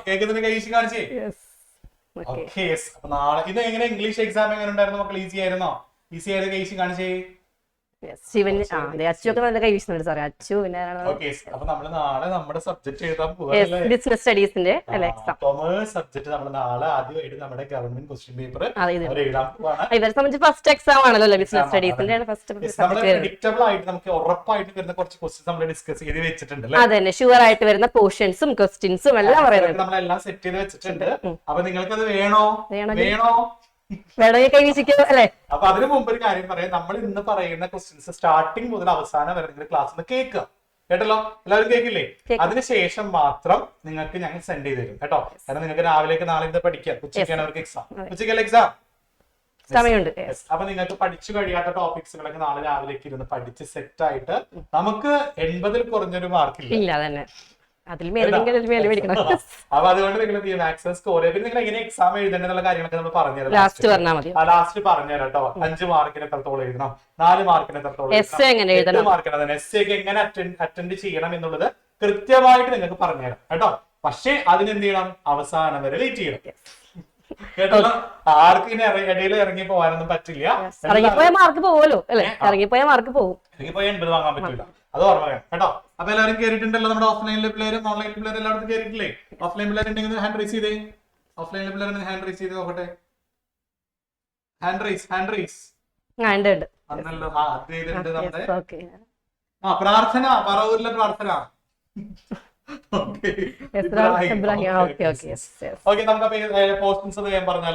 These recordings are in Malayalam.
കേൾക്കുന്നുണ്ട് കൈ വീശി കാണിച്ചേ. ഓക്കെ. അപ്പൊ നാളെ ഇത് എങ്ങനെ ഇംഗ്ലീഷ് എക്സാം എങ്ങനെ ഉണ്ടായിരുന്നു മക്കൾ? ഈസി ആയിരുന്നോ? ഈസി ആയത് കൈ വീശി കാണിച്ചേ. അപ്പൊ നമ്മള് നാളെ നമ്മുടെ സബ്ജക്ട് എഴുതാൻ പോവാ, ബിസിനസ് സ്റ്റഡീസിന്റെ കൊമേഴ്സ് സബ്ജക്ട്. നമ്മൾ നാളെ ആദ്യമായിട്ട് നമ്മുടെ ഗവൺമെന്റ് ക്വസ്റ്റ്യൻ പേപ്പർ എഴുതാൻ പോവാണ്. ഇവരെ സംബന്ധിച്ച് ഫസ്റ്റ് എക്സാം ആണല്ലോ ബിസിനസ് സ്റ്റഡീസിന്റെ. നമ്മള് പ്രെഡിക്റ്റബിൾ ആയിട്ട് നമുക്ക് ഉറപ്പായിട്ട് വരുന്ന കുറച്ച് ക്വസ്റ്റ്യൻസ് നമ്മൾ ഡിസ്കസ് ചെയ്ത് വെച്ചിട്ടുണ്ട്. അതന്നെ, ഷുവർ ആയിട്ട് വരുന്ന പോർഷൻസും ക്വസ്റ്റ്യൻസും എല്ലാം പറയുന്നത് നമ്മളെല്ലാം സെറ്റ് ചെയ്ത് വെച്ചിട്ടുണ്ട്. അപ്പൊ നിങ്ങൾക്ക് അത് വേണോ? അല്ലെ? അപ്പൊ അതിനു മുമ്പ് ഒരു കാര്യം പറയാം. നമ്മൾ ഇന്ന് പറയുന്ന ക്വസ്റ്റ്യൻസ് സ്റ്റാർട്ടിങ് മുതൽ അവസാനം വരെ നിങ്ങൾ ക്ലാസ്സിൽ കേൾക്കുക. കേട്ടല്ലോ? എല്ലാവരും കേൾക്കില്ലേ? അതിനുശേഷം മാത്രം നിങ്ങൾക്ക് ഞങ്ങൾ സെൻഡ് ചെയ്ത് തരും കേട്ടോ. കാരണം നിങ്ങൾക്ക് രാവിലേക്ക് നാളെ ഇത് പഠിക്കാം. ഉച്ചയ്ക്കാണ് അവർക്ക് എക്സാം. ഉച്ചയ്ക്കല്ല എക്സാം? സമയമുണ്ട്. അപ്പൊ നിങ്ങൾക്ക് പഠിച്ചു കഴിയാത്ത ടോപ്പിക്സുകളൊക്കെ നാളെ രാവിലേക്ക് ഇരുന്ന് പഠിച്ച് സെറ്റ് ആയിട്ട് നമുക്ക് 80-ൽ കുറഞ്ഞൊരു മാർക്കില്ല. അപ്പൊ അതുകൊണ്ട് നിങ്ങൾ മാക്സിമം സ്കോർ ചെയ്യും. നിങ്ങൾ എങ്ങനെ എക്സാം എഴുതേണ്ട കാര്യങ്ങളൊക്കെ നമ്മൾ പറഞ്ഞുതരാം. ലാസ്റ്റ് പറഞ്ഞുതരാം കേട്ടോ. 5 മാർക്കിന് എത്രത്തോളം എഴുതണം, 4 മാർക്കിന് എത്രത്തോളം എഴുതണം, 8 മാർക്കിന് എസ് ഒക്കെ എങ്ങനെ അറ്റൻഡ് ചെയ്യണം എന്നുള്ളത് കൃത്യമായിട്ട് നിങ്ങൾക്ക് പറഞ്ഞുതരാം കേട്ടോ. പക്ഷെ അതിനെന്ത് ചെയ്യണം? അവസാനം വരെ വെയിറ്റ് ചെയ്യണം കേട്ടോ. ആർക്കും ഇനി ഇടയിൽ ഇറങ്ങി പോകാനൊന്നും പറ്റില്ല. ഇറങ്ങിപ്പോയ മാർക്ക് പോവല്ലോ അല്ലെ? ഇറങ്ങിപ്പോയ മാർക്ക് പോകും. ഇറങ്ങിപ്പോയ 80 വാങ്ങാൻ പറ്റില്ല. അത് ഓർമ്മ വേണം കേട്ടോ. അപ്പൊ എല്ലാവരും കേറിയിട്ടുണ്ടല്ലോ. നമ്മുടെ ഓഫ്ലൈനിലെ പിള്ളേരും ഓൺലൈനിലെ പിള്ളേരും എല്ലായിടത്തും കേറിയിട്ടില്ലേ? ഓഫ്ലൈൻ പിള്ളേരുണ്ടെങ്കിൽ ഹാൻഡ് റൈസ് ചെയ്തേ. ഓഫ്ലൈനിലെ പിള്ളേരെ ഹാൻഡ് റൈസ് ചെയ്ത് നോക്കട്ടെ. ഹാൻഡ് റൈസ് അന്നല്ലോ. നമ്മുടെ പ്രാർത്ഥന, പറവൂരിലെ പ്രാർത്ഥന.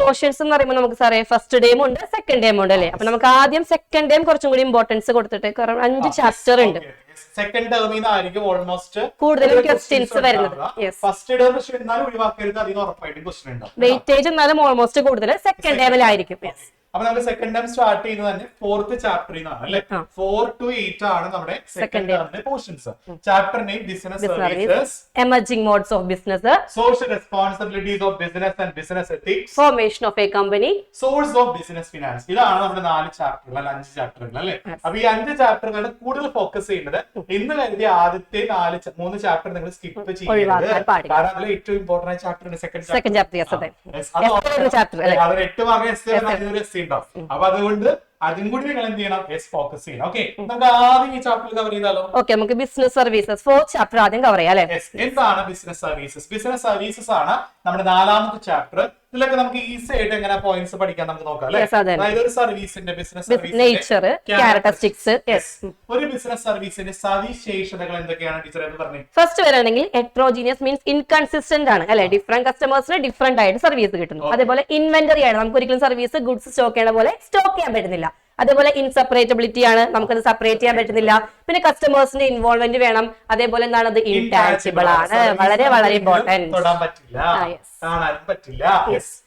പോർഷൻസ് എന്ന് പറയുമ്പോൾ നമുക്ക് സാറേ ഫസ്റ്റ് ഡേം ഉണ്ട്, സെക്കൻഡ് ഡേം ഉണ്ട് അല്ലേ? അപ്പൊ നമുക്ക് ആദ്യം സെക്കൻഡ് ഡേം കുറച്ചും കൂടി ഇമ്പോർട്ടൻസ് കൊടുത്തിട്ട് 5 ചാപ്റ്റർ ഉണ്ട്. സെക്കൻഡ് ടേമിനായിരിക്കും ഓൾമോസ്റ്റ് കൂടുതലും ക്വസ്റ്റ്യൻസ് വരുന്നത്. ഫസ്റ്റ് ടേം ഒഴിവാക്കരുത്, അതിന് ഉറപ്പായിട്ടും ക്വസ്റ്റ്യൻ ഉണ്ടാവും. വെയിറ്റേജ് എന്നാലും ഓൾമോസ്റ്റ് കൂടുതൽ സെക്കൻഡ് ടേമിലായിരിക്കും. അപ്പൊ നമുക്ക് സെക്കൻഡ് ടേം സ്റ്റാർട്ട് ചെയ്യുന്നത് തന്നെ 4th ചാപ്റ്ററിൽ നിന്നാണ് അല്ലെ? 4 to 8 ആണ് നമ്മുടെ സെക്കൻഡ് ടേമിന്റെ portions. Chapter name business services, emerging modes of business, social responsibilities of business and business ethics, formation of a company, source of business finance. ഇതാണ് നമ്മുടെ 4 ചാപ്റ്ററുകൾ, 5 ചാപ്റ്ററുകൾ അല്ലെ? അപ്പൊ ഈ 5 ചാപ്റ്ററുകൾ കൂടുതൽ ഫോക്കസ് ചെയ്യുന്നത് ഇന്ന് കരുതിയ ആദ്യത്തെ 3 ചാപ്റ്റർ നിങ്ങൾ സ്കിപ്പ് ചെയ്യരുത്. കാരണം അതിൽ ഏറ്റവും ഇമ്പോർട്ടന്റ് ആയ ചാപ്റ്റർ സെക്കൻഡ് ചാപ്റ്റർ. അത് 8 മാർക്ക് എസ് ഉണ്ടാവും. അപ്പൊ അതുകൊണ്ട് അതും കൂടി നിങ്ങൾ എന്ത് ചെയ്യണം? ഫോക്കസ് ചെയ്യണം. ഓക്കെ, നമുക്ക് ആദ്യം ഈ ചാപ്റ്റർ കവർ ചെയ്താലോ? ഓക്കെ, നമുക്ക് ബിസിനസ് സർവീസസ് 4th ചാപ്റ്റർ ആദ്യം കവർ ചെയ്യാം അല്ലെ? എന്താണ് ബിസിനസ് സർവീസസ്? ബിസിനസ് സർവീസസ് ആണ് നമ്മുടെ 4ാമത്തെ ചാപ്റ്റർ. ഇതിലൊക്കെ നമുക്ക് ഈസി ആയിട്ട് എങ്ങനെ പോയിന്റ്സ് പഠിക്കാൻ നമുക്ക് നോക്കാം അല്ലെ? അതായത് ഒരു സർവീസിന്റെ ബിസിനസ് നേച്ചർ, ക്യാരക്ടറിസ്റ്റിക്സ്. ഒരു ബിസിനസ് സർവീസിന്റെ സവിശേഷതകൾ എന്തൊക്കെയാണ് ടീച്ചർ എന്ന് പറഞ്ഞു? ഫസ്റ്റ് വരാണെങ്കിൽ ഹെറ്ററോജീനിയസ് മീൻസ് ഇൻകൺസിസ്റ്റന്റ് ആണ് അല്ലെ? ഡിഫറെന്റ് കസ്റ്റമേഴ്സിന് ഡിഫറെന്റ് ആയിട്ട് സർവീസ് കിട്ടുന്നു. അതേപോലെ ഇൻവെന്ററി ആണ്, നമുക്ക് ഒരിക്കലും സർവീസ് ഗുഡ്സ് സ്റ്റോക്ക് ചെയ്യണ പോലെ സ്റ്റോക്ക് ചെയ്യാൻ പറ്റുന്നില്ല. അതേപോലെ ഇൻസെപ്പറേറ്റബിലിറ്റി ആണ്, നമുക്കത് സെപ്പറേറ്റ് ചെയ്യാൻ പറ്റുന്നില്ല. പിന്നെ കസ്റ്റമേഴ്സിന്റെ ഇൻവോൾവ്മെന്റ് വേണം. അതേപോലെ എന്താണ്, അത് ഇൻടാഞ്ചിബിൾ ആണ്, വളരെ വളരെ ഇമ്പോർട്ടന്റ്. കാണാനും പറ്റില്ല.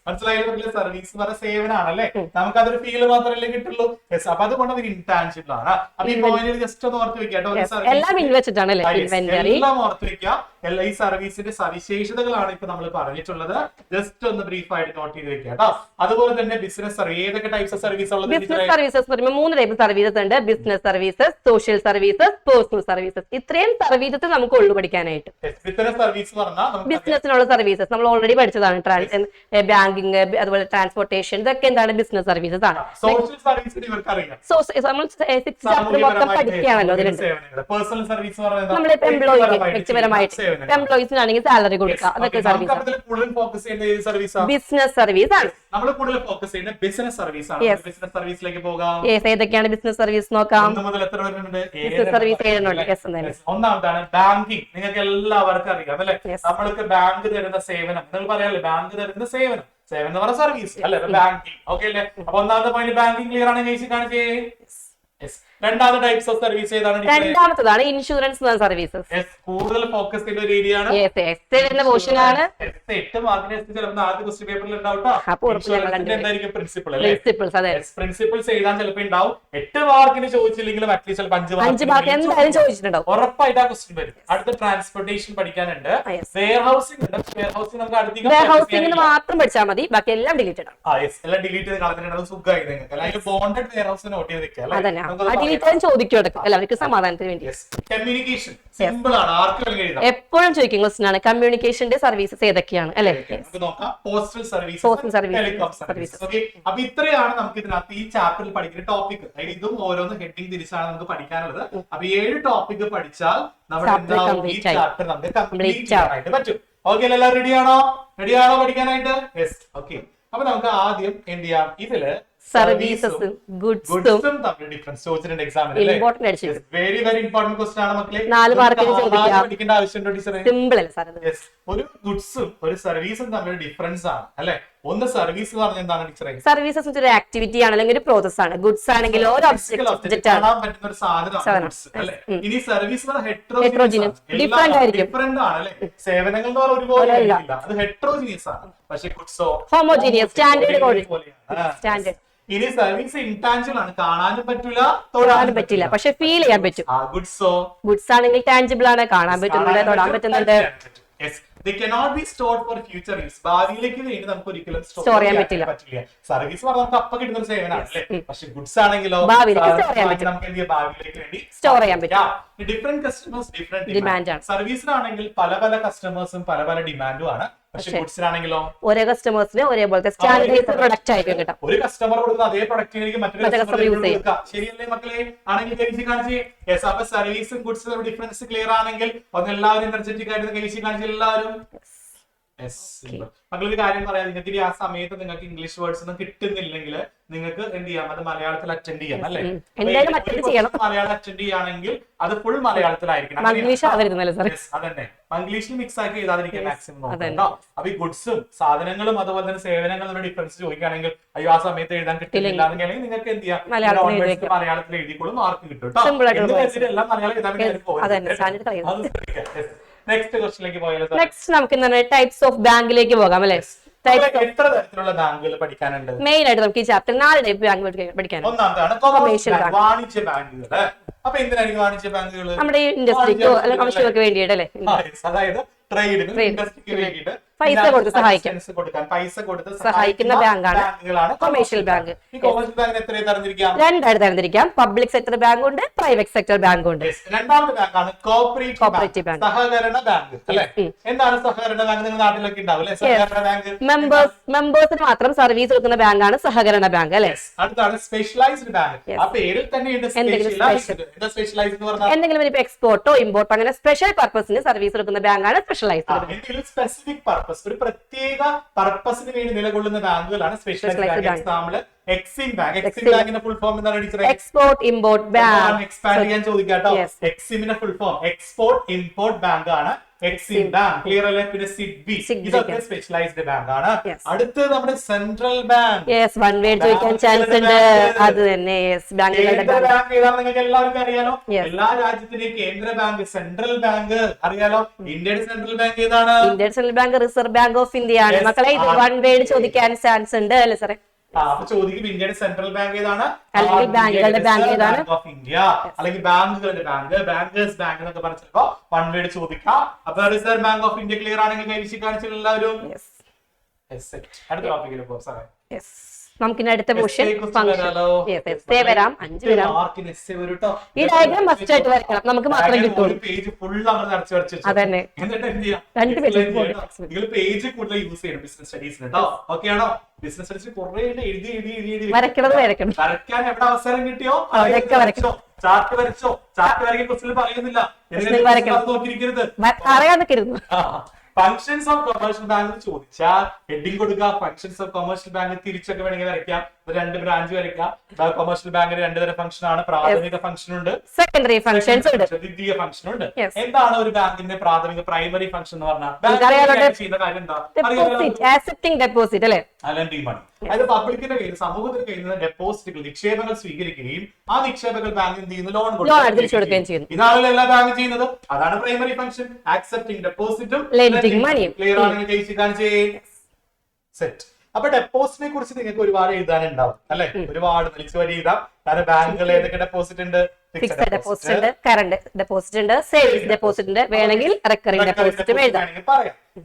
മനസ്സിലായാലും സർവീസ് പറഞ്ഞ സേവനാണല്ലേ? നമുക്ക് അതൊരു ഫീൽ മാത്രമല്ലേ കിട്ടുള്ളൂ. അപ്പൊ അതുകൊണ്ട് അത് ഇൻടാഞ്ചിബിൾ ആണ്. അപ്പൊ ഈ പോയിന്റ് ജസ്റ്റ് ഒന്ന് ഓർത്ത് വെക്കാം. എല്ലാം എല്ലാം ഓർത്ത് വെക്കാം. ഈ സർവീസിന്റെ സവിശേഷതകളാണ് ഇപ്പൊ നമ്മൾ പറഞ്ഞിട്ടുള്ളത്. ജസ്റ്റ് ഒന്ന് ബ്രീഫ് ആയിട്ട് നോട്ട് ചെയ്ത് വെക്കാം കേട്ടോ. അതുപോലെ തന്നെ ബിസിനസ് ഏതൊക്കെ ടൈപ്സ് ഓഫ് സർവീസ് ഉള്ളത്? ബിസിനസ് സർവീസസ് പറയുമ്പോൾ 3 ടൈപ്പ് സർവീസസ് ഉണ്ട്. Business services, social services, personal services. ഇത്രയും സർവീസസ് നമുക്ക് ഉള്ളു പഠിക്കാനായിട്ട്. ബിസിനസ് സർവീസ് പറഞ്ഞാൽ ബിസിനസിനുള്ള സർവീസസ് നമ്മൾ ഓൾറെഡി പഠിച്ചതാണ്. ബാങ്കിങ്, അതുപോലെ ട്രാൻസ്പോർട്ടേഷൻ, ഇതൊക്കെ എന്താണ് ബിസിനസ് സർവീസസ് ആണ്. സോഷ്യൽ സർവീസ് ഇവർക്കറിയാം. നമ്മൾ 6th ചാപ്റ്റർ മൊത്തം പഠിക്കുകയാണല്ലോ. പേഴ്സണൽ സർവീസ് നമ്മൾ എംപ്ലോയിക്ക് വ്യക്തിപരമായിട്ട് എംപ്ലോയീസിനാണെങ്കിൽ സാലറി കൊടുക്കുക, അതൊക്കെ സർവീസ്. ബിസിനസ് സർവീസ് ആണ് നമ്മൾ കൂടുതൽ ഫോക്കസ് ചെയ്യുന്നത്. ബിസിനസ് സർവീസ് ആണ്. ബിസിനസ് സർവീസിലേക്ക് പോകാം. ഏതൊക്കെയാണ് ബിസിനസ് സർവീസ് നോക്കാം. 1 മുതൽ എത്ര വരുന്നുണ്ട്? ബിസിനസ് സർവീസ് 7 ഉണ്ട്. ഒന്നാമതാണ് ബാങ്കിങ്. നിങ്ങൾക്ക് എല്ലാവർക്കും അറിയാം അല്ലെ? നമ്മൾക്ക് ബാങ്ക് തരുന്ന സേവനം, നിങ്ങൾ പറയാല്ലേ ബാങ്ക് തരുന്ന സേവനം എന്ന് പറഞ്ഞ സർവീസ് അല്ലെ? ബാങ്കിങ്. ഓക്കെ അല്ലേ? അപ്പൊ ഒന്നാമത്തെ പോയിന്റ് ബാങ്കിങ് ക്ലിയർ ആണ്. കാണിച്ചേ. രണ്ടാമത്തെ ടൈപ്സ് ഓഫ് സർവീസ് ഏതാണ്? രണ്ടാമത്തേതാണ് ഇൻഷുറൻസ് സർവീസസ്. കൂടുതൽ ഫോക്കസ് ചെയ്യുന്ന ഒരു ഏരിയ ആണ്. 8 മാർക്കിന് ചിലപ്പോൾ ആദ്യ ക്വസ്റ്റ്യൻ പേപ്പറിൽ ഉണ്ടാവും. പ്രിൻസിപ്പിൾസ് എഴുതാൻ ചിലപ്പോൾ ഉണ്ടാവും. 8 മാർക്കിന് ചോദിച്ചില്ലെങ്കിലും അറ്റ്ലീസ്റ്റ് 5 മാർക്ക് എന്തായാലും ചോദിച്ചിട്ടുണ്ടാവും. ഉറപ്പായിട്ട് ആ ക്വസ്റ്റ്യൻ വരും. അടുത്ത ട്രാൻസ്പോർട്ടേഷൻ പഠിക്കാനുണ്ട്. വെയർ ഹൗസിംഗ് ഉണ്ട്. വെയർ ഹൗസിംഗ് നമുക്ക് അധികം മാത്രം പഠിച്ചാൽ മതി, ബാക്കി എല്ലാം ഡിലീറ്റഡ് ആണ്. എല്ലാം ഡിലീറ്റ് ചെയ്ത് കളഞ്ഞിട്ടുണ്ട്. സുഖമായി നിങ്ങൾക്ക്. അല്ലെങ്കിൽ ബോണ്ടഡ് വെയർ ഹൗസ് നോട്ട് ചെയ്ത് വെക്കാം. അതിൽ ചോദിക്കും എടുക്കും എല്ലാവർക്കും സമാധാനത്തിന് വേണ്ടി. കമ്മ്യൂണിക്കേഷൻ സിമ്പിൾ ആണ്, ആർക്കും വേണമെങ്കിൽ എഴുതാം. എപ്പോഴും ചോദിക്കും ക്വസ്റ്റൻ ആണ്, കമ്മ്യൂണിക്കേഷന്റെ സർവീസസ് ഏതൊക്കെയാണ് അല്ലെ? നമുക്ക് നോക്കാം. Postal service, Postal service, telecom service. Okay, അപ്പൊ ഇത്രയാണ് നമുക്ക് ഇതിനകത്ത് ഈ ചാപ്റ്ററിൽ പഠിക്കുന്ന ടോപ്പിക്. ഇതും ഓരോന്ന് ഹെഡിങ് തിരിച്ചാണ് നമുക്ക് പഠിക്കാനുള്ളത്. അപ്പൊ 7 ടോപ്പിക് പഠിച്ചാൽ നമ്മുടെ എന്താവും ഈ ചാപ്റ്റർ നമുക്ക് കംപ്ലീറ്റ് ചെയ്യാനായിട്ട് പറ്റും. ഓക്കെ, എല്ലാവരും റെഡിയാണോ? പഠിക്കാനായിട്ട്? യെസ്. ഓക്കെ, അപ്പൊ നമുക്ക് ആദ്യം എന്ത് ചെയ്യാം, ഇതില് സർവീസസും ഗുഡ്സും തമ്മിൽ ഡിഫറൻസ് ചോദിച്ചിട്ടുണ്ട് എക്സാമിന്. ഇമ്പോർട്ടന്റ് അടിച്ചു. വെരി വെരി ഇമ്പോർട്ടന്റ് ക്വസ്റ്റൻ ആണ് മക്കളെ. 4 മാർക്കിന് ചോദിക്കാം. പഠിക്കേണ്ട ആവശ്യമുണ്ടോ ടീച്ചറെ? സിമ്പിൾ അല്ലേ സാർ? ഒരു ഗുഡ്സും ഒരു സർവീസും തമ്മിൽ ഡിഫറൻസ് ആണ് അല്ലെ. ഒന്ന് സർവീസ് എന്ന് പറഞ്ഞാൽ എന്താണ് ടീച്ചറെ? സർവീസസ് ഒരു ആക്ടിവിറ്റി ആണ്, അല്ലെങ്കിൽ ഒരു പ്രോസസ് ആണ്. ഗുഡ്സ് ആണെങ്കിൽ ഒരു ഒബ്ജക്റ്റ് ആണ്, കാണാൻ പറ്റുന്ന ഒരു സാധനമാണ് ഗുഡ്സ് അല്ലെ. ഇനി സർവീസ് ഹെറ്ററോജിനിയസ് ഡിഫറെന്റ് ആയിരിക്കും. ഡിഫറെന്റ് ആണ് അല്ലെ. സേവനങ്ങൾ എന്ന് പറഞ്ഞാൽ ഒരുപോലെ ആയിരിക്കില്ല, അത് ഹെറ്ററോജിനിയസ് ആണ്. പക്ഷെ ഗുഡ്സോ ഹോമോജീനിയസ്, സ്റ്റാൻഡേർഡ്. സ്റ്റാൻഡേർഡ്. ഇനി സർവീസ് ഇൻടാഞ്ചിബിൾ ആണ്, കാണാനും പറ്റില്ല തൊടാനും പറ്റില്ല, പക്ഷെ ഫീൽ ചെയ്യാൻ പറ്റും. ഗുഡ്സ് ആണെങ്കിൽ ടാഞ്ചിബിൾ ആണ്, കാണാൻ പറ്റുന്നുണ്ട്, തൊടാൻ പറ്റുന്നുണ്ട്. They cannot be stored for future use. ഭാവിയിലേക്ക് വേണ്ടി നമുക്ക് ഒരിക്കലും സ്റ്റോർ ചെയ്യാൻ പറ്റില്ല. സർവീസ് പറഞ്ഞാൽ നമുക്ക് അപ്പൊ കിട്ടുന്ന ഒരു സേവനമാണ് അല്ലേ. പക്ഷെ ഗുഡ്സ് ആണെങ്കിലോ ഭാവിയിലേക്ക് വേണ്ടി സ്റ്റോർ ചെയ്യാൻ പറ്റും. ഡിഫറെന്റ് കസ്റ്റമേഴ്സ് ഡിഫറെന്റ് ഡിമാൻഡ് ആണ്. സർവീസിനാണെങ്കിൽ പല പല കസ്റ്റമേഴ്സും പല പല ഡിമാൻഡും ആണ്. പക്ഷെ ഗുഡ്സിനാണെങ്കിലോ ഒരേ കസ്റ്റമേഴ്സിന് ഒരേപോലത്തെ സ്റ്റാൻഡേർഡൈസ്ഡ് പ്രൊഡക്റ്റ് ആയിരിക്കും കിട്ടും. ഒരു കസ്റ്റമർ കൊടുക്കുന്ന അതേ പ്രൊഡക്റ്റ് മറ്റൊരു കസ്റ്റമർ യൂസ് ചെയ്യാം. ശരിയല്ലേ മക്കളെ? ആണെങ്കിൽ കാണിച്ച്. യെസ്, അപ്പൊ സർവീസും ഗുഡ്സും ഡിഫറൻസ് ക്ലിയർ ആണെങ്കിൽ ഒന്ന് എല്ലാവരും എനർജറ്റിക് ആയിട്ട് കാണിച്ച് എല്ലാവരും. മക്കളൊരു കാര്യം പറയാം, നിങ്ങൾക്ക് ആ സമയത്ത് നിങ്ങൾക്ക് ഇംഗ്ലീഷ് വേർഡ്സ് ഒന്നും കിട്ടുന്നില്ലെങ്കിൽ നിങ്ങൾക്ക് എന്ത് ചെയ്യാം, അത് മലയാളത്തിൽ അറ്റൻഡ് ചെയ്യാം അല്ലെ. മലയാളം അറ്റൻഡ് ചെയ്യുകയാണെങ്കിൽ അത് ഫുൾ മലയാളത്തിലായിരിക്കണം. അതന്നെ, ഇംഗ്ലീഷിൽ മിക്സ് ആക്കി എഴുതാതിരിക്കാൻ മാക്സിമം നോക്കട്ടോ. അപ്പൊ ഈ ഗുഡ്സും സാധനങ്ങളും അതുപോലെ തന്നെ സേവനങ്ങളുടെ ഡിഫറൻസ് ചോദിക്കുകയാണെങ്കിൽ അയ്യോ ആ സമയത്ത് എഴുതാൻ കിട്ടില്ല എന്നുണ്ടെങ്കിൽ നിങ്ങൾക്ക് എന്ത് ചെയ്യാം, മലയാളത്തിൽ എഴുതിക്കോളും, മാർക്ക് കിട്ടും കേട്ടോ. എല്ലാം മലയാളം. നെക്സ്റ്റ് ക്വസ്റ്റ്യനിലേക്ക് പോയാലോ? നെക്സ്റ്റ് നമുക്ക് ടൈപ്സ് ഓഫ് ബാങ്കിലേക്ക് പോകാം അല്ലെ. എത്ര തരത്തിലുള്ള ബാങ്കുകൾ പഠിക്കാനുണ്ട്? മെയിൻ ആയിട്ട് നമുക്ക് ഈ ചാപ്റ്റർ 4 ടൈപ്പ് ബാങ്ക് പഠിക്കാനുണ്ട്. ഒന്നാമതാണ് കൊമേഴ്ഷ്യൽ ബാങ്ക്, വാണിജ്യ ബാങ്കുകൾ. അപ്പൊ എന്തിനായിരിക്കും വാണിജ്യ ബാങ്കുകൾ? നമ്മുടെ ഇൻഡസ്ട്രിക്കോ അല്ലെങ്കിൽ ആവശ്യമൊക്കെ വേണ്ടിയിട്ട് അല്ലെ. അതായത് ട്രേഡിനും ഇൻഡസ്ട്രിക്ക് വേണ്ടിയിട്ട് പൈസ കൊടുത്ത് സഹായിക്കുന്ന ബാങ്കാണ് കൊമേഴ്ഷ്യൽ ബാങ്ക്. ഈ കൊമേഴ്ഷ്യൽ ബാങ്കിന് എത്ര തരംതിരിക്കാം? 2 ആയിട്ട് തരംതിരിക്കാം. പബ്ലിക് സെക്ടർ ബാങ്ക് ഉണ്ട്, പ്രൈവറ്റ് സെക്ടർ ബാങ്ക് ഉണ്ട്. രണ്ടാമത്തെ ബാങ്കാണ് കോപ്പറേറ്റീവ് ബാങ്ക്, സഹകരണ ബാങ്ക് അല്ലെ. എന്താണ് സഹകരണ ബാങ്ക്? നിങ്ങൾ നാട്ടിലൊക്കെ ഉണ്ടാവും അല്ലെ. സഹകരണ ബാങ്ക് മെമ്പേഴ്സിന് മാത്രം സർവീസ് കൊടുക്കുന്ന ബാങ്കാണ് സഹകരണ ബാങ്ക് അല്ലെ. അടുത്താണ് സ്പെഷ്യലൈസ്ഡ് ബാങ്ക്. ആ പേരിൽ തന്നെ എന്തെങ്കിലും ഒരു എക്സ്പോർട്ടോ ഇമ്പോർട്ടോ അങ്ങനെ സ്പെഷ്യൽ പർപ്പസിന് സർവീസ് കൊടുക്കുന്ന ബാങ്കാണ് സ്പെഷ്യലൈസ്ഡ് ബാങ്ക്. സ്പെസിഫിക് പർപ്പസ്, ഒരു പ്രത്യേക പർപ്പസിന് വേണ്ടി നിലകൊള്ളുന്ന ബാങ്കുകളാണ് specialised bank. Example EXIM bank. എക്സിം ബാങ്കിന്റെ ഫുൾ ഫോം എന്താണ് teacher? Export import bank. Expand ചെയ്യാൻ ചോദിക്കാട്ടോ. എക്സിമിന്റെ full form export import bank ആണ് എക്സിം ബാങ്ക്. ക്ലിയർ അല്ലേ? പിന്നെ സിഡ്ബി, ഇതൊക്കെ സ്പെഷ്യലൈസ്ഡ് ബാങ്ക് ആണ്. അടുത്തത് നമ്മുടെ central bank. Yes, one word ചോദിക്കാൻ ചാൻസ് ഉണ്ട്. അത് തന്നെ ബാങ്കുകളുടെ ബാങ്ക് ഏതാണ് നിങ്ങൾക്ക് എല്ലാവർക്കും അറിയാലോ. എല്ലാ രാജ്യത്തിന്റെയും കേന്ദ്ര ബാങ്ക് സെൻട്രൽ ബാങ്ക് അറിയാലോ. ഇന്ത്യയുടെ സെൻട്രൽ ബാങ്ക് ഏതാണ്? Indian central bank reserve bank of India ആണ്. മക്കളെ ഇത് വൺ വേർഡ് ചോദിക്കാൻ ചാൻസ് ഉണ്ട് അല്ലേ സാറേ? അപ്പൊ ചോദിക്കും ഇന്ത്യയുടെ സെൻട്രൽ ബാങ്ക് ഏതാണ്, അല്ലെങ്കിൽ ബാങ്കുകളുടെ ബാങ്ക് ഏതാണ്, ഓഫ് ഇന്ത്യ അല്ലെങ്കിൽ ബാങ്കുകളുടെ ബാങ്ക്, ബാങ്കേഴ്സ് ബാങ്ക് എന്നൊക്കെ പറഞ്ഞ ചിലപ്പോ വൺ വേർഡ് ചോദിക്കാം. അപ്പൊ reserve bank of India clear ആണെങ്കിൽ കൈവശി കാണിച്ച എല്ലാവരും. അടുത്ത ടോപ്പിക്കിൽ പോകും സാറേ. നമുക്കിനി അടുത്ത ക്വസ്റ്റ്യൻ വരാം. 5 വരാം. ഈ ഡയഗ്രാം മസ്റ്റ് ആയിട്ട് വരയ്ക്കണം, നമുക്ക് മാത്രമേ കിട്ടുള്ളൂ. പേജ് ഫുൾ നമ്മൾ നിറച്ച് വരച്ചു. അതന്നെ, എന്നിട്ട് എന്ത് ചെയ്യാം, 2 പേജ് നിങ്ങൾ പേജ് കൂടുതൽ യൂസ് ചെയ്യണം ബിസിനസ് സ്റ്റഡീസിന് കേട്ടോ. ഓക്കെ ആണോ? ബിസിനസ് സ്റ്റഡീസ് കുറെ എഴുതി വരയ്ക്കണം. വരയ്ക്കാൻ എവിടെ അവസരം കിട്ടിയോ വരയ്ക്കോ. ചാർട്ട് വരച്ചോ. ചാർട്ട് വരയ്ക്കാൻ ക്വസ്റ്റിൽ പറയുന്നില്ല, നോക്കിയിരിക്കരുത്, അറിയാൻ നിൽക്കരുത്. ഫങ്ഷൻസ് ഓഫ് കൊമേഴ്ഷ്യൽ ബാങ്ക് ചോദിച്ചാൽ ഹെഡിങ് കൊടുക്കുക. ഫങ്ഷൻസ് ഓഫ് കൊമേഴ്ഷ്യൽ ബാങ്ക് തിരിച്ചൊക്കെ വേണമെങ്കിൽ വരയ്ക്കാം. 2 ബ്രാഞ്ച് വരയ്ക്കാം. കൊമേഴ്ഷ്യൽ ബാങ്കിന് 2 തരം ഫംഗ്ഷൻ ആണ്. പ്രാഥമിക ഫംഗ്ഷൻ ഉണ്ട്, സെക്കൻഡറി ഫംഗ്ഷൻസ് ഉണ്ട്, ദ്വിതീയ ഫംഗ്ഷൻ ഉണ്ട്. എന്താണ് ഒരു ബാങ്കിന്റെ പ്രാഥമിക പ്രൈമറി ഫംഗ്ഷൻ എന്ന് പറഞ്ഞാൽ ചെയ്യുന്ന കാര്യം എന്താ? ഡെപ്പോസിറ്റ് അല്ലേ, ലെൻഡിങ് മണി. അതായത് പബ്ലിക്കിന്റെ കയ്യിൽ സമൂഹത്തിന്റെ കയ്യിൽ നിന്ന് ഡെപ്പോസിറ്റുകൾ നിക്ഷേപങ്ങൾ സ്വീകരിക്കുകയും ആ നിക്ഷേപങ്ങൾ ബാങ്ക് എന്ത് ചെയ്യുന്നു, ലോൺ കൊടുക്കുകയും ചെയ്യുന്നു. ഇതാണല്ലോ എല്ലാ ബാങ്കും ചെയ്യുന്നത്. അതാണ് പ്രൈമറി ഫംഗ്ഷൻ. ആക്സെപ്റ്റിംഗ് ഡെപ്പോസിറ്റും ലെൻഡിങ് മണിയും. ക്ലിയർ ആണെങ്കിൽ കൈസി കാണിച്ചേ. സെറ്റ്. അപ്പൊ ഡെപ്പോസിറ്റിനെ കുറിച്ച് നിങ്ങൾക്ക് ഒരുപാട് എഴുതാനുണ്ടാവും അല്ലെ. ഒരുപാട് വലിച്ചു വരി എഴുതാം. കാരണം ബാങ്കുകൾ ഏതൊക്കെ ഡെപ്പോസിറ്റ് ഉണ്ട്? ഫിക്സഡ് ഡെപ്പോസിറ്റ് ഉണ്ട്, കറന്റ് ഡെപ്പോസിറ്റ് ഉണ്ട്, സേവിംഗ്സ് ഡെപ്പോസിറ്റ് ഉണ്ട്, വേണമെങ്കിൽ റെക്കറിംഗ് ഡെപ്പോസിറ്റും എഴുതാം.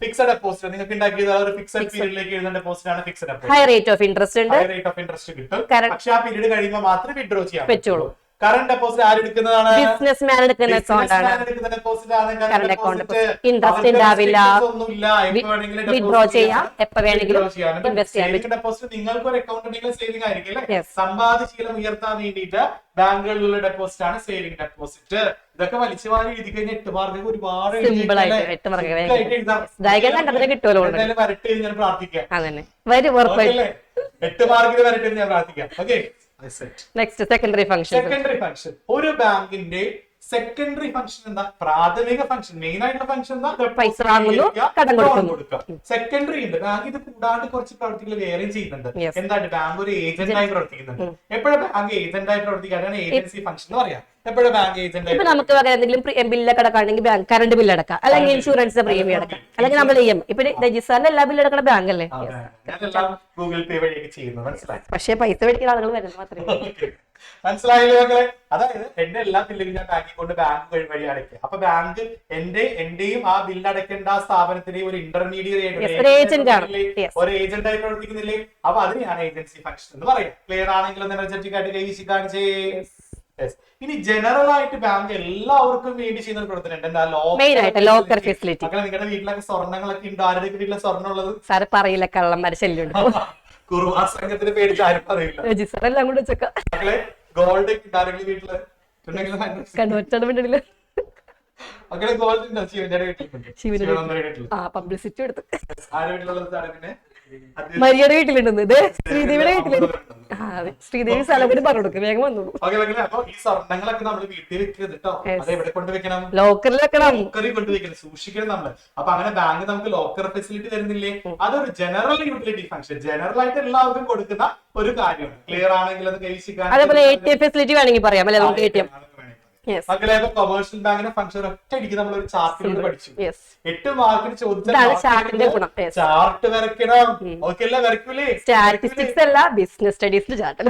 ഫിക്സഡ് ഡെപ്പോസിറ്റ് നിങ്ങൾക്ക് ഉണ്ടാക്കിയത് ഒരു ഫിക്സഡ് പീരീഡിലേക്ക് എഴുതുന്ന ഡെപ്പോസിറ്റ് ആണ് fixed deposit. High rate of interest ഉണ്ട്, ഹൈ റേറ്റ് ഓഫ് ഇൻട്രസ്റ്റ് കിട്ടും. പക്ഷെ ആ പീരീഡ് കഴിയുമ്പോൾ മാത്രമേ വിഡ്രോ ചെയ്യാൻ പറ്റുള്ളൂ. കറന്റ് ഡെപ്പോസിറ്റ് ആരെടുക്കുന്നതാണ്? ബിസിനസ് മാൻ എടുക്കുന്ന അക്കൗണ്ട് ആണ്. ഡെപ്പോസിറ്റ് ആണ് current current account. Deposit. Interest ഉണ്ടാവില്ല, ഒന്നുമില്ല, എപ്പോ വേണമെങ്കിലും വിഡ്രോ ചെയ്യാം, എപ്പോ വേണമെങ്കിലും ഇൻവെസ്റ്റ് ചെയ്യാൻ പറ്റും. ഡെപ്പോസിറ്റ് നിങ്ങൾക്ക് ഒരു അക്കൗണ്ട് ഉണ്ടെങ്കിൽ സേവിംഗ് ആയിരിക്കും അല്ലേ? Yes. സമ്പാദ്യശീലം ഉയർത്താൻ വേണ്ടിയിട്ട് ബാങ്കുകളിലുള്ള ഡെപ്പോസിറ്റ് ആണ് സേവിംഗ് ഡെപ്പോസിറ്റ്. ഇതൊക്കെ വലിച്ചു വാരി എഴുതി കഴിഞ്ഞാൽ 8 മാർക്ക് ഒരുപാട് സിമ്പിൾ ആയിട്ട് 8 മാർക്ക് കിട്ടുമല്ലോ. വരട്ടെ ഞാൻ പ്രാർത്ഥിക്കാം. അതന്നെ വരും ഉറപ്പായിട്ടും. 8 മാർക്കിന് വരട്ടെ ഞാൻ പ്രാർത്ഥിക്കാം. Okay, next secondary function. Secondary function ഒരു ബാങ്കിന്റെ സെക്കൻഡറി ഫംഗ്ഷൻ എന്താ? പ്രാഥമിക ഫംഗ്ഷൻ, മെയിൻ ആയിട്ടുള്ള ഫംഗ്ഷൻ എന്താ? പൈസ വാങ്ങുന്നു, കടം കൊടുക്കുക. സെക്കൻഡറി ഉണ്ട്. ബാങ്ക് ഇത് കൂടാണ്ട് കുറച്ച് പ്രവർത്തികൾ വേറെയും ചെയ്യുന്നുണ്ട്. എന്താണ്? ബാങ്ക് ഒരു ഏജന്റായി പ്രവർത്തിക്കുന്നുണ്ട്. എപ്പോഴും ബാങ്ക് ഏജന്റായി പ്രവർത്തിക്കാനാണ് ഏജൻസി ഫംഗ്ഷൻ എന്ന് പറയാം. എപ്പോഴും ബാങ്ക് ഏജന്റ്. ഇപ്പൊ നമുക്ക് എന്തെങ്കിലും ബില്ലൊക്കെ അടക്കാണെങ്കിൽ ബാങ്ക് കറണ്ട് ബില്ല് അടക്കാം, അല്ലെങ്കിൽ ഇൻഷുറൻസ് പ്രീമിയം അടക്കാം, അല്ലെങ്കിൽ നമ്മൾ ഇപ്പൊ രജിസ്റ്ററിന്റെ എല്ലാ ബില്ല് അടക്കുന്ന ബാങ്ക് അല്ലേ? ഗൂഗിൾ പേ വഴിയൊക്കെ ചെയ്യുന്നത് മനസ്സിലായി. പക്ഷേ പൈസ മേടിക്കുന്ന ആളുകൾ വരുന്നത് മാത്രമേ. മനസ്സിലായില്ലേ മക്കളെ? അതായത് എന്റെ എല്ലാ ബില്ലും ഞാൻ ബാങ്കിൽ കൊണ്ട് ബാങ്ക് വഴി അടയ്ക്കുക. അപ്പൊ ബാങ്ക് എന്റെയും ആ ബില്ല് അടയ്ക്കേണ്ട ആ സ്ഥാപനത്തിന്റെയും ഒരു ഇന്റർമീഡിയറ്റ് ഒരു ഏജന്റ് ആയി പ്രവർത്തിക്കുന്നില്ലേ? അപ്പൊ അതിനെയാണ് ഏജൻസി ഫംഗ്ഷൻ എന്ന് പറയാം. ക്ലിയർ ആണെങ്കിലും എനർജറ്റിക് ആയിട്ട് കൈവശി കാണിച്ചേ. ഇനി ജനറൽ ആയിട്ട് ബാങ്ക് എല്ലാവർക്കും വേണ്ടി ചെയ്യുന്ന പ്രവർത്തനം ഉണ്ട്. Locker facility. മക്കളെ നിങ്ങളുടെ വീട്ടിലൊക്കെ സ്വർണ്ണങ്ങളൊക്കെ ഉണ്ട്. ആരുടെ വീട്ടിലെ സ്വർണ്ണം ഉള്ളത്? സാറ് പറയില്ല, കള്ളന്മാരെ ശല്യം. കുറുവാ സംഘത്തിന് പേടിച്ച് ആരും പറയില്ല. രജിസ്റ്റർ എല്ലാം കൂടെ വെച്ചേക്ക. മക്കളെ ഗോൾഡ് ആരെങ്കിലും വീട്ടില് കണ്ടുവച്ചിട്ടില്ല. മക്കളെ ഗോൾഡ് ഉണ്ടോ? ശിവന്റെ വീട്ടിൽ. പബ്ലിസിറ്റി എടുത്ത്. ആരുടെ വീട്ടിലുള്ളത്? പിന്നെ മരിയുടെ വീട്ടിലുണ്ടെന്ന്. ശ്രീദേവിയുടെ വീട്ടിലുണ്ട്. ശ്രീദേവി സ്ഥലം കൂടി പറഞ്ഞു കൊടുക്കും, വേഗം വന്നോളൂ. അപ്പൊ ഈ സ്വർണ്ണങ്ങളൊക്കെ നമ്മൾ വീട്ടിൽ വെക്കരുത് കേട്ടോ. അത് എവിടെ കൊണ്ടുവെക്കണം? ലോക്കറിൽ വെക്കണം. ലോക്കറിൽ കൊണ്ടുവെക്കണം, സൂക്ഷിക്കണം നമ്മള്. അപ്പൊ അങ്ങനെ ബാങ്ക് നമുക്ക് ലോക്കർ ഫെസിലിറ്റി തരുന്നില്ലേ? അതൊരു ജനറൽ യൂട്ടിലിറ്റി ഫംഗ്ഷൻ, ജനറൽ ആയിട്ട് എല്ലാവർക്കും കൊടുക്കുന്ന ഒരു കാര്യമാണ്. ക്ലിയർ ആണെങ്കിൽ അത് കൈവശിക്കാൻ. അതേപോലെ ATM ഫെസിലിറ്റി വേണമെങ്കിൽ പറയാം അല്ലെ? നമുക്ക് ATM. മക്കളെ കൊമേഴ്ഷ്യൽ ബാങ്കിന്റെ ഫംഗ്ഷൻ ഒറ്റയടിക്ക് നമ്മൾ ഒരു ചാർട്ടിലൂടെ പഠിച്ചു. 8 മാർക്കിന് ചോദിച്ചാൽ ചാർട്ട് വരയ്ക്കണം. ഓക്കെ അല്ലേ? വരയ്ക്കൂലേ? സ്റ്റാറ്റിസ്റ്റിക്സ് അല്ല, ബിസിനസ് സ്റ്റഡീസിൽ ചാർട്ട്.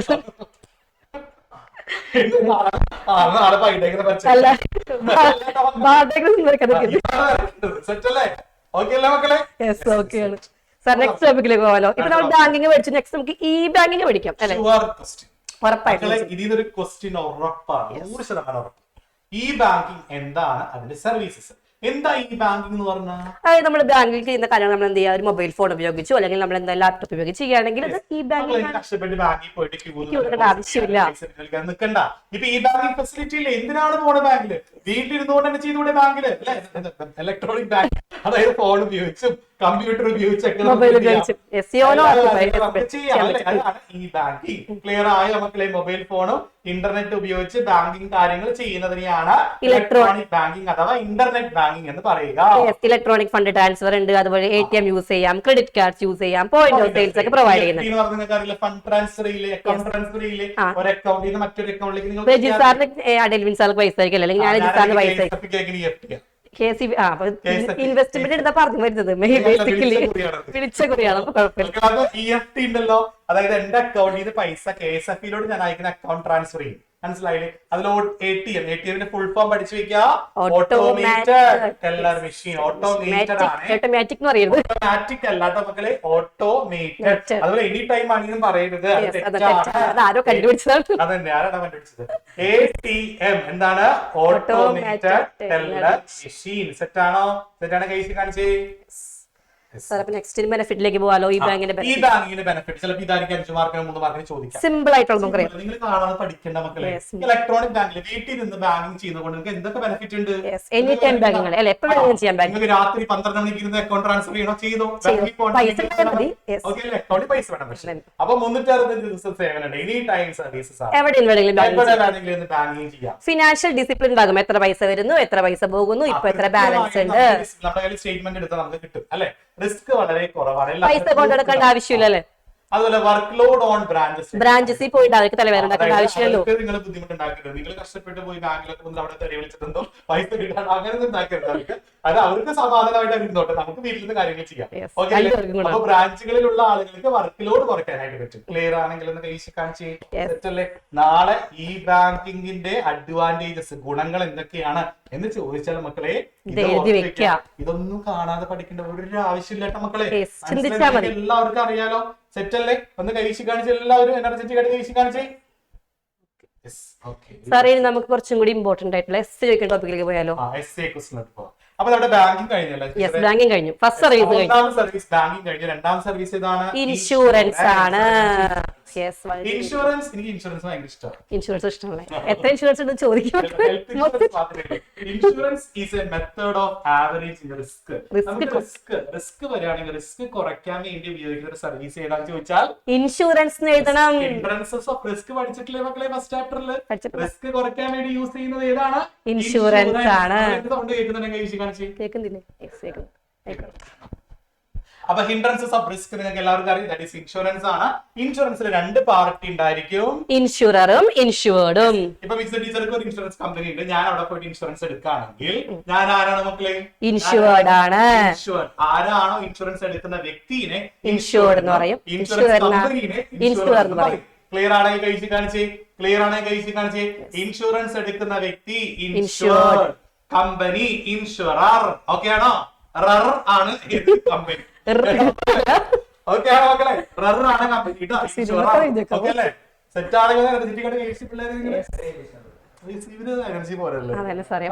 സാർ നെക്സ്റ്റ് ടോപ്പിക്കിലേക്ക് പോകാലോ. ഇപ്പൊ നമ്മൾ ബാങ്കിങ് പഠിച്ചു, നെക്സ്റ്റ് നമുക്ക് ഈ ബാങ്കിങ് പഠിക്കാം അല്ലെ? ഉറപ്പായിട്ടും ഇതിനൊരു ക്വസ്റ്റ്യൻ ഉറപ്പാണ്, 100% ഉറപ്പ്. ഈ ബാങ്കിങ് എന്താണ്? അതിന്റെ സർവീസസ് എന്താ? ഈ ബാങ്കിങ് എന്ന് പറഞ്ഞാൽ അതായത് നമ്മൾ ബാങ്കിൽ ചെയ്യുന്ന കാര്യങ്ങൾ നമ്മൾ എന്ത് ചെയ്യുക? ഒരു മൊബൈൽ ഫോൺ ഉപയോഗിച്ചോ അല്ലെങ്കിൽ നമ്മൾ എന്താ ലാപ്ടോപ്പ് ഉപയോഗിച്ച് ചെയ്യുകയാണെങ്കിൽ ഈ ബാങ്കിങ് കഷ്ടപ്പെട്ട് ബാങ്കിൽ പോയിട്ട് ആവശ്യമില്ല. നിൽക്കണ്ട. ഇപ്പൊ ഈ ബാങ്കിങ് ഫെസിലിറ്റിയിൽ എന്തിനാണ് പോണ? ബാങ്കില് വീട്ടിലിരുന്നുകൊണ്ട് തന്നെ ചെയ്തുകൂടെ? ബാങ്കില് അല്ലെ? ഇലക്ട്രോണിക് ബാങ്ക്, അതായത് ഫോൺ ഉപയോഗിച്ചും കമ്പ്യൂട്ടർ ഉപയോഗിച്ചൊക്കെ ഈ ബാങ്കിങ്. ക്ലിയർ ആയ മക്കളെ? മൊബൈൽ ഫോണും ഇന്റർനെറ്റ് ഉപയോഗിച്ച് ബാങ്കിങ് കാര്യങ്ങൾ ചെയ്യുന്നതിനെയാണ് ഇലക്ട്രോണിക് ബാങ്കിങ് അഥവാ ഇന്റർനെറ്റ് ബാങ്കിങ് എന്ന് പറയുക. ഇലക്ട്രോണിക് ഫണ്ട് ട്രാൻസ്ഫർ ഉണ്ട്, അതുപോലെ ATM യൂസ് ചെയ്യാം, ക്രെഡിറ്റ് കാർഡ് യൂസ് ചെയ്യാം, പോയിന്റ് ഓഫ് സെയിൽസ് ഒക്കെ പ്രൊവൈഡ് ചെയ്യുന്നത്. ഫണ്ട് ട്രാൻസ്ഫർ ചെയ്യില്ലേ? അക്കൗണ്ട് ട്രാൻസ്ഫർ ചെയ്യില്ലേ? ഒരു അക്കൗണ്ടിൽ നിന്ന് മറ്റൊരു അക്കൗണ്ടിലേക്ക് നിങ്ങൾ രജിസാറിന് സാർക്ക് പൈസ അയക്കില്ല, അല്ലെങ്കിൽ ഞാൻ രജിസാറിന് പൈസ ഇൻവെസ്റ്റ്മെന്റ് എടുത്താ പറഞ്ഞു വരുന്നത് ബേസിക്കലി പിടിച്ച കുറിയാണ്. EFT ഉണ്ടല്ലോ, അതായത് എന്റെ അക്കൗണ്ടിൽ നിന്ന് പൈസ KSFയിലോട് ഞാൻ അയക്കുന്ന അക്കൗണ്ട് ട്രാൻസ്ഫർ ചെയ്യും. മനസ്സിലായില്ലേ? അതിൽ ATMന്റെ ഫുൾ ഫോം പഠിച്ചു വെക്കുക. Automated teller machine. ഓട്ടോമേറ്റഡ് ആണ്, ഓട്ടോമാറ്റിക് എന്ന് പറയുന്നത്. ഓട്ടോമാറ്റിക് അല്ലാത്ത മക്കളെ ഓട്ടോമേറ്റഡ്. അതുപോലെ എനി ടൈം ആണെങ്കിലും പറയരുത്, ആരോ കണ്ടുപിടിച്ചതാണ്. അതന്നെ, ആരാണ് കണ്ടുപിടിച്ചത്? ATM എന്താണ്? Automated teller machine. സെറ്റാണോ? സെറ്റാണ് കൈസ് കാണിച്ചേ. നെക്സ്റ്റ് ബെനിഫിറ്റിലേക്ക് പോകാലോ. ഈ ബാങ്കിന്റെ ബെനിഫിറ്റ് ചിലപ്പോൾ ഇതായിരിക്കും 5 മാർക്കിന് 3 മാർക്കിന് ചോദിക്കാം. സിമ്പിൾ ആയിട്ടുള്ള നമുക്കറിയാം. നിങ്ങൾ കാണാതെ പഠിക്കേണ്ട മക്കളെ. ഇലക്ട്രോണിക് ബാങ്കിൽ വീട്ടിൽ നിന്ന് ബാങ്കിങ് ചെയ്യുന്നതുകൊണ്ട് നിങ്ങൾക്ക് എന്തൊക്കെ ബെനിഫിറ്റ് ഉണ്ട്? എനി ടൈം ബാങ്കിങ് അല്ലേ? എപ്പോഴും ചെയ്യാൻ പറ്റും. നിങ്ങൾക്ക് രാത്രി 12 മണിക്ക് ഇരുന്ന് അക്കൗണ്ട് ട്രാൻസ്ഫർ ചെയ്യണോ? ചെയ്തോ. അക്കൗണ്ടിൽ പൈസ വേണം. പക്ഷേ അപ്പൊ 365 ദിവസം സേവനം, എനി ടൈം സർവീസസ് ആണ്. എവിടെ ബാങ്കിങ് ചെയ്യാം. ഫിനാൻഷ്യൽ ഡിസിപ്ലിൻ ഉണ്ടാകും. എത്ര പൈസ വരുന്നു, എത്ര പൈസ പോകുന്നു, ഇപ്പൊ എത്ര ബാലൻസ് ഉണ്ട്. നമ്മുടെ സ്റ്റേറ്റ്മെന്റ് എടുത്താൽ നമുക്ക് കിട്ടും അല്ലെ? റിസ്ക് വളരെ കുറവാണ്. പൈസ കൊണ്ടെടുക്കേണ്ട ആവശ്യമില്ലല്ലേ? അതുപോലെ വർക്ക് ലോഡ് ഓൺ ബ്രാഞ്ചസിൽ പോയിട്ട് അവർക്ക് തലവേദന ഉണ്ടാക്കേണ്ട ആവശ്യമില്ലല്ലോ. നിങ്ങൾ ബുദ്ധിമുട്ടുണ്ടാക്കരുത്. നിങ്ങൾ കഷ്ടപ്പെട്ട് പോയി ബാങ്കിലൊക്കെ വന്ന് അവിടെ തെറി വിളിച്ചിട്ടുണ്ടോ പൈസ കിട്ടാൻ അങ്ങനെ ഒന്നും ഉണ്ടാക്കരുത്. അവർക്ക് അത് അവർക്ക് സമാധാനമായിട്ട് ഇരുന്നോട്ടെ, നമുക്ക് വീട്ടിൽ നിന്ന് കാര്യങ്ങൾ ചെയ്യാം. ഓക്കെ അല്ലേ? അപ്പൊ ബ്രാഞ്ചുകളിലുള്ള ആളുകൾക്ക് വർക്ക് ലോഡ് കുറയ്ക്കാനായിട്ട് പറ്റും. ക്ലിയർ ആണെങ്കിൽ ഒന്ന് കൈ കാണിച്ചേ. നാളെ ഈ ബാങ്കിങ്ങിന്റെ അഡ്വാൻറ്റേജസ്, ഗുണങ്ങൾ എന്തൊക്കെയാണ് എന്ന് ചോദിച്ചാൽ മക്കളെ ഇതൊന്നും കാണാതെ പഠിക്കേണ്ട ഒരു ആവശ്യമില്ല കേട്ടോ മക്കളെ. എല്ലാവർക്കും അറിയാലോ. സെറ്റല്ലേ? ഒന്ന് കൈവശി കാണിച്ച് എല്ലാവരും എനർജറ്റിക് ആയിട്ട് കൈവശി കാണിച്ചേ. Yes, okay. സാറേ ഇനി നമുക്ക് കുറച്ചും കൂടി ഇമ്പോർട്ടന്റ് ആയിട്ടുള്ള എസ് ചോദിക്കുന്ന ടോപ്പിക്കിലേക്ക് പോയാലോ? essay question എടുത്ത് പോവാം. അപ്പൊ നമ്മുടെ ബാങ്കിങ് കഴിഞ്ഞല്ലോ. യെസ്, ബാങ്കിങ് കഴിഞ്ഞു. ഫസ്റ്റ് സർവീസ് കഴിഞ്ഞു. ഒന്നാമത്തെ സർവീസ് ബാങ്കിങ് കഴിഞ്ഞു. രണ്ടാമത്തെ സർവീസ് ഏതാണ്? ഇൻഷുറൻസ് ആണ്. Yes, insurance. എനിക്ക് ഇൻഷുറൻസ് ഭയങ്കര ഇഷ്ടമാണ്. ഇൻഷുറൻസ് ഇഷ്ടമല്ലേ? എത്ര ഇൻഷുറൻസ് ഉണ്ട് ചോദിക്കും. Insurance is A method of averaging risk. Risk വരികയാണെങ്കിൽ റിസ്ക് കുറയ്ക്കാൻ വേണ്ടി ഉപയോഗിക്കുന്ന ഒരു സർവീസ് ഏതാണെന്ന് ചോദിച്ചാൽ ഇൻഷുറൻസ് എഴുതണം. ഹിൻഡ്രൻസസ് ഓഫ് റിസ്ക് പഠിച്ചിട്ടില്ലേ മക്കളെ? ഫസ്റ്റ് ചാപ്റ്ററിൽ റിസ്ക് കുറയ്ക്കാൻ വേണ്ടി യൂസ് ചെയ്യുന്നത് ഏതാണ്? ഇൻഷുറൻസ് ആണ്. സൗണ്ട് കേൾക്കുന്നുണ്ടെങ്കിൽ കേൾക്കുന്നില്ലേ? കേൾക്കുന്നു. അപ്പൊ ഹിൻഡ്രൻസസ് ഓഫ് റിസ്ക് നിങ്ങൾക്ക് എല്ലാവർക്കും അറിയാം. ദാറ്റ് ഈസ് ഇൻഷുറൻസ് ആണ്. ഇൻഷുറൻസിൽ രണ്ട് പാർട്ടി ഉണ്ടായിരിക്കും, ഇൻഷുററും ഇൻഷുവേർഡും. ഇപ്പൊ മിസ് ടീച്ചർക്ക് ഒരു ഇൻഷുറൻസ് കമ്പനി ഉണ്ട്. ഞാൻ അവിടെ പോയിട്ട് ഇൻഷുറൻസ് എടുക്കുകയാണെങ്കിൽ ഞാൻ ആരാണ് മക്കളെ? ഇൻഷുവേർഡ് ആണ്. ആരാണോ ഇൻഷുറൻസ് എടുക്കുന്ന വ്യക്തിനെ ഇൻഷുവേർഡ് എന്ന് പറയും. ഇൻഷുറൻസ് കമ്പനിനെ ഇൻഷുറർ എന്ന് പറയും. ക്ലിയർ ആണെങ്കിൽ കഴിച്ച് കാണിച്ചേ. ക്ലിയർ ആണെങ്കിൽ കഴിച്ച് കാണിച്ചേ. ഇൻഷുറൻസ് എടുക്കുന്ന വ്യക്തി ഇൻഷുർ, കമ്പനി ഇൻഷുറർ. ഓക്കെ ആണോ? റർ ആണ് കമ്പനി. ഓക്കെ ആണോ മക്കളെ? റർ ആണ് കമ്പനി. ഓക്കെ അല്ലേ? സെറ്റ് ആണെങ്കിൽ എനർജി പോരല്ലേ? നല്ലത് സാറേ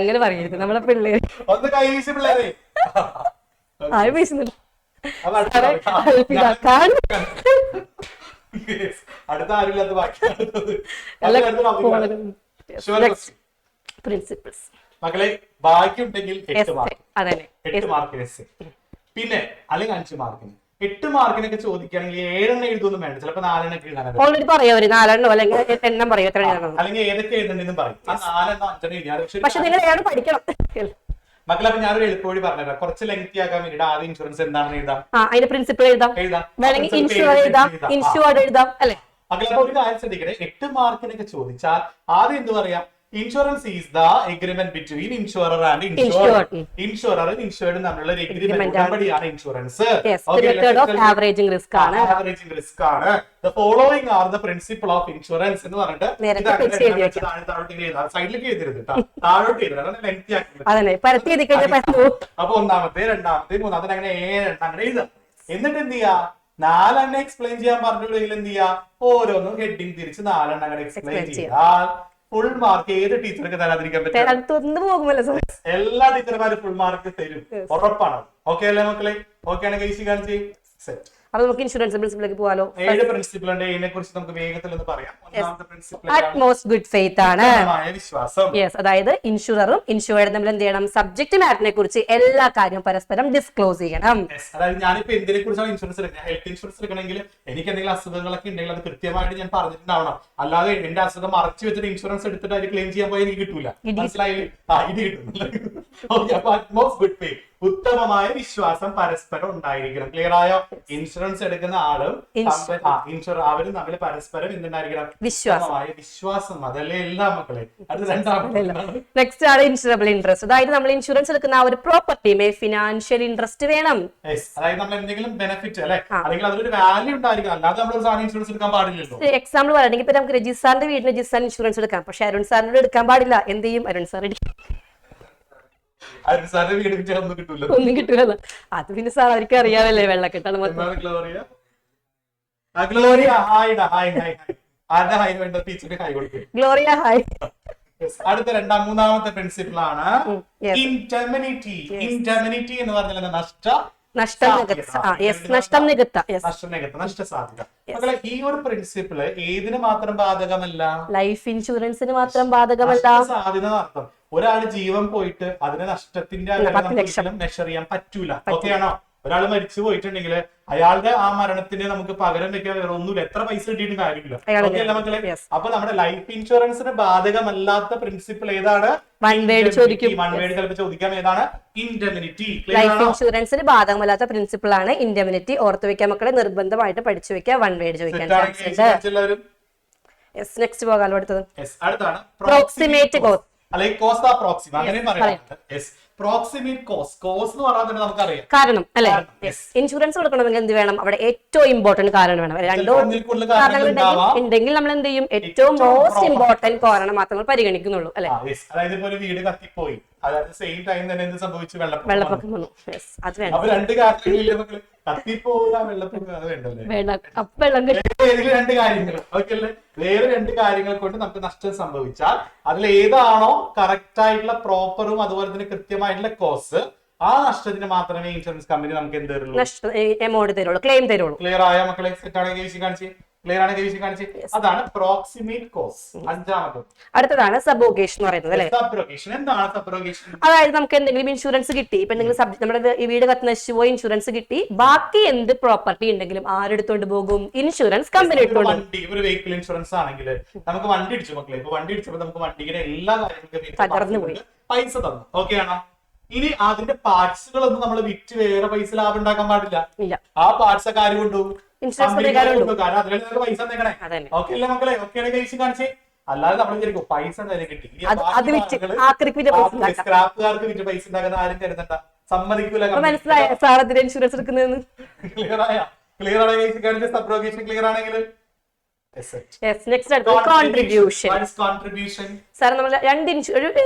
അങ്ങനെ പറയരുത്. നമ്മളെ പിള്ളേര് ഒന്ന് കൈ വീശി പിള്ളേരെ. ആര് വീശുന്നില്ല. അടുത്ത ആരുമില്ലാത്ത ബാക്കി പ്രിൻസിപ്പിൾസ് മക്കളെ. ബാക്കി ഉണ്ടെങ്കിൽ 8 മാർക്ക്. 8 മാർക്കിന് എസ്. പിന്നെ അല്ലെങ്കിൽ 5 മാർക്കിന്. 8 മാർക്കിനൊക്കെ ചോദിക്കുകയാണെങ്കിൽ 7 എഴുതൊന്നും വേണ്ട. ചിലപ്പോ 4 എഴുതാൻ ഓൾറെഡി പറയാം. 4 അല്ലെങ്കിൽ എണ്ണം പറയും. അല്ലെങ്കിൽ ഏതൊക്കെ എഴുതണ്ടെന്നും പറയും. ആ 4 5 എഴുതിയാൽ പക്ഷെ നിങ്ങൾ ഏതാണ് പഠിക്കണം മക്കളെ. അപ്പൊ ഞാനൊരു എളുപ്പവഴി പറഞ്ഞുതരാം. കുറച്ച് ലെങ്തി ആക്കാൻ വേണ്ടിട്ട് ആദ്യം ഇൻഷുറൻസ് എന്താണെന്ന് എഴുതാം. അതിന്റെ പ്രിൻസിപ്പിൾ എഴുതാം. വേണമെങ്കിൽ ഇൻഷുർ എഴുതാം, ഇൻഷുർഡ് എഴുതാം അല്ലെ? മക്കളെ ഒരു കാര്യം ശ്രദ്ധിക്കണേ. 8 മാർക്കിനൊക്കെ ചോദിച്ചാൽ ആദ്യം എന്ത് പറയാം? Insurance is the agreement between insurer and insured. ഇൻഷുററും ഇൻഷുർഡും തമ്മിലുള്ള ഒരു എഗ്രിമെന്റ് ഉടമ്പടിയാണ് ഇൻഷുറൻസ്. ആവറേജിംഗ് റിസ്ക് ആണ്. ആവറേജിംഗ് റിസ്ക് ആണ്. The following are the principle of insurance എന്ന് പറഞ്ഞിട്ട് സൈഡിലേക്ക് എഴുതരുത്. താഴോട്ട് എഴുതരുത്. അപ്പൊ ഒന്നാമത്തെ, രണ്ടാമത്തെ, മൂന്നാമത്തെ അങ്ങനെ 7 അങ്ങനെ എഴുതാം. എന്നിട്ട് എന്ത് ചെയ്യാ? 4 എക്സ്പ്ലെയിൻ ചെയ്യാൻ പറഞ്ഞിട്ടുണ്ടെങ്കിൽ എന്ത് ചെയ്യാ? ഓരോന്നും ഹെഡിങ് തിരിച്ച് 4 അങ്ങനെ എക്സ്പ്ലെയിൻ ചെയ്താൽ ഫുൾ മാർക്ക് ഏത് ടീച്ചർക്ക് തരാതിരിക്കാൻ പറ്റും? എല്ലാ ടീച്ചർമാരും ഫുൾ മാർക്ക് തരും, ഉറപ്പാണ്. ഓക്കെ അല്ലേ മക്കളെ? ഓക്കെ ആണ് കൈസി കാണിച്ച് സെറ്റ്. അപ്പൊ നമുക്ക് ഇൻഷുറൻസ് പ്രിൻസിപ്പിലേക്ക് പോകാലോ. 7 പ്രിൻസിപ്പിൾ ഉണ്ട്. ഇതിനെ കുറിച്ച് നമുക്ക് വേഗത്തിൽ ഒന്ന് പറയാം. ഒന്നാമത്തെ പ്രിൻസിപ്പിൾ അറ്റ്മോസ്റ്റ് ഗുഡ് ഫെയ്ത്ത് ആണ്. വിശ്വാസം. യെസ്, അതായത് ഇൻഷുററും ഇൻഷുർഡും തമ്മിൽ എന്ത് ചെയ്യണം? സബ്ജക്ട് മാറ്ററിനെ കുറിച്ച് എല്ലാ കാര്യവും പരസ്പരം ഡിസ്ക്ലോസ് ചെയ്യണം. അതായത് ഞാനിപ്പോ എന്തിനെ കുറിച്ചാണ് ഇൻഷുറൻസ് എടുക്കുന്നത്? ഹെൽത്ത് ഇൻഷുറൻസ് എടുക്കണമെങ്കിൽ എനിക്ക് എന്തെങ്കിലും അസുഖങ്ങളൊക്കെ ഉണ്ടെങ്കിൽ അത് കൃത്യമായിട്ട് ഞാൻ പറഞ്ഞിട്ടുണ്ടാവണം. അല്ലാതെ എന്റെ അസുഖം മറച്ചു വെച്ചിട്ട് ഇൻഷുറൻസ് എടുത്തിട്ട് അത് ക്ലെയിം ചെയ്യാൻ പോയാൽ എനിക്ക് കിട്ടൂല. മനസ്സിലായില്ലേ? ഇത് കിട്ടും. അപ്പൊ അറ്റ്മോസ്റ്റ് ഗുഡ് ഫെയ്ത്ത്, ഉത്തമമായ വിശ്വാസം പരസ്പരം ഉണ്ടായിരിക്കണം. ക്ലിയർ ആയോ? ഇൻഷുറൻസ് എടുക്കുന്ന ആളും ഇൻഷുറർ അവരും തമ്മിൽ പരസ്പരം എന്തുണ്ടായിരിക്കണം? വിശ്വാസമായ വിശ്വാസം. അതല്ലേ എല്ലാ മക്കളെ. അത് രണ്ടാമത്തെ. നെക്സ്റ്റ് ആണ് ഇൻഷുറബിൾ ഇൻട്രസ്റ്റ്. അതായത് നമ്മൾ ഇൻഷുറൻസ് എടുക്കുന്ന ആ ഒരു പ്രോപ്പർട്ടിമേ ഫിനാൻഷ്യൽ ഇൻട്രസ്റ്റ് വേണം. അതായത് നമ്മൾ എന്തെങ്കിലും ബെനിഫിറ്റ് അല്ലെ, അല്ലെങ്കിൽ അതൊരു വാല്യൂ ഉണ്ടായിരിക്കണം. അല്ലാതെ നമ്മൾ ഒരു സാധനം ഇൻഷുറൻസ് എടുക്കാൻ പാടില്ലല്ലോ. എക്സാമ്പിൾ പറയുകയാണെങ്കിൽ ഇപ്പൊ നമുക്ക് രജിത് സാറിന്റെ വീട്ടിൽ രജിത് സാറിന് ഇൻഷുറൻസ് എടുക്കാം. പക്ഷെ അരുൺ സാറിനോട് എടുക്കാൻ പാടില്ല. എന്ത് ചെയ്യും? അരുൺ സാർ ഒന്നും കിട്ടൂല. അത് പിന്നെ സാർ അവർക്ക് അറിയാമല്ലേ? വെള്ളക്കെട്ടാണ്. Gloria hi. അടുത്ത മൂന്നാമത്തെ പ്രിൻസിപ്പിൾ ആണ് ഇൻഡെമിനിറ്റി. ഇൻഡെമിനിറ്റി എന്ന് പറഞ്ഞാൽ നഷ്ടസാധ്യത. മക്കളെ, ഈ ഒരു പ്രിൻസിപ്പിള് ഏതിന് മാത്രം ബാധകമല്ല? ലൈഫ് ഇൻഷുറൻസിന് മാത്രം ബാധകമല്ല. സാധ്യത അർത്ഥം ഒരാൾ ജീവൻ പോയിട്ട് അതിന് നഷ്ടത്തിന്റെ മെഷർ ചെയ്യാൻ പറ്റൂല. ഓക്കെയാണോ? ഒരാൾ മരിച്ചു പോയിട്ടുണ്ടെങ്കിൽ അയാളുടെ ആ മരണത്തിന് നമുക്ക് പകരം വെക്കാൻ വേറെ ഒന്നുമില്ല. എത്ര പൈസ കിട്ടിയിട്ടും കാര്യമില്ല. ഓക്കെ അല്ല മക്കളെ? അപ്പൊ നമ്മുടെ ലൈഫ് ഇൻഷുറൻസിന് ബാധകമല്ലാത്ത പ്രിൻസിപ്പിൾ ഏതാണ്? വൺ വേർഡ് ചിലപ്പോൾ ചോദിക്കാം. ഏതാണ്? ഇൻഡെമിനിറ്റി. ലൈഫ് ഇൻഷുറൻസിന് ബാധകമല്ലാത്ത പ്രിൻസിപ്പിൾ ആണ് ഇൻഡെമിനിറ്റി. ഓർത്ത് വെക്കാൻ മക്കളെ, നിർബന്ധമായിട്ട് പഠിച്ചു വെക്കുക. വൺ വേർഡ് ചോദിക്കാൻ ചാൻസ് ഉണ്ട്. നെക്സ്റ്റ് പോകാലോ. അടുത്തത് പ്രോക്സിമേറ്റ് കോസ്റ്റ് അല്ലെങ്കിൽ കോസ്റ്റ് ഓഫ് പ്രോക്സിമ, അങ്ങനെ പറയാം. Proximate cost. കോസ്റ്റ് എന്ന് പറഞ്ഞാൽ തന്നെ നമുക്കറിയാം കാരണം അല്ലെ? ഇൻഷുറൻസ് കൊടുക്കണമെങ്കിൽ എന്ത് വേണം? അവിടെ ഏറ്റവും ഇമ്പോർട്ടന്റ് കാരണം വേണം. രണ്ടോ ഉണ്ടെങ്കിൽ നമ്മൾ എന്ത് ചെയ്യും? ഏറ്റവും മോസ്റ്റ് ഇമ്പോർട്ടന്റ് കാരണം മാത്രം നമ്മൾ പരിഗണിക്കുന്നുള്ളൂ അല്ലെ? അതായത് ഇപ്പൊ ഒരു വീട് കത്തിപ്പോയി, അതായത് സെയിം ടൈം തന്നെ എന്ത് സംഭവിച്ചു? വെള്ളപ്പൊക്കം വന്നു. അത് വേണം. അപ്പൊ രണ്ട് കാര്യങ്ങളില്ല മക്കള്. കത്തിപ്പോവുക വെള്ളത്തിൽ അത് വേണ്ടല്ലേ. വേണ്ട, അപ്പൊ വെള്ളം കിട്ടും. ഏതെങ്കിലും രണ്ട് കാര്യങ്ങൾ ഓക്കെ അല്ലേ, വേറെ രണ്ട് കാര്യങ്ങൾ കൊണ്ട് നമുക്ക് നഷ്ടം സംഭവിച്ചാൽ അതിൽ ഏതാണോ കറക്റ്റ് ആയിട്ടുള്ള പ്രോപ്പറും അതുപോലെ തന്നെ കൃത്യമായിട്ടുള്ള കോസ്റ്റ്, ആ നഷ്ടത്തിന് മാത്രമേ ഇൻഷുറൻസ് കമ്പനി നമുക്ക് എന്ത് തരുള്ളൂ, എമൗണ്ട് തരുള്ളൂ, ക്ലെയിം തരുള്ളൂ. ക്ലിയർ ആയ മക്കളെ? സെറ്റാണ് കാണിച്ച്, ക്ലിയർ ആണ് കാണിച്ച്. അതാണ് പ്രോക്സിമേറ്റ് കോസ്റ്റ്. അഞ്ചാമത് അടുത്തതാണ് സബ്രോഗേഷൻ എന്ന് പറയുന്നത് അല്ലെ. സബ്രോഗേഷൻ എന്താണ്? സബ്രോഗേഷൻ അതായത് നമുക്ക് എന്തെങ്കിലും ഇൻഷുറൻസ് കിട്ടി, ഇപ്പൊ എന്തെങ്കിലും നമ്മുടെ ഈ വീട് കത്ത് നശിച്ചു പോയി, ഇൻഷുറൻസ് കിട്ടി, ബാക്കി എന്ത് പ്രോപ്പർട്ടി ഉണ്ടെങ്കിലും ആരെടുത്തോണ്ട് പോകും? ഇൻഷുറൻസ് കമ്പനി എടുത്തോണ്ട്. വണ്ടി, ഒരു വെഹിക്കിൾ ഇൻഷുറൻസ് ആണെങ്കിൽ നമുക്ക് വണ്ടി ഇടിച്ചു മക്കളെ, ഇപ്പൊ വണ്ടി ഇടിച്ചപ്പോൾ നമുക്ക് വണ്ടിയുടെ എല്ലാ കാര്യങ്ങൾക്കും പൈസ തന്നു, ഓക്കെ ആണോ? ഇനി അതിന്റെ പാർട്സുകളൊന്നും നമ്മൾ വിറ്റ് വേറെ പൈസ ലാഭം ഉണ്ടാക്കാൻ പാടില്ല. ആ പാർട്സ് ഒക്കെ ആര് കൊണ്ടുപോകും? കാരണം അതിലേക്ക് പൈസ തന്നേക്കണേ. ഓക്കെ അല്ലേ മക്കളെ? ഓക്കെയാണ് കഴിച്ച് കാണിച്ചേ. അല്ലാതെ നമ്മൾ വിചാരിക്കും പൈസ എന്തായാലും കിട്ടി, സ്ക്രാപ്പുകാർക്ക് വിറ്റ് പൈസ ഉണ്ടാക്കുന്ന ആരും കരുതണ്ട, സമ്മതിക്കൂല. ഇൻഷുറൻസ് എടുക്കുന്നതെന്ന് ക്ലിയർ ആയ? ക്ലിയർ ആണ് കഴിച്ച് കാണിച്ച സബ്രോഗേഷൻ ക്ലിയർ ആണെങ്കിൽ സാർ നമ്മൾ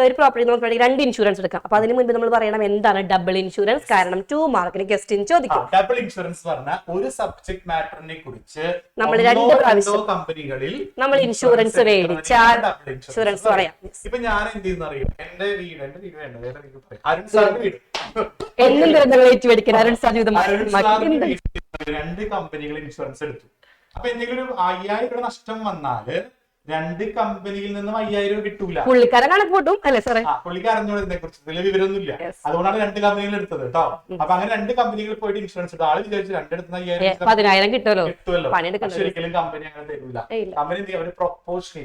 ഒരു പ്രോപ്പർട്ടി നമുക്ക് രണ്ട് ഇൻഷുറൻസ് എടുക്കാം. അപ്പൊ അതിന് മുൻപ് നമ്മൾ പറയണം എന്താണ് ഡബിൾ ഇൻഷുറൻസ്. കാരണം 2 മാർക്കിന് ക്വസ്റ്റ്യൻ ചോദിക്കും. ഡബിൾ ഇൻഷുറൻസ് പറഞ്ഞാൽ ഒരു സബ്ജക്ട് മാറ്ററിനെ കുറിച്ച് നമ്മൾ 2 പ്രാവശ്യം കമ്പനികളിൽ നമ്മൾ ഇൻഷുറൻസ് മേടിച്ചാൽ ഇൻഷുറൻസ് പറയാം. ഇപ്പൊ ഞാൻ എന്ത് ചെയ്യുന്ന അറിയും, എന്റെ വീട് വേണ്ട, വേറെ വീട് അരുൺ സാറിന്റെ വീട് എന്നും ദുരന്തങ്ങൾ മേടിക്കാൻ അരുൺ സാർ 2 കമ്പനികൾ ഇൻഷുറൻസ് എടുത്തു. അപ്പൊ എന്തെങ്കിലും ഒരു 5000 രൂപ നഷ്ടം വന്നാല് 2 കമ്പനിയിൽ നിന്നും 5000 രൂപ കിട്ടൂല. പുള്ളിക്കാരൻ കണക്ക് കൂട്ടും അല്ലേ സാറേ? പുള്ളിക്ക് അറിഞ്ഞോളൂ ഇതിനെ കുറിച്ച്, ഇതിൽ വിവരമൊന്നുമില്ല. അതുകൊണ്ടാണ് 2 കമ്പനികൾ എടുത്തത് കേട്ടോ. അപ്പൊ അങ്ങനെ 2 കമ്പനികളിൽ പോയിട്ട് ഇൻഷുറൻസ് എടുത്ത ആള് വിചാരിച്ചു 2 എടുത്ത 10,000 കിട്ടുമല്ലോ. ഒരിക്കലും കമ്പനി അങ്ങനെ തരൂല. കമ്പനി എന്ത് ചെയ്യും, ഒരു പ്രൊപ്പോർഷണൽ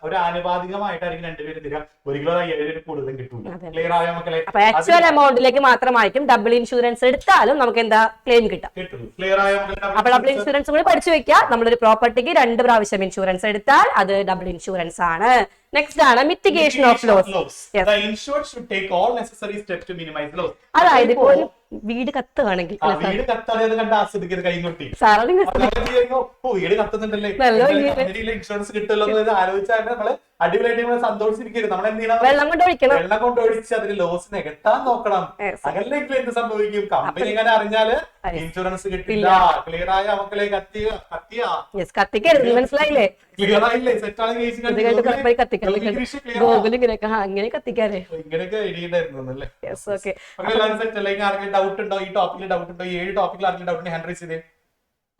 ഒരു ആനുപാതികമായിട്ടായിരിക്കും 2 പേര് തരിക. ഒരിക്കലും 5000 കൂടുതലും കിട്ടൂല. ക്ലിയർ ആയ മക്കളെ? ആക്ച്വൽ എമൗണ്ടിലേക്ക് മാത്രമായിരിക്കും ഡബിൾ ഇൻഷുറൻസ് എടുത്താലും നമുക്ക് എന്താ ക്ലെയിം കിട്ടും. ക്ലിയർ ആയ മക്കളെ? അപ്പൊ ഡബിൾ ഇൻഷുറൻസ് കൂടി പഠിച്ചു വെക്കാം. നമ്മളൊരു പ്രോപ്പർട്ടിക്ക് 2 പ്രാവശ്യം ഇൻഷുറൻസ് എടുത്താൽ അത് ഡബിൾ ഇൻഷുറൻസ് ആണ്. നെക്സ്റ്റ് ആണ് മിറ്റിഗേഷൻ ഓഫ് ലോസ്. അതായത് ഇപ്പോൾ വീട് കത്തുകയാണെങ്കിൽ വീട് കത്താതെ കണ്ട് ആസ്വദിക്കരുത്, കൈകൊട്ടി വീട് കത്തുന്നുണ്ടല്ലേ ഇൻഷുറൻസ് കിട്ടുമല്ലോ എന്ന് ആലോചിച്ചാൽ നമ്മള് അടിപൊളിയായിട്ട് സന്തോഷിച്ചിരിക്കരുത്. നമ്മൾ എന്ത് ചെയ്യണം, വെള്ളം കൊണ്ട് ഒഴിക്കണം. വെള്ളം കൊണ്ട് ഒഴിച്ച് അതിന് ലോസ് നികത്താൻ നോക്കണം. അങ്ങനെയെങ്കിലും എന്ത് സംഭവിക്കും, കമ്പനി ഇങ്ങനെ അറിഞ്ഞാല് ഇൻഷുറൻസ് കിട്ടില്ല. ക്ലിയർ ആയ മക്കളെ? കത്തിക്കരുത്, മനസ്സിലായില്ലേ? ക്ലിയർ ആയില്ലേ? സെറ്റാണ് അങ്ങനെ കത്തിക്കാറേ ഇങ്ങനെയൊക്കെ ഐഡിയ ഡൗട്ട് ഉണ്ടോ? ഈ ടോപ്പിക്കിൽ ഡൗട്ട് ഉണ്ടോ? ഈ 7 ടോപ്പിക്കിൽ ആർക്കും ഡൗട്ട് ഹാൻഡ് റൈസ് ചെയ്തേ.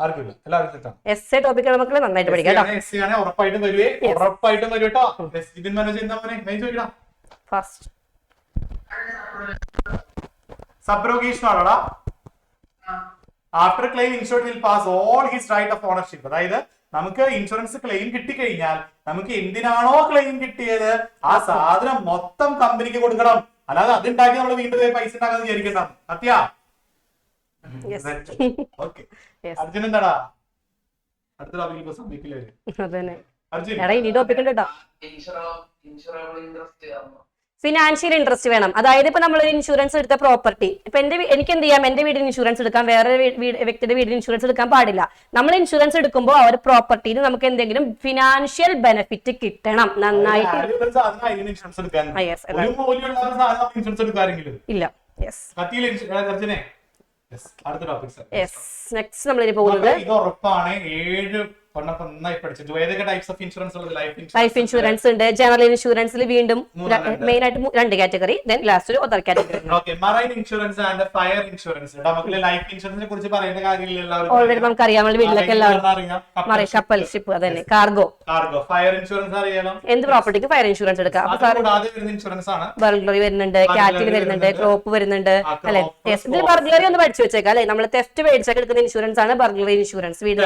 ആർക്കില്ല, എല്ലാവർക്കും സെറ്റാണ്. എസ്എ ടോപ്പിക്കുകൾ മക്കളെ നന്നായിട്ട് പഠിക്കാം. എസ് ആണ് ഉറപ്പായിട്ടും വരുവേ, ഉറപ്പായിട്ടും വരും കേട്ടോ. ചോദിക്കണം ഫസ്റ്റ് സബ്രോഗേഷൻ ആണോടാ? After claim insured will pass all his right of ownership. അതായത് നമുക്ക് ഇൻഷുറൻസ് ക്ലെയിം കിട്ടിക്കഴിഞ്ഞാൽ നമുക്ക് എന്തിനാണോ ക്ലെയിം കിട്ടിയത് ആ സാധനം മൊത്തം കമ്പനിക്ക് കൊടുക്കണം. അല്ലാതെ അതുണ്ടാക്കി നമ്മൾ വീണ്ടും പൈസ ഉണ്ടാക്കാന്ന് വിചാരിക്കണ്ട. സത്യാ? ഓക്കെ. അർജുൻ എന്താടാ അടുത്ത ടോപ്പിക്കിൽ സമയത്തില്ലേ അർജുൻ? ഫിനാൻഷ്യൽ ഇൻട്രസ്റ്റ് വേണം. അതായത് ഇപ്പൊ നമ്മൾ ഇൻഷുറൻസ് എടുത്ത പ്രോപ്പർട്ടി, ഇപ്പൊ എനിക്ക് എന്ത് ചെയ്യാം, എന്റെ വീടിന് ഇൻഷുറൻസ് എടുക്കാം, വേറെ വ്യക്തിയുടെ വീടിന് ഇൻഷുറൻസ് എടുക്കാൻ പാടില്ല. നമ്മൾ ഇൻഷുറൻസ് എടുക്കുമ്പോൾ ആ ഒരു പ്രോപ്പർട്ടിയിൽ നമുക്ക് എന്തെങ്കിലും ഫിനാൻഷ്യൽ ബെനിഫിറ്റ് കിട്ടണം. നന്നായിട്ട് ഇല്ല. നെക്സ്റ്റ് നമ്മളിനി പോകുന്നത് ലൈഫ് ഇൻഷുറൻസ് ഉണ്ട്. ജനറൽ ഇൻഷുറൻസിൽ വീണ്ടും മെയിൻ ആയിട്ട് 2 കാറ്റഗറി, ലാസ്റ്റ് ഒരു അതർ കാറ്റഗറി. ഓൾറെഡി നമുക്കറിയാം, നമ്മുടെ വീട്ടിലൊക്കെ എല്ലാവരും കപ്പൽ ഷിപ്പ്, അതന്നെ കാർഗോ. ഫയർ ഇൻഷുറൻസ് അറിയാലോ, എന്ത് പ്രോപ്പർട്ടിക്ക് ഫയർ ഇൻഷുറൻസ് എടുക്കാം. ബർഗ്ലറി വരുന്നുണ്ട്, കാറ്റിൽ വരുന്നുണ്ട്, ക്രോപ്പ് വരുന്നുണ്ട് അല്ലെ. ഇതിൽ ബർഗ്ലറി ഒന്ന് പഠിച്ചു വെച്ചേക്കാം അല്ലെ. നമ്മൾ തെഫ്റ്റ് മേടിച്ചൊക്കെ എടുക്കുന്ന ഇൻഷുറൻസ് ആണ് ബർഗ്ലറി ഇൻഷുറൻസ്. വീട്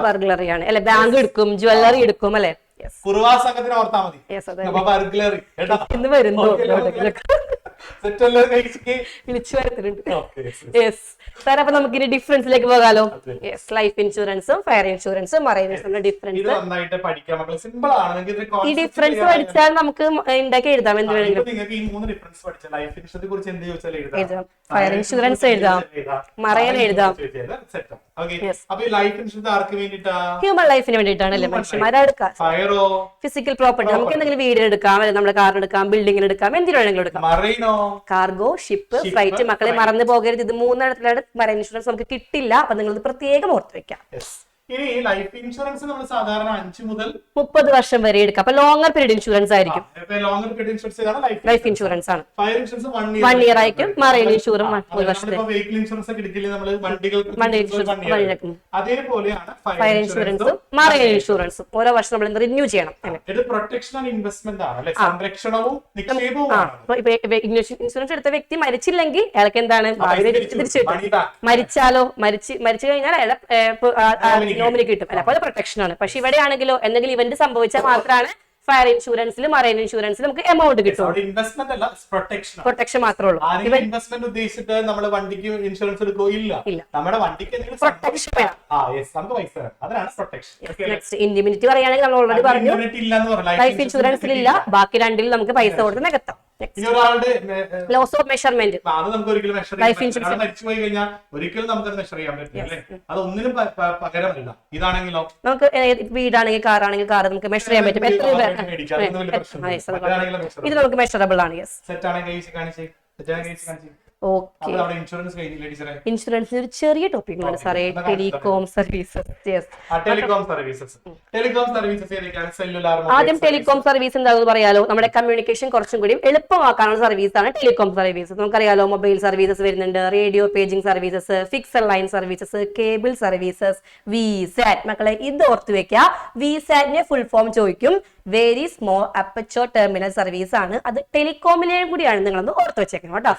ബർഗ്ലറിയാണ് അല്ലെ. ബാങ്ക് എടുക്കും, ജ്വല്ലറി എടുക്കും അല്ലെ. കുറുവാ സംഘത്തിന് ഓർത്താ മതി. ഇന്ന് വരുന്നു വിളിച്ചു വരുത്തുന്നുണ്ട്. സാർ അപ്പൊ നമുക്ക് ഇനി ഡിഫറൻസിലേക്ക് പോകാലോ. ലൈഫ് ഇൻഷുറൻസും ഫയർ ഇൻഷുറൻസും മറൈൻ ഇൻഷുറൻസും ഡിഫറൻസ്. ഈ ഡിഫറൻസ് പഠിച്ചാൽ നമുക്ക് ഉണ്ടാക്കി എഴുതാം. എന്ത് വേണമെങ്കിലും എഴുതാം. ഫയർ ഇൻഷുറൻസ് എഴുതാം, മറൈൻ എഴുതാം. ഓക്കെ. Yes. അപ്പൊ ഈ ലൈഫ് ഇൻഷുറൻസ് ആർക്ക് വേണ്ടിട്ടാ? ഹ്യൂമൻ ലൈഫിന് വേണ്ടിയിട്ടാണ് അല്ലേ മനുഷ്യന്മാരെ എടുക്കാം. ഫയറോ? ഫിസിക്കൽ പ്രോപ്പർട്ടി, നമുക്ക് എന്തെങ്കിലും വീട് എടുക്കാം, അല്ലെങ്കിൽ നമ്മുടെ കാർ എടുക്കാം, ബിൽഡിംഗിൽ എടുക്കാം, എന്തിനു വേണമെങ്കിലും എടുക്കാം. മറൈനോ? Cargo, ship, flight. മക്കളെ മറന്നു പോകരുത്, ഇത് 3 ഇടത്തിലാണ് മറൈൻ ഇൻഷുറൻസ് നമുക്ക് കിട്ടില്ല. അപ്പൊ നിങ്ങൾ ഇത് പ്രത്യേകം ഓർത്ത് വെക്കാം. ഇനി ലൈഫ് ഇൻഷുറൻസ് നമ്മൾ സാധാരണ 5 മുതൽ 30 വർഷം വരെ എടുക്കാം. അപ്പൊ ലോങ്ങർ പീരീഡ് ഇൻഷുറൻസ് ആയിരിക്കും. Longer period insurance life insurance ആണ്. ഫയർ ഇൻഷുറൻസ് 1 ഇയർ ആയിരിക്കും. മറൈൻ ഇൻഷുറൻസ് 1 വർഷം. വെഹിക്കിൾ ഇൻഷുറൻസ് ഒക്കെ എടുക്കില്ലേ നമ്മൾ വണ്ടികൾക്ക്? അതേപോലെയാണ് ഫയർ ഇൻഷുറൻസും മറൈൻ ഇൻഷുറൻസും. ഓരോ വർഷം നമ്മൾ റിന്യൂ ചെയ്യണം. ഇത് പ്രൊട്ടക്ഷൻ ആൻഡ് ഇൻവെസ്റ്റ്മെന്റ് ആണ് അല്ലെ? സംരക്ഷണവും നിക്ഷേപവും ആണ്. ഇൻഷുറൻസ് എടുത്ത വ്യക്തി മരിച്ചില്ലെങ്കിൽ അയാൾക്ക് എന്താണ് തിരിച്ചു കിട്ടും. മരിച്ചാലോ മരിച്ചു കഴിഞ്ഞാൽ അയാളെ നോമിനി കിട്ടും അല്ലെ? അപ്പൊ അത് പ്രൊട്ടക്ഷൻ ആണ്. പക്ഷെ ഇവിടെ ആണെങ്കിലോ എന്തെങ്കിലും ഇവന്റ് സംഭവിച്ചാൽ മാത്രമാണ് ഫയർ ഇൻഷുറൻസിൽ മറൈൻ ഇൻഷുറൻസിൽ നമുക്ക് എമൗണ്ട് കിട്ടും. ഇൻവെസ്റ്റ്മെന്റ് അല്ല, പ്രൊട്ടക്ഷൻ മാത്രമേ ഉള്ളൂ. ഇൻവെസ്റ്റ്മെന്റ് ഉദ്ദേശിച്ചിട്ട് നമ്മൾ വണ്ടിക്ക് ഇൻഷുറൻസ് എടുക്കോ? ഇല്ല. നമ്മുടെ വണ്ടിക്ക് പ്രൊട്ടക്ഷൻ വേണം. അതാണ് പ്രൊട്ടക്ഷൻ. ഇൻഡിമിനിറ്റി പറയുകയാണെങ്കിൽ നമ്മൾ ഓൾറെഡി പറഞ്ഞു ലൈഫ് ഇൻഷുറൻസിൽ ഇല്ല. ബാക്കി രണ്ടിൽ നമുക്ക് പൈസ കൊടുത്ത് നികത്താം. ലോസ് ഓഫ് മെഷർമെന്റ് അത് നമുക്ക് ഒരിക്കലും മെഷർ ചെയ്യാൻ മരിച്ചു പോയി കഴിഞ്ഞാൽ ഒരിക്കലും നമുക്ക് മെഷർ ചെയ്യാൻ പറ്റില്ല അല്ലേ? അത് ഒന്നിനും പകരമല്ല. ഇതാണെങ്കിലോ നമുക്ക് വീടാണെങ്കിൽ കാറാണെങ്കിൽ കാർ നമുക്ക് മെഷർ ചെയ്യാൻ പറ്റും. ഇത് നമുക്ക് മെഷറബിൾ ആണ്. ഓക്കെ. ഇൻഷുറൻസിന് ഒരു ചെറിയ ടോപ്പിക് ആണ് സാറേ, ടെലികോം സർവീസസ്. ആദ്യം ടെലികോം സർവീസ് എന്താണെന്ന് പറയാലോ. നമ്മുടെ കമ്മ്യൂണിക്കേഷൻ കുറച്ചും കൂടി എളുപ്പമാക്കാനുള്ള സർവീസാണ് ടെലികോം സർവീസസ്. നമുക്കറിയാലോ, മൊബൈൽ സർവീസസ് വരുന്നുണ്ട്, radio paging services, fixed line services, cable services, Vsat. മക്കളെ ഇത് ഓർത്ത് വെക്കുക. വിസാറ്റിന്റെ ഫുൾ ഫോം ചോദിക്കും. Very small aperture terminal service ആണ്. അത് ടെലികോമിനെയും കൂടിയാണ്. നിങ്ങളൊന്ന് ഓർത്ത് വെച്ചേക്കണം കേട്ടോ.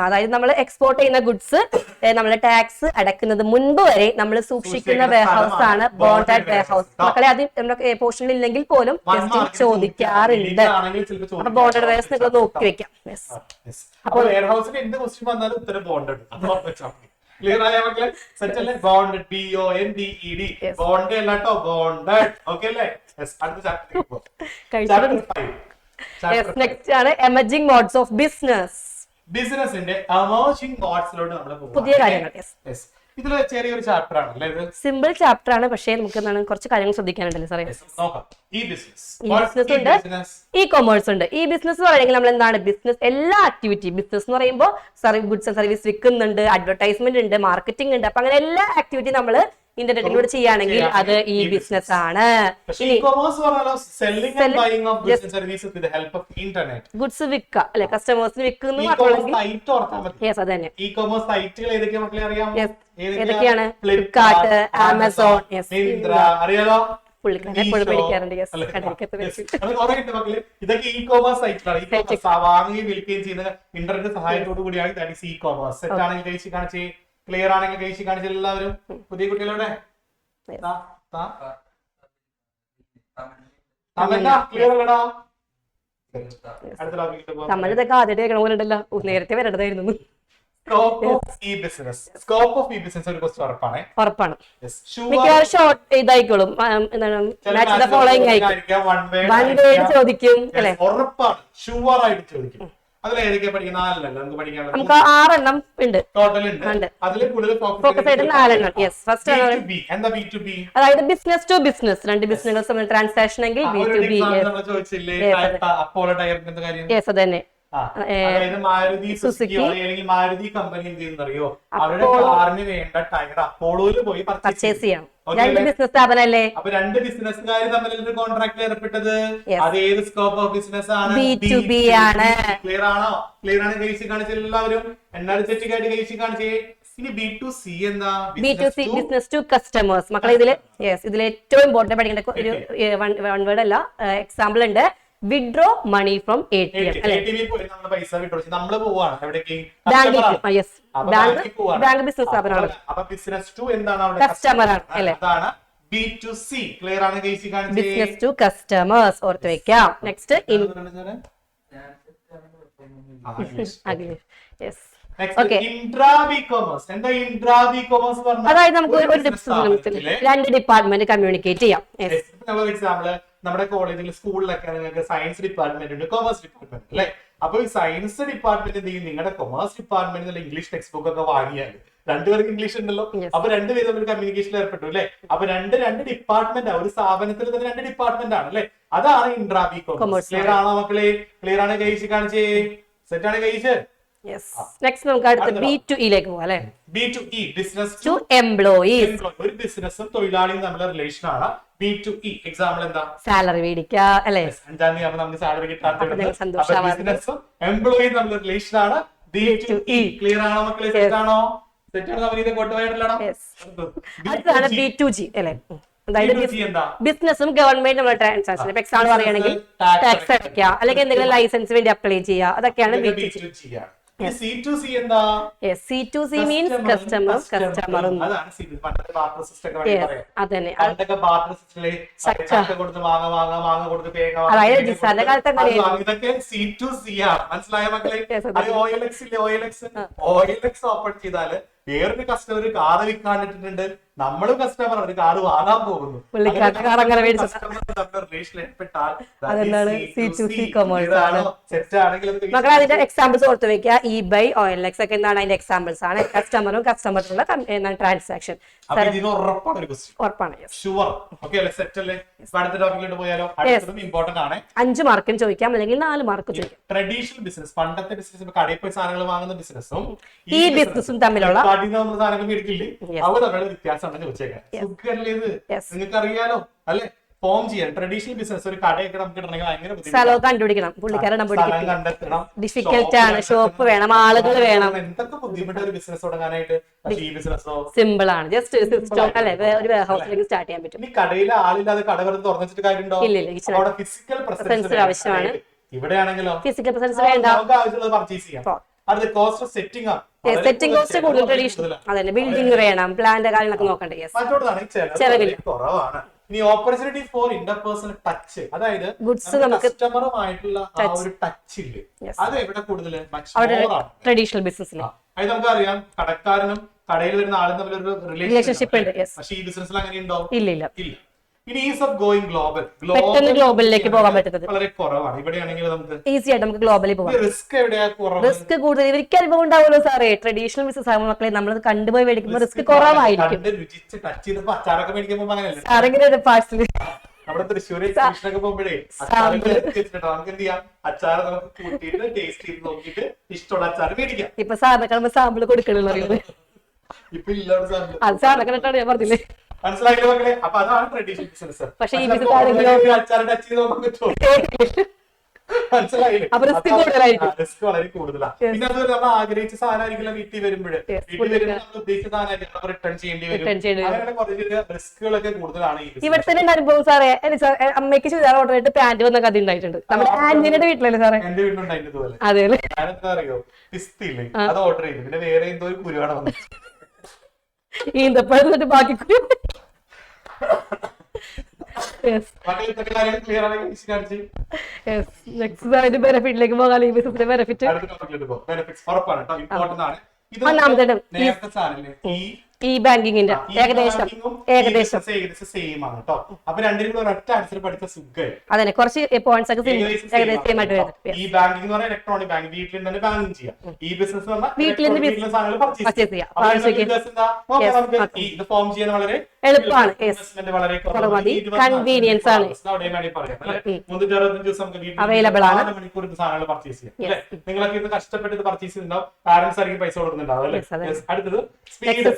അതായത് നമ്മൾ എക്സ്പോർട്ട് ചെയ്യുന്ന ഗുഡ്സ് നമ്മൾ ടാക്സ് അടക്കുന്നത് മുൻപ് വരെ നമ്മൾ സൂക്ഷിക്കുന്ന വെയർഹൗസ് ആണ് ബോണ്ടഡ് വെയർഹൗസ്. മക്കളെ അത് നമ്മുടെ പോർഷനിൽ ഇല്ലെങ്കിൽ പോലും ചോദിക്കാറുണ്ട്. അപ്പൊ ബോണ്ടഡ് വെയർഹൗസ് നിങ്ങൾ നോക്കി വെക്കാം. അപ്പോൾ വെയർഹൗസിൽ എന്ത് ക്വസ്റ്റ്യൻ വന്നാലും ഉത്തരം ബോണ്ടഡ്. ക്ലിയർ ആയ മക്കളെ? സെറ്റല്ലേ? Bonded, BONDED. ബോണ്ട് അല്ലാട്ടോ, ബോണ്ടഡ്. ഓക്കെ അല്ലേ? അടുത്ത ചാപ്റ്ററിലേക്ക് പോകാം. നെക്സ്റ്റ് ആണ് എമർജിംഗ് മോഡ്സ് ഓഫ് ബിസിനസ്. ബിസിനസിന്റെ എമർജിംഗ് മോഡ്സിലോട്ട് നമ്മൾ പോകും. പുതിയ കാര്യങ്ങൾ. ഇതില് ചെറിയൊരു ചാപ്റ്റർ ആണ് അല്ലേ? ഇത് സിമ്പിൾ ചാപ്റ്റർ ആണ്. പക്ഷേ നമുക്ക് എന്താണ് കുറച്ച് കാര്യങ്ങൾ ശ്രദ്ധിക്കാനുണ്ടല്ലോ സാറേ. ഇ കൊമേഴ്സ് ഉണ്ട്. ഈ ബിസിനസ് പറയുമ്പോൾ നമ്മൾ എന്താണ് ബിസിനസ് എല്ലാ ആക്ടിവിറ്റി. ബിസിനസ് എന്ന് പറയുമ്പോൾ ഗുഡ്സ് ആൻഡ് സർവീസ് വിൽക്കുന്നുണ്ട്, അഡ്വർടൈസ്മെന്റ് ഉണ്ട്, മാർക്കറ്റിംഗ് ഉണ്ട്. അപ്പൊ അങ്ങനെ എല്ലാ ആക്ടിവിറ്റി നമ്മൾ ഇന്റർനെറ്റിലൂടെ ചെയ്യുകയാണെങ്കിൽ അത് ഈ ബിസിനസ് ആണ്. ഗുഡ്സ് വിൽക്കുക അല്ലെ? കസ്റ്റമേഴ്സിന് വിൽക്കുന്നു. ഏതൊക്കെയാണ്? ഫ്ലിപ്കാർട്ട്, ആമസോൺ. അറിയാലോ? ഇതൊക്കെ ഇ കോമേഴ്സ് സൈറ്റിലാണ്. വാങ്ങുകയും വിൽക്കുകയും ചെയ്യുന്ന ഇന്റർനെറ്റ് സഹായത്തോടു കൂടിയാണ് ഇ കോമേഴ്സ്. സെറ്റ് ആണെങ്കിൽ കഴിച്ച് കാണിച്ച്, ക്ലിയർ ആണെങ്കിൽ കഴിച്ച് കാണിച്ച് എല്ലാവരും. പുതിയ കുട്ടികളുടെ നമ്മളിതൊക്കെ ആദ്യമായിട്ട് കേൾക്കണ പോലെ ഉണ്ടല്ലോ. നേരത്തെ വരേണ്ടതായിരുന്നു. ഉറപ്പാണ്. മിക്കവാറും ഷോർട്ട് ഇതായിക്കോളും. ഫോളോയിങ് ആയിരിക്കും. വൺ വേർഡ് ചോദിക്കും അല്ലെ? ഉറപ്പാണ്, ഷുവറായിട്ട് ചോദിക്കും. നമുക്ക് 6 എണ്ണം ഉണ്ട് ടോട്ടൽ ഉണ്ട്. അതിൽ കൂടുതൽ ഫോക്കസ് ആയിട്ട് 4 എണ്ണം. ഫസ്റ്റ് അതായത് ബിസിനസ് ടു ബിസിനസ്. രണ്ട് ബിസിനസ് തമ്മിൽ ട്രാൻസാക്ഷൻ എങ്കിൽ B2B. അതന്നെ. സുസുക്കി അല്ലെങ്കിൽ മാരുതി കമ്പനി എന്ത് ചെയ്യുന്നറിയോ? അവരുടെ കാറിന് വേണ്ട ടയർ അപ്പോളോയിൽ പോയി പർച്ചേസ് ചെയ്യണം. രണ്ട് ബിസിനസ് സ്ഥാപനമല്ലേ? അപ്പൊ രണ്ട് ബിസിനസ്സുകാർ തമ്മിൽ കോൺട്രാക്ട് ഏർപ്പെട്ടത്. അത് ഏത് സ്കോപ്പ് ഓഫ് ബിസിനസ് ആണ്? B2B ആണ്. ക്ലിയർ ആണോ? ക്ലിയർ ആണ് കഴിച്ച് കാണിച്ച എല്ലാവരും. എനർജറ്റിക് ആയിട്ട് കഴിച്ച് കാണിച്ചേ. ഇനി B2C എന്താ? B2C business to customers. മക്കളെ ഇതിൽ ഏറ്റവും ഇമ്പോർട്ടന്റ് പഠിക്കേണ്ട ഒരു വൺ വേർഡ് അല്ല, എക്സാമ്പിൾ ഉണ്ട്. Withdraw money from ATM. Bank business സ്ഥാപനമാണ്. കസ്റ്റമർ ആണ് അല്ലെ? B2C. ക്ലിയർ ആണ് ബിസിനസ് ടു കസ്റ്റമേഴ്സ്. ഓർത്ത് വെക്കാം. Next Okay. Intra B commerce. എന്താ ഇൻട്രാബി കൊമേഴ്സ് പറഞ്ഞാൽ? അതായത് നമുക്ക് ഒരു രണ്ട് ഡിപ്പാർട്ട്മെന്റ് കമ്മ്യൂണിക്കേറ്റ് ചെയ്യാം. എക്സാമ്പിള് നമ്മുടെ കോളേജിൽ സ്കൂളിലൊക്കെ നിങ്ങൾക്ക് സയൻസ് ഡിപ്പാർട്ട്മെന്റ് ഉണ്ട്, കൊമേഴ്സ് ഡിപ്പാർട്ട്മെന്റ് അല്ലെ. അപ്പൊ ഈ സയൻസ് ഡിപ്പാർട്ട്മെന്റ് എന്ത് ചെയ്യും? നിങ്ങളുടെ കൊമേഴ്സ് ഡിപ്പാർട്ട്മെന്റിൽ ഇംഗ്ലീഷ് ടെക്സ്റ്റ് ബുക്ക് ഒക്കെ വാങ്ങിയാൽ രണ്ടുപേർക്ക് ഇംഗ്ലീഷ് ഉണ്ടല്ലോ, അപ്പൊ രണ്ടുപേരും തമ്മിൽ കമ്മ്യൂണിക്കേഷനിൽ ഏർപ്പെട്ടു അല്ലെ. അപ്പൊ രണ്ട് ഡിപ്പാർട്ട്മെന്റ്, ഒരു സ്ഥാപനത്തിൽ തന്നെ രണ്ട് ഡിപ്പാർട്ട്മെന്റ് ആണ് അല്ലെ. അതാണ് ഇൻട്രാബി കൊമേഴ്സ്. ക്ലിയർ ആണോ മക്കളെ? ക്ലിയർ ആണ്? കഴിച്ച് കാണിച്ചേ. സെറ്റ് ആണ് കഴിച്ച്. നെക്സ്റ്റ് നമുക്ക് അടുത്ത B2E ലേക്ക് പോകാം അല്ലെ. B2E business to employees. ഒരു ബിസിനസ്സും തൊഴിലാളിയും തമ്മിലുള്ള റിലേഷൻ ആണ് B2E. എക്സാമ്പിൾ എന്താ? സാലറി മേടിക്കുക അല്ലെ. 5-ാം തീയതി നമുക്ക് സാലറി കിട്ടാത്ത ബിസിനസ്സും എംപ്ലോയിയും തമ്മിലുള്ള റിലേഷൻ ആണ് B2E. ക്ലിയർ ആണോ മക്കളെ? സെറ്റ് ആണോ? സെറ്റ് ആണ്? നമുക്ക് ഇത് കൊണ്ടുപോയിട്ടില്ലടാ. അടുത്താണ് B2G അല്ലെ. അതായത് ബിസിനസ്സും ഗവൺമെന്റ് നമ്മുടെ ട്രാൻസാക്ഷൻ. ഇപ്പൊ എക്സാമ്പിൾ പറയുകയാണെങ്കിൽ ടാക്സ് അടയ്ക്കുക, അല്ലെങ്കിൽ എന്തെങ്കിലും ലൈസൻസ് വേണ്ടി അപ്ലൈ ചെയ്യുക, അതൊക്കെയാണ് B2G. C2C എന്താ? C2C means കസ്റ്റമറും. അതായത് ജിസാന്റെ കാലത്ത് മനസ്സിലായ മക്കളെ? OLX ഓപ്പൺ ചെയ്താല് വേറൊരു കസ്റ്റമർ കാറ് വിൽക്കാണ്ടിട്ടുണ്ട്, നമ്മളും കസ്റ്റമർ ഒരു കാറ് വാങ്ങാൻ പോകുന്നു. അതിന്റെ എക്സാമ്പിൾസ് ഓർത്ത് വെക്കുക. eBay, OLX ഒക്കെ എന്താണ് അതിന്റെ എക്സാമ്പിൾസ് ആണ്. കസ്റ്റമറും കസ്റ്റമറിനുള്ള ട്രാൻസാക്ഷൻ. ഉറപ്പാണ്. 5 മാർക്കും ചോദിക്കാം, അല്ലെങ്കിൽ 4 മാർക്ക് ചോദിക്കാം. ട്രഡീഷണൽ ബിസിനസ്, പണ്ടത്തെ ബിസിനസ്, കടയിൽ പോയി സാധനങ്ങൾ വാങ്ങുന്ന ബിസിനസ്സും ഈ ബിസിനസ്സും തമ്മിലുള്ള സാധനങ്ങൾ മേടിക്കില്ലേ, അവ തമ്മിലുള്ള വ്യത്യാസം ചോദിച്ചേക്കാം. നിങ്ങൾക്ക് അറിയാലോ അല്ലെ? ഫോം ചെയ്യാൻ ട്രഡീഷണൽ ബിസിനസ് ഒരു കടയൊക്കെ നമുക്ക് ഇടണമെങ്കിൽ ഭയങ്കര സ്ഥലം കണ്ടുപിടിക്കണം, പുള്ളിക്കാരൻ കണ്ടെത്തണം, ഡിഫിക്കൽട്ട് ആണ്, ഷോപ്പ് വേണം, ആളുകൾ വേണം, എന്തൊക്കെ ബുദ്ധിമുട്ട് ഒരു ബിസിനസ് തുടങ്ങാനായിട്ട്. ഈ ബിസിനസ്സോ സിമ്പിൾ ആണ്, ജസ്റ്റ് ഒരു സിസ്റ്റം അല്ലെ, ഒരു വെയർ ഹൗസിലേക്ക് സ്റ്റാർട്ട് ചെയ്യാൻ പറ്റും. ഈ കടയിൽ ആളില്ലാതെ കട വെറുതെ തുറന്നിട്ട് കാര്യമുണ്ടോ? ഇല്ല, ഫിസിക്കൽ പ്രസൻസ് ആവശ്യമാണ്. ഇവിടെയാണെങ്കിലോ ഫിസിക്കൽ പ്രസൻസ് വേണ്ട, നമുക്ക് ആവശ്യമുള്ളത് പർച്ചേസ് ചെയ്യാം. അടുത്ത cost of setting up, setting cost കൂടുതൽ ട്രഡീഷണൽ. അതന്നെ, ബിൽഡിംഗ് വേണം, പ്ലാന്റെ കാര്യങ്ങളൊക്കെ നോക്കണ്ടേ. ചെലവില്ല, കുറവാണ്. ഇനി ഓപ്പർച്യൂണിറ്റി ഫോർ ഇന്റർപേഴ്സണൽ ടച്ച്, അതായത് ഗുഡ്സ് നമുക്ക് കസ്റ്റമറുമായിട്ടുള്ള ആ ഒരു ടച്ച് ഇല്ലേ, അത് എവിടെ കൂടുതൽ ട്രഡീഷണൽ ബിസിനസ്സിൽ. അത് നമുക്കറിയാം, കടക്കാരനും കടയിൽ വരുന്ന ആളും തമ്മിൽ ഒരു റിലേഷൻഷിപ്പ് ഉണ്ട്. പക്ഷേ ഈ ബിസിനസ്സിൽ അങ്ങനെ ഉണ്ടോ? ഇല്ല. ഇനി ഈസ് ഓഫ് ഗോയിങ് ഗ്ലോബൽ, ഗ്ലോബലിലേക്ക് പോകാൻ പറ്റുന്നത് വളരെ കുറവാണ്. ഇവിടെയാണെങ്കിൽ നമുക്ക് ഈസി ആയിട്ട് നമുക്ക് ഗ്ലോബലിൽ പോകാം. റിസ്ക് എവിടെയാ കുറവ്? റിസ്ക് കൂടുതൽ ഇവർക്ക് അനുഭവം ഉണ്ടാവുമല്ലോ സാറേ. ട്രഡീഷണൽ ബിസിനസ് ആകുമ്പോൾ മക്കളെ നമ്മൾ കണ്ടുപോയി മേടിക്കുമ്പോൾ റിസ്ക് കുറവായിരിക്കും. സാറെങ്ങനെ പാഴ്സൽ നമ്മുടെ തൃശ്ശൂര് എക്സിബിഷനൊക്കെ പോകുമ്പോഴേ നമുക്ക് എന്ത് ചെയ്യാം, അച്ചാർ നമുക്ക് കൂട്ടിയിട്ട് ടേസ്റ്റ് ചെയ്ത് നോക്കിയിട്ട് ഇഷ്ടമുള്ള അച്ചാർ മേടിക്കാം. ഇപ്പൊ സാറിനെ സാമ്പിൾ കൊടുക്കണമെന്ന് അറിയുന്നത്. ഇപ്പൊ ഇല്ലാതെ സാമ്പിൾ അത് സാറിനെ കണ്ടിട്ടാണ് ഞാൻ പറഞ്ഞില്ലേ. മനസ്സിലായില്ലേ മക്കളെ? അപ്പൊ അതാണ് ട്രഡീഷണൽ ബിസിനസ്. പക്ഷേ ഈ ബിസിനസ് ആരെങ്കിലും അച്ചാർ ടച്ച് ചെയ്ത് നോക്കാൻ പറ്റുമോ? മനസ്സിലായില്ലേ? റിസ്ക് വളരെ കൂടുതലാണ്. പിന്നെ അതുപോലെ നമ്മൾ ആഗ്രഹിച്ച സാധനമായിരിക്കില്ല വീട്ടിൽ വരുമ്പോഴേ, വീട്ടിൽ വരുമ്പോൾ നമ്മൾ ഉദ്ദേശിച്ച സാധനമായിരിക്കും റിട്ടേൺ ചെയ്യേണ്ടി വരും. അങ്ങനെ കുറച്ച് റിസ്കുകളൊക്കെ കൂടുതലാണ്. ഇവിടെ തന്നെ അനുഭവം സാറേ, അമ്മയ്ക്ക് ചുരിദാർ ഓർഡർ ചെയ്തിട്ട് പാന്റ് വന്ന കഥ ഉണ്ടായിട്ടുണ്ട്. നമ്മുടെ ആന്റിയുടെ വീട്ടിലല്ലേ സാറേ? എന്റെ വീട്ടിലുണ്ടായിരുന്നു ഇതുപോലെ. അതെ, ഞാനെന്താ അറിയോ, പിസ്തില്ലേ, അത് ഓർഡർ ചെയ്തു. പിന്നെ വേറെ എന്തോ ഒരു കുരുവാണ് വന്നത്, ഈന്തപ്പഴം ബാക്കി ബെനിഫിറ്റിലേക്ക് പോകാൻ. ഈ ബിസിനസിന്റെ ബെനിഫിറ്റ് ഈ ബാങ്കിങ്ങിന്റെ ഏകദേശം സെയിം ആണ് കേട്ടോ. അപ്പൊ രണ്ടിനും ഒരൊറ്റ ആൻസർ പഠിച്ച സുഖം. അതെ, കുറച്ച് പോയിന്റ്സ് ഒക്കെ ഏകദേശം ഈ ബാങ്കിങ് എന്ന് പറഞ്ഞാൽ ഇലക്ട്രോണിക് ബാങ്ക്, വീട്ടിൽ നിന്ന് തന്നെ ബാങ്കിങ് ചെയ്യാം. ഈ ബിസിനസ് വീട്ടിൽ നിന്ന് സാധനങ്ങൾ പർച്ചേസ് ചെയ്യാം. ഇത് ഫോം ചെയ്യാൻ വളരെ എളുപ്പമാണ്, വളരെ കൺവീനിയൻസ് ആണ്, അവൈലബിൾ ആണ്. മണിക്കൂർ സാധനങ്ങൾ പർച്ചേസ് ചെയ്യാം. നിങ്ങളൊക്കെ ഇത് കഷ്ടപ്പെട്ട് പർച്ചേസ് ചെയ്യുന്നുണ്ടാവും, പാരന്റ്സ് ആയിരിക്കും പൈസ കൊടുക്കുന്നുണ്ടാവും അല്ലേ. അടുത്തത്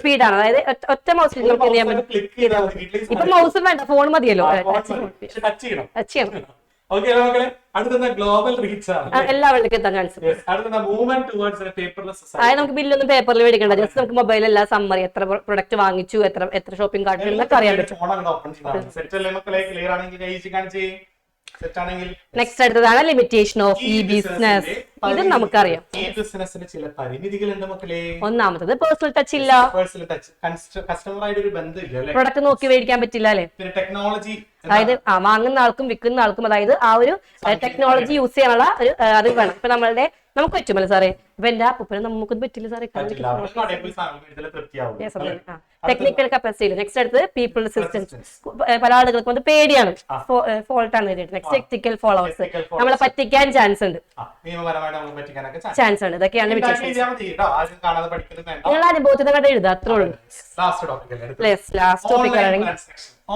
സ്പീഡാണ്, അതായത് ഒറ്റ മൗസിൽ ഇപ്പൊ മൗസ് വേണ്ട, ഫോൺ മതിയല്ലോ. ടച്ച് ചെയ്യണം. ഗ്ലോബൽ റീച്ച് ആണ്, എല്ലാവരിലേക്കും എത്താൻ ചാൻസ്. അതായത് നമുക്ക് ബില്ലൊന്നും പേപ്പറിൽ മേടിക്കണ്ട, ജസ്റ്റ് നമുക്ക് മൊബൈൽ എല്ലാ സമ്മറി, എത്ര പ്രൊഡക്റ്റ് വാങ്ങിച്ചു, എത്ര ഷോപ്പിംഗ് കാർട്ടിൽ എന്നൊക്കെ അറിയാൻ പറ്റും. നെക്സ്റ്റ് അടുത്തതാണ് ലിമിറ്റേഷൻ ഓഫ് ഈ ബിസിനസ്. ഇതും നമുക്കറിയാം. ഈ ബിസിനസിന് ചില പരിമിതികളുണ്ട് മക്കളെ. ഒന്നാമത്തത് പേഴ്സണൽ ടച്ച് ഇല്ല, കസ്റ്റമറായിട്ട് ഒരു ബന്ധമില്ല, പ്രൊഡക്റ്റ് നോക്കി മേടിക്കാൻ പറ്റില്ല അല്ലെ. പിന്നെ ടെക്നോളജി, അതായത് വാങ്ങുന്ന ആൾക്കും വിൽക്കുന്ന ആൾക്കും അതായത് ആ ഒരു ടെക്നോളജി യൂസ് ചെയ്യാനുള്ള ഒരു അത് വേണം. ഇപ്പൊ നമ്മളുടെ നമുക്ക് പറ്റുമല്ലോ സാറേ. ഇപ്പൊ എന്റെ അപ്പൂപ്പന് നമുക്കൊന്നും പറ്റില്ല സാറേ. പറ്റില്ല. അവര് കടയിൽ പോയി സാധനം മേടിച്ചാലേ തൃപ്തിയാവും. Technical capacity. നെക്സ്റ്റ് അടുത്ത് പീപ്പിൾ അസിസ്റ്റൻസ്. പല ആളുകൾക്ക് വന്ന് പേടിയാണ്, ഫോൾട്ട് ആണ് വരുന്നത്. നെക്സ്റ്റ് എത്തിക്കൽ ഫോളോവേഴ്സ്, നമ്മളെ പറ്റിക്കാൻ ചാൻസ് ഉണ്ട്. നിയമപരമായിട്ട് നമുക്ക് പറ്റിക്കാനൊക്കെ ചാൻസ് ഉണ്ട്. ഇതൊക്കെയാണ് limitations. നിങ്ങൾ അനുഭവത്തിൽ കണ്ട് എഴുതാ, അത്രേ ഉള്ളൂ. ലാസ്റ്റ് ടോപ്പിക് ആണെങ്കിൽ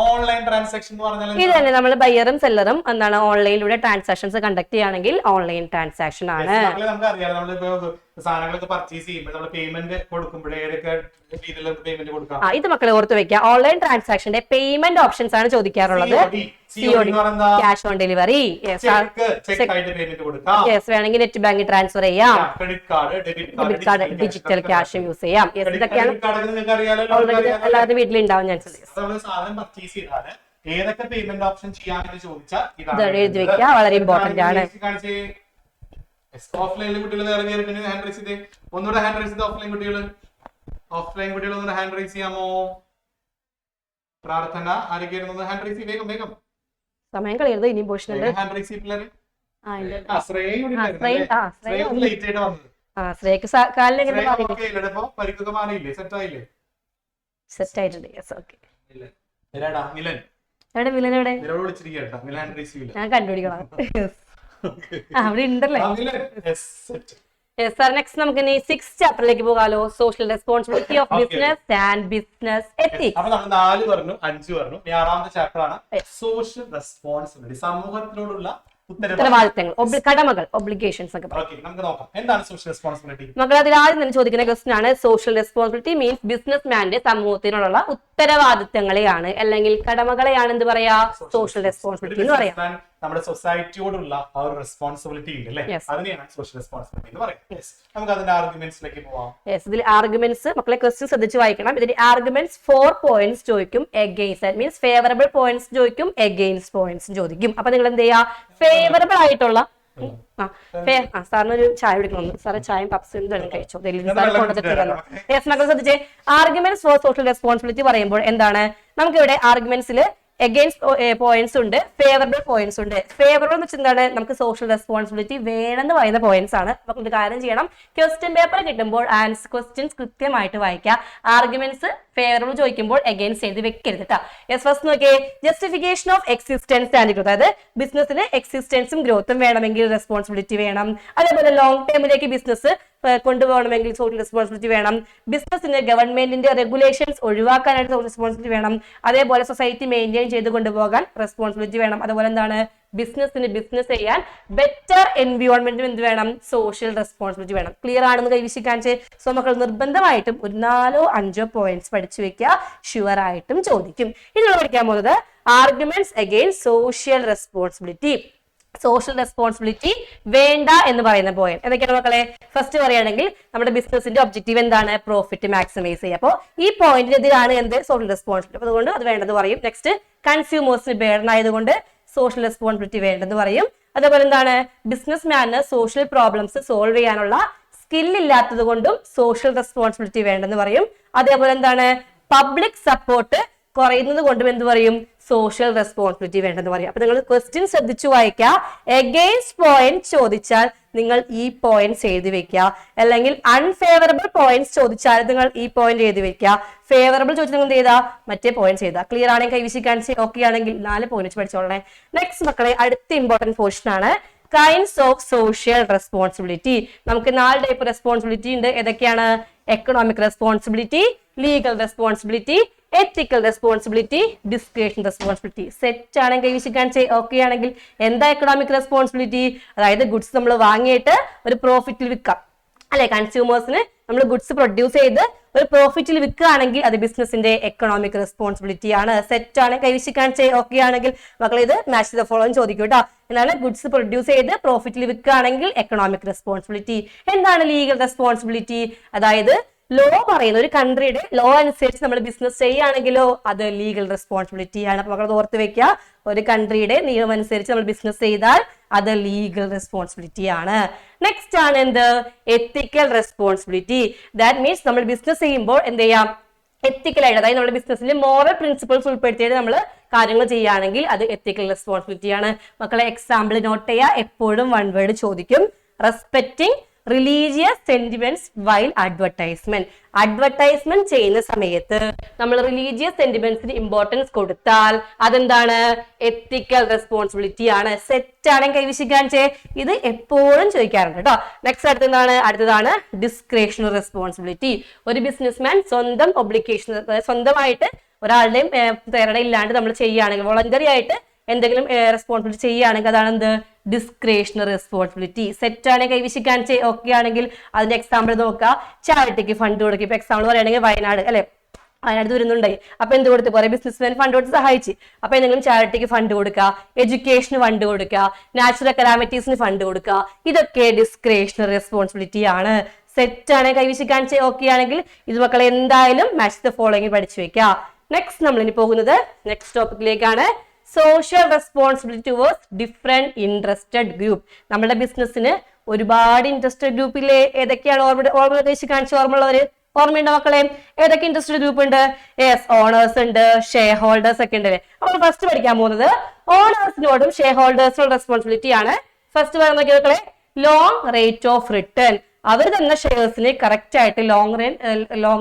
ഓൺലൈൻ ട്രാൻസാക്ഷൻ എന്ന് പറഞ്ഞാൽ ഇത് തന്നെ നമ്മൾ ബയ്യറും സെല്ലറും എന്താണ് ഓൺലൈനിലൂടെ ട്രാൻസാക്ഷൻസ് കണ്ടക്ട് ചെയ്യുകയാണെങ്കിൽ ഓൺലൈൻ ട്രാൻസാക്ഷൻ ആണ്. നമുക്കറിയാം, നമ്മളിപ്പോ സാധനങ്ങളൊക്കെ പർച്ചേസ് ചെയ്യുമ്പോൾ നമ്മൾ പേയ്മെന്റ് കൊടുക്കുമ്പോഴേ ഏതൊക്കെ രീതിയിലുള്ള പേയ്മെന്റ് കൊടുക്കാം. ഇത് മക്കളെ ഓർത്ത് വെക്കുക. ഓൺലൈൻ ട്രാൻസാക്ഷന്റെ പേയ്മെന്റ് ഓപ്ഷൻസ് ആണ് ചോദിക്കാറുള്ളത്. COD, cash on delivery. വേണമെങ്കിൽ നെറ്റ് ബാങ്ക് ട്രാൻസ്ഫർ ചെയ്യാം, debit card, digital cash use ചെയ്യാം. ഇതൊക്കെയാണ് എല്ലാവരുടെ വീട്ടിലുണ്ടാവും. ഞാൻ ഏതൊക്കെ പേയ്മെന്റ് ഓപ്ഷൻ ചെയ്യാമെന്ന് ചോദിച്ചാൽ എഴുതി വെക്കുക, വളരെ ഇമ്പോർട്ടന്റ് ആണ്. ഓഫ്ലൈനിലെ കുട്ടികൾ വേറെ പിന്നെ ഹാൻഡ് റൈസ് ചെയ്തേ, ഒന്നുകൂടെ ഹാൻഡ് റൈസ് ചെയ്ത് ഓഫ്ലൈൻ കുട്ടികൾ ഒന്നുകൂടെ ഹാൻഡ് റൈസ് ചെയ്യാമോ? പ്രാർത്ഥന ആരൊക്കെയായിരുന്നു? ഹാൻഡ് റൈസ് ചെയ്ത് വേഗം വേഗം, സമയം കളയരുത്. ഇനി പോർഷൻ ഉണ്ട്. ഹാൻഡ് റൈസ് ചെയ്ത് പിള്ളേര് ശ്രേയക്ക് കാലിന് പരിക്കൊക്കെ മാറിയില്ലേ? സെറ്റ് ആയില്ലേ? സെറ്റ് ആയിട്ടുണ്ട്. മിലൻ എവിടെ? മിലൻ എവിടെ? ഞാൻ കണ്ടുപിടിക്കണം. അവിടെ ഉണ്ടല്ലേ. നെക്സ്റ്റ് നമുക്ക് ഇനി 6th ചാപ്റ്ററിലേക്ക് പോകാലോ. Social responsibility of business and business ethics. അപ്പൊ നമ്മൾ 4 പറഞ്ഞു, 5 പറഞ്ഞു. 6ാമത്തെ ചാപ്റ്റർ ആണ് സോഷ്യൽ റെസ്പോൺസിബിലിറ്റി, സമൂഹത്തിനോടുള്ള ഉത്തരവാദിത്തങ്ങൾ, കടമകൾ, ഒബ്ലിഗേഷൻസ് ഒക്കെ. നമുക്ക് നോക്കാം എന്താണ് സോഷ്യൽ റെസ്പോൺസിബിലിറ്റി. മക്കൾ അതിൽ ആദ്യം തന്നെ ചോദിക്കുന്ന ക്വസ്റ്റൻ ആണ് സോഷ്യൽ റെസ്പോൺസിബിലിറ്റി മീൻസ് ബിസിനസ്മാന്റെ സമൂഹത്തിനോടുള്ള ഉത്തരവാദിത്തങ്ങളെയാണ് അല്ലെങ്കിൽ കടമകളെയാണ് എന്ത് പറയാ സോഷ്യൽ റെസ്പോൺസിബിലിറ്റി എന്ന് പറയാം. നമ്മുടെ സൊസൈറ്റിയോടുള്ള ആ ഒരു റെസ്പോൺസിബിലിറ്റി ഉണ്ട് അല്ലേ, അതിനെയാണ് സോഷ്യൽ റെസ്പോൺസിബിലിറ്റി എന്ന് പറയുന്നത്. നമുക്ക് അതിന്റെ ആർഗ്യുമെന്റ്സിലേക്ക് പോവാം. ഇതിൽ ആർഗ്യുമെന്റ്സ് മക്കളെ ക്വസ്റ്റ്യൻ ശ്രദ്ധിച്ച് വായിക്കണം. ഇതിന്റെ ആർഗ്യുമെന്റ്സ് 4 പോയിന്റ്സ് ചോദിക്കും, against that means favourable points ചോദിക്കും, എഗെയിൻസ്റ്റ് പോയിന്റ്സ് ചോദിക്കും. അപ്പൊ നിങ്ങൾ എന്ത് ചെയ്യാ, ഫേവറബിൾ ആയിട്ടുള്ള സാറിന് ഒരു ചായ കുടിക്കണം. സാറ് ചായയും പപ്സും കഴിച്ചോ. മക്കൾ ശ്രദ്ധിച്ചേ, ആർഗ്യുമെന്റ്സ് ഫോർ സോഷ്യൽ റെസ്പോൺസിബിലിറ്റി പറയുമ്പോൾ എന്താണ്, നമുക്ക് ഇവിടെ ആർഗ്യുമെന്റ്സിൽ എഗെയിൻസ്റ്റ് പോയിന്റ്സ് ഉണ്ട്, ഫേവറബിൾ പോയിന്റ്സ് ഉണ്ട്. ഫേവറബിൾ എന്ന് വെച്ചാൽ എന്താണ്, നമുക്ക് സോഷ്യൽ റെസ്പോൺസിബിലിറ്റി വേണമെന്ന് പറയുന്ന പോയിന്റ്സ് ആണ്. നമുക്ക് ഒരു കാര്യം ചെയ്യണം, ക്വസ്റ്റ്യൻ പേപ്പർ കിട്ടുമ്പോൾ ആൻസർ ക്വസ്റ്റ്യൻസ് കൃത്യമായിട്ട് വായിക്കുക. ആർഗ്യുമെന്റ്സ് ഫേവറബിൾ ചോദിക്കുമ്പോൾ എഗെയിൻസ്റ്റ് ചെയ്ത് വെക്കരുത് കേട്ടോ. ഫസ്റ്റ് നോക്കിയേ, justification of existence and growth. അതായത് ബിസിനസ്സിന് എക്സിസ്റ്റൻസും ഗ്രോത്തും വേണമെങ്കിൽ റെസ്പോൺസിബിലിറ്റി വേണം. അതേപോലെ ലോങ് ടേമിലേക്ക് ബിസിനസ് കൊണ്ടുപോകണമെങ്കിൽ സോഷ്യൽ റെസ്പോൺസിബിലിറ്റി വേണം. ബിസിനസിന് ഗവൺമെന്റിന്റെ റെഗുലേഷൻസ് ഒഴിവാക്കാനായിട്ട് സോഷ്യൽ റെസ്പോൺസിബിലിറ്റി വേണം. അതേപോലെ സൊസൈറ്റി മെയിൻറ്റെയിൻ ചെയ്ത് കൊണ്ടുപോകാൻ റെസ്പോൺസിബിലിറ്റി വേണം. അതുപോലെ എന്താണ്, ബിസിനസിന് ബിസിനസ് ചെയ്യാൻ ബെറ്റർ എൻവിയോൺമെന്റും എന്ത് വേണം, സോഷ്യൽ റെസ്പോൺസിബിലിറ്റി വേണം. ക്ലിയർ ആണെന്ന് കൈവശിക്കാൻ. സോ മക്കൾ നിർബന്ധമായിട്ടും ഒരു 4 or 5 പോയിന്റ്സ് പഠിച്ചു വെക്കുക, ഷുവർ ആയിട്ടും ചോദിക്കും. ഇനി നമ്മൾ പഠിക്കാൻ പോകുന്നത് arguments against social responsibility. Social responsibility വേണ്ട എന്ന് പറയുന്ന പോയിന്റ് എന്തൊക്കെയാണ് മക്കളെ? ഫസ്റ്റ് പറയുകയാണെങ്കിൽ നമ്മുടെ ബിസിനസിന്റെ ഒബ്ജക്റ്റീവ് എന്താണ്, പ്രോഫിറ്റ് മാക്സിമൈസ് ചെയ്യുക. അപ്പോൾ ഈ പോയിന്റിനെതിരാണ് എന്ത്, സോഷ്യൽ റെസ്പോൺസിബിലിറ്റി. അപ്പൊ അതുകൊണ്ട് അത് വേണ്ടെന്ന് പറയും. നെക്സ്റ്റ് കൺസ്യൂമേഴ്സിന് ബേർഡൻ ആയതുകൊണ്ട് സോഷ്യൽ റെസ്പോൺസിബിലിറ്റി വേണ്ടെന്ന് പറയും. അതേപോലെ എന്താണ്, ബിസിനസ് മാന് സോഷ്യൽ പ്രോബ്ലംസ് സോൾവ് ചെയ്യാനുള്ള സ്കിൽ ഇല്ലാത്തത് കൊണ്ടും സോഷ്യൽ റെസ്പോൺസിബിലിറ്റി വേണ്ടെന്ന് പറയും. അതേപോലെ എന്താണ്, പബ്ലിക് സപ്പോർട്ട് കുറയുന്നത് കൊണ്ടും എന്ത് പറയും, സോഷ്യൽ റെസ്പോൺസിബിലിറ്റി വേണ്ടെന്ന് പറയും. അപ്പൊ നിങ്ങൾ ക്വസ്റ്റ്യൻ ശ്രദ്ധിച്ചു വായിക്കുക. എഗെയിൻസ്റ്റ് പോയിന്റ് ചോദിച്ചാൽ നിങ്ങൾ ഈ പോയിന്റ്സ് എഴുതി വെക്കുക, അല്ലെങ്കിൽ അൺഫേവറബിൾ പോയിന്റ്സ് ചോദിച്ചാൽ നിങ്ങൾ ഈ പോയിന്റ് എഴുതി വെക്കുക. ഫേവറബിൾ ചോദിച്ചാൽ നിങ്ങൾ എന്ത് ചെയ്താ, മറ്റേ പോയിന്റ്സ് ചെയ്താ. ക്ലിയർ ആണെങ്കിൽ കൈവശിക്കാൻ ഓക്കെ ആണെങ്കിൽ 4 പോയിന്റ്സ് പഠിച്ചോളണേ. നെക്സ്റ്റ് മക്കളെ, അടുത്ത ഇമ്പോർട്ടന്റ് പോർഷൻ ആണ് കൈൻഡ്സ് ഓഫ് സോഷ്യൽ റെസ്പോൺസിബിലിറ്റി. നമുക്ക് 4 ടൈപ്പ് റെസ്പോൺസിബിലിറ്റി ഉണ്ട്. ഏതൊക്കെയാണ്? എക്കണോമിക് റെസ്പോൺസിബിലിറ്റി, ലീഗൽ റെസ്പോൺസിബിലിറ്റി, എത്തിക്കൽ റെസ്പോൺസിബിലിറ്റി, ഡിസ്ക്രിപ്ഷൻ റെസ്പോൺസിബിലിറ്റി. സെറ്റ് ആണെങ്കിൽ കൈവശിക്കാൻ ഓക്കെ ആണെങ്കിൽ എന്താ എക്കണോമിക് റെസ്പോൺസിബിലിറ്റി? അതായത് ഗുഡ്സ് നമ്മൾ വാങ്ങിയിട്ട് ഒരു പ്രോഫിറ്റിൽ വിൽക്കാം അല്ലെ. കൺസ്യൂമേഴ്സിന് നമ്മൾ ഗുഡ്സ് പ്രൊഡ്യൂസ് ചെയ്ത് ഒരു പ്രോഫിറ്റിൽ വിൽക്കുകയാണെങ്കിൽ അത് ബിസിനസിന്റെ എക്കണോമിക് റെസ്പോൺസിബിലിറ്റി ആണ്. സെറ്റ് ആണ് കൈവശിക്കാൻ ഓക്കെ ആണെങ്കിൽ മക്കൾ ഇത് മാച്ച് ദ ഫോളോയിങ് ചോദിക്കും കേട്ടോ. എന്താണ് ഗുഡ്സ് പ്രൊഡ്യൂസ് ചെയ്ത് പ്രോഫിറ്റിൽ വിൽക്കുകയാണെങ്കിൽ എക്കണോമിക് റെസ്പോൺസിബിലിറ്റി. എന്താണ് ലീഗൽ റെസ്പോൺസിബിലിറ്റി? അതായത് ലോ പറയുന്ന ഒരു കൺട്രിയുടെ ലോ അനുസരിച്ച് നമ്മൾ ബിസിനസ് ചെയ്യുകയാണെങ്കിലോ അത് ലീഗൽ റെസ്പോൺസിബിലിറ്റി ആണ്. അപ്പൊ മക്കൾ ഓർത്ത് വെക്കുക, ഒരു കൺട്രിയുടെ നിയമം അനുസരിച്ച് നമ്മൾ ബിസിനസ് ചെയ്താൽ അത് ലീഗൽ റെസ്പോൺസിബിലിറ്റി ആണ്. നെക്സ്റ്റ് ആണ് എന്ത്? എത്തിക്കൽ റെസ്പോൺസിബിലിറ്റി. ദാറ്റ് മീൻസ് നമ്മൾ ബിസിനസ് ചെയ്യുമ്പോൾ എന്ത് ചെയ്യാം, എത്തിക്കലായിട്ട്, അതായത് നമ്മുടെ ബിസിനസ്സിൽ മോറൽ പ്രിൻസിപ്പിൾസ് ഉൾപ്പെടുത്തിയിട്ട് നമ്മൾ കാര്യങ്ങൾ ചെയ്യുകയാണെങ്കിൽ അത് എത്തിക്കൽ റെസ്പോൺസിബിലിറ്റി ആണ്. മക്കളെ എക്സാമ്പിൾ നോട്ട് ചെയ്യുക, എപ്പോഴും 1 വേർഡ് ചോദിക്കും. Respecting religious sentiments while advertisement ചെയ്യുന്ന സമയത്ത് നമ്മൾ റിലീജിയസ് സെന്റിമെന്റ്സിന് ഇമ്പോർട്ടൻസ് കൊടുത്താൽ അതെന്താണ്? എത്തിക്കൽ റെസ്പോൺസിബിലിറ്റി ആണ്. സെറ്റ് ആണ് കൈവശം കാണിച്ചേ. ഇത് എപ്പോഴും ചോദിക്കാറുണ്ട് കേട്ടോ. നെക്സ്റ്റ് അടുത്തതാണ് ഡിസ്ക്രിഷണറി റെസ്പോൺസിബിലിറ്റി. ഒരു ബിസിനസ്മാൻ സ്വന്തം ഒബ്ലിഗേഷൻ, സ്വന്തമായിട്ട് ഒരാളുടെയും പ്രേരണ ഇല്ലാണ്ട് നമ്മൾ ചെയ്യുകയാണെങ്കിൽ, വോളണ്ടറി ആയിട്ട് എന്തെങ്കിലും റെസ്പോൺസിബിലിറ്റി ചെയ്യുകയാണെങ്കിൽ അതാണ് എന്ത്? Discretionary responsibility. സെറ്റ് ആണ് കൈവശം കാണിച്ച് ഓക്കെ ആണെങ്കിൽ അതിന്റെ എക്സാമ്പിൾ നോക്കുക. ചാരിറ്റിക്ക് ഫണ്ട് കൊടുക്കുക. ഇപ്പൊ എക്സാമ്പിൾ പറയുകയാണെങ്കിൽ വയനാട് അല്ലെ, വയനാട് ദുരന്തമുണ്ടായി. അപ്പൊ എന്ത് കൊടുത്ത് കുറെ ബിസിനസ്മാൻ ഫണ്ട് കൊടുത്ത് സഹായിച്ചു. അപ്പൊ എന്തെങ്കിലും ചാരിറ്റിക്ക് ഫണ്ട് കൊടുക്കുക, എഡ്യൂക്കേഷന് ഫണ്ട് കൊടുക്കുക, നാച്ചുറൽ കലാമിറ്റീസിന് ഫണ്ട് കൊടുക്കുക. ഇതൊക്കെ ഡിസ്ക്രിഷണറി റെസ്പോൺസിബിലിറ്റി ആണ്. സെറ്റ് ആണ് കൈവശം കാണിച്ച് ഓക്കെ ആണെങ്കിൽ ഇത് മക്കളെ എന്തായാലും മാച്ച് ദ ഫോളോയിങ് പഠിച്ചു വെക്കുക. നെക്സ്റ്റ് നമ്മൾ ഇനി പോകുന്നത് നെക്സ്റ്റ് ടോപ്പിക്കിലേക്കാണ്. Social responsibility towards different interested group. നമ്മുടെ ബിസിനസ്സിന് ഒരുപാട് ഇൻട്രസ്റ്റഡ് ഗ്രൂപ്പിലെ ഏതൊക്കെയാണ് ഓർമ്മയുണ്ടോ മക്കളെ? ഏതൊക്കെ ഇൻട്രസ്റ്റഡ് ഗ്രൂപ്പ് ഉണ്ട്? യെസ്, ഓണേഴ്സ് ഉണ്ട്, ഷെയർ ഹോൾഡേഴ്സ് ഒക്കെ ഉണ്ട്. നമ്മൾ ഫസ്റ്റ് പഠിക്കാൻ പോകുന്നത് ഓണേഴ്സിനോടും ഷെയർ ഹോൾഡേഴ്സിനോടും റെസ്പോൺസിബിലിറ്റി ആണ്. ഫസ്റ്റ് പറയുന്നത് മക്കളെ ലോങ് റേറ്റ് ഓഫ് റിട്ടേൺ. അവർ തന്ന ഷെയർസിന് കറക്റ്റ് ആയിട്ട് ലോങ്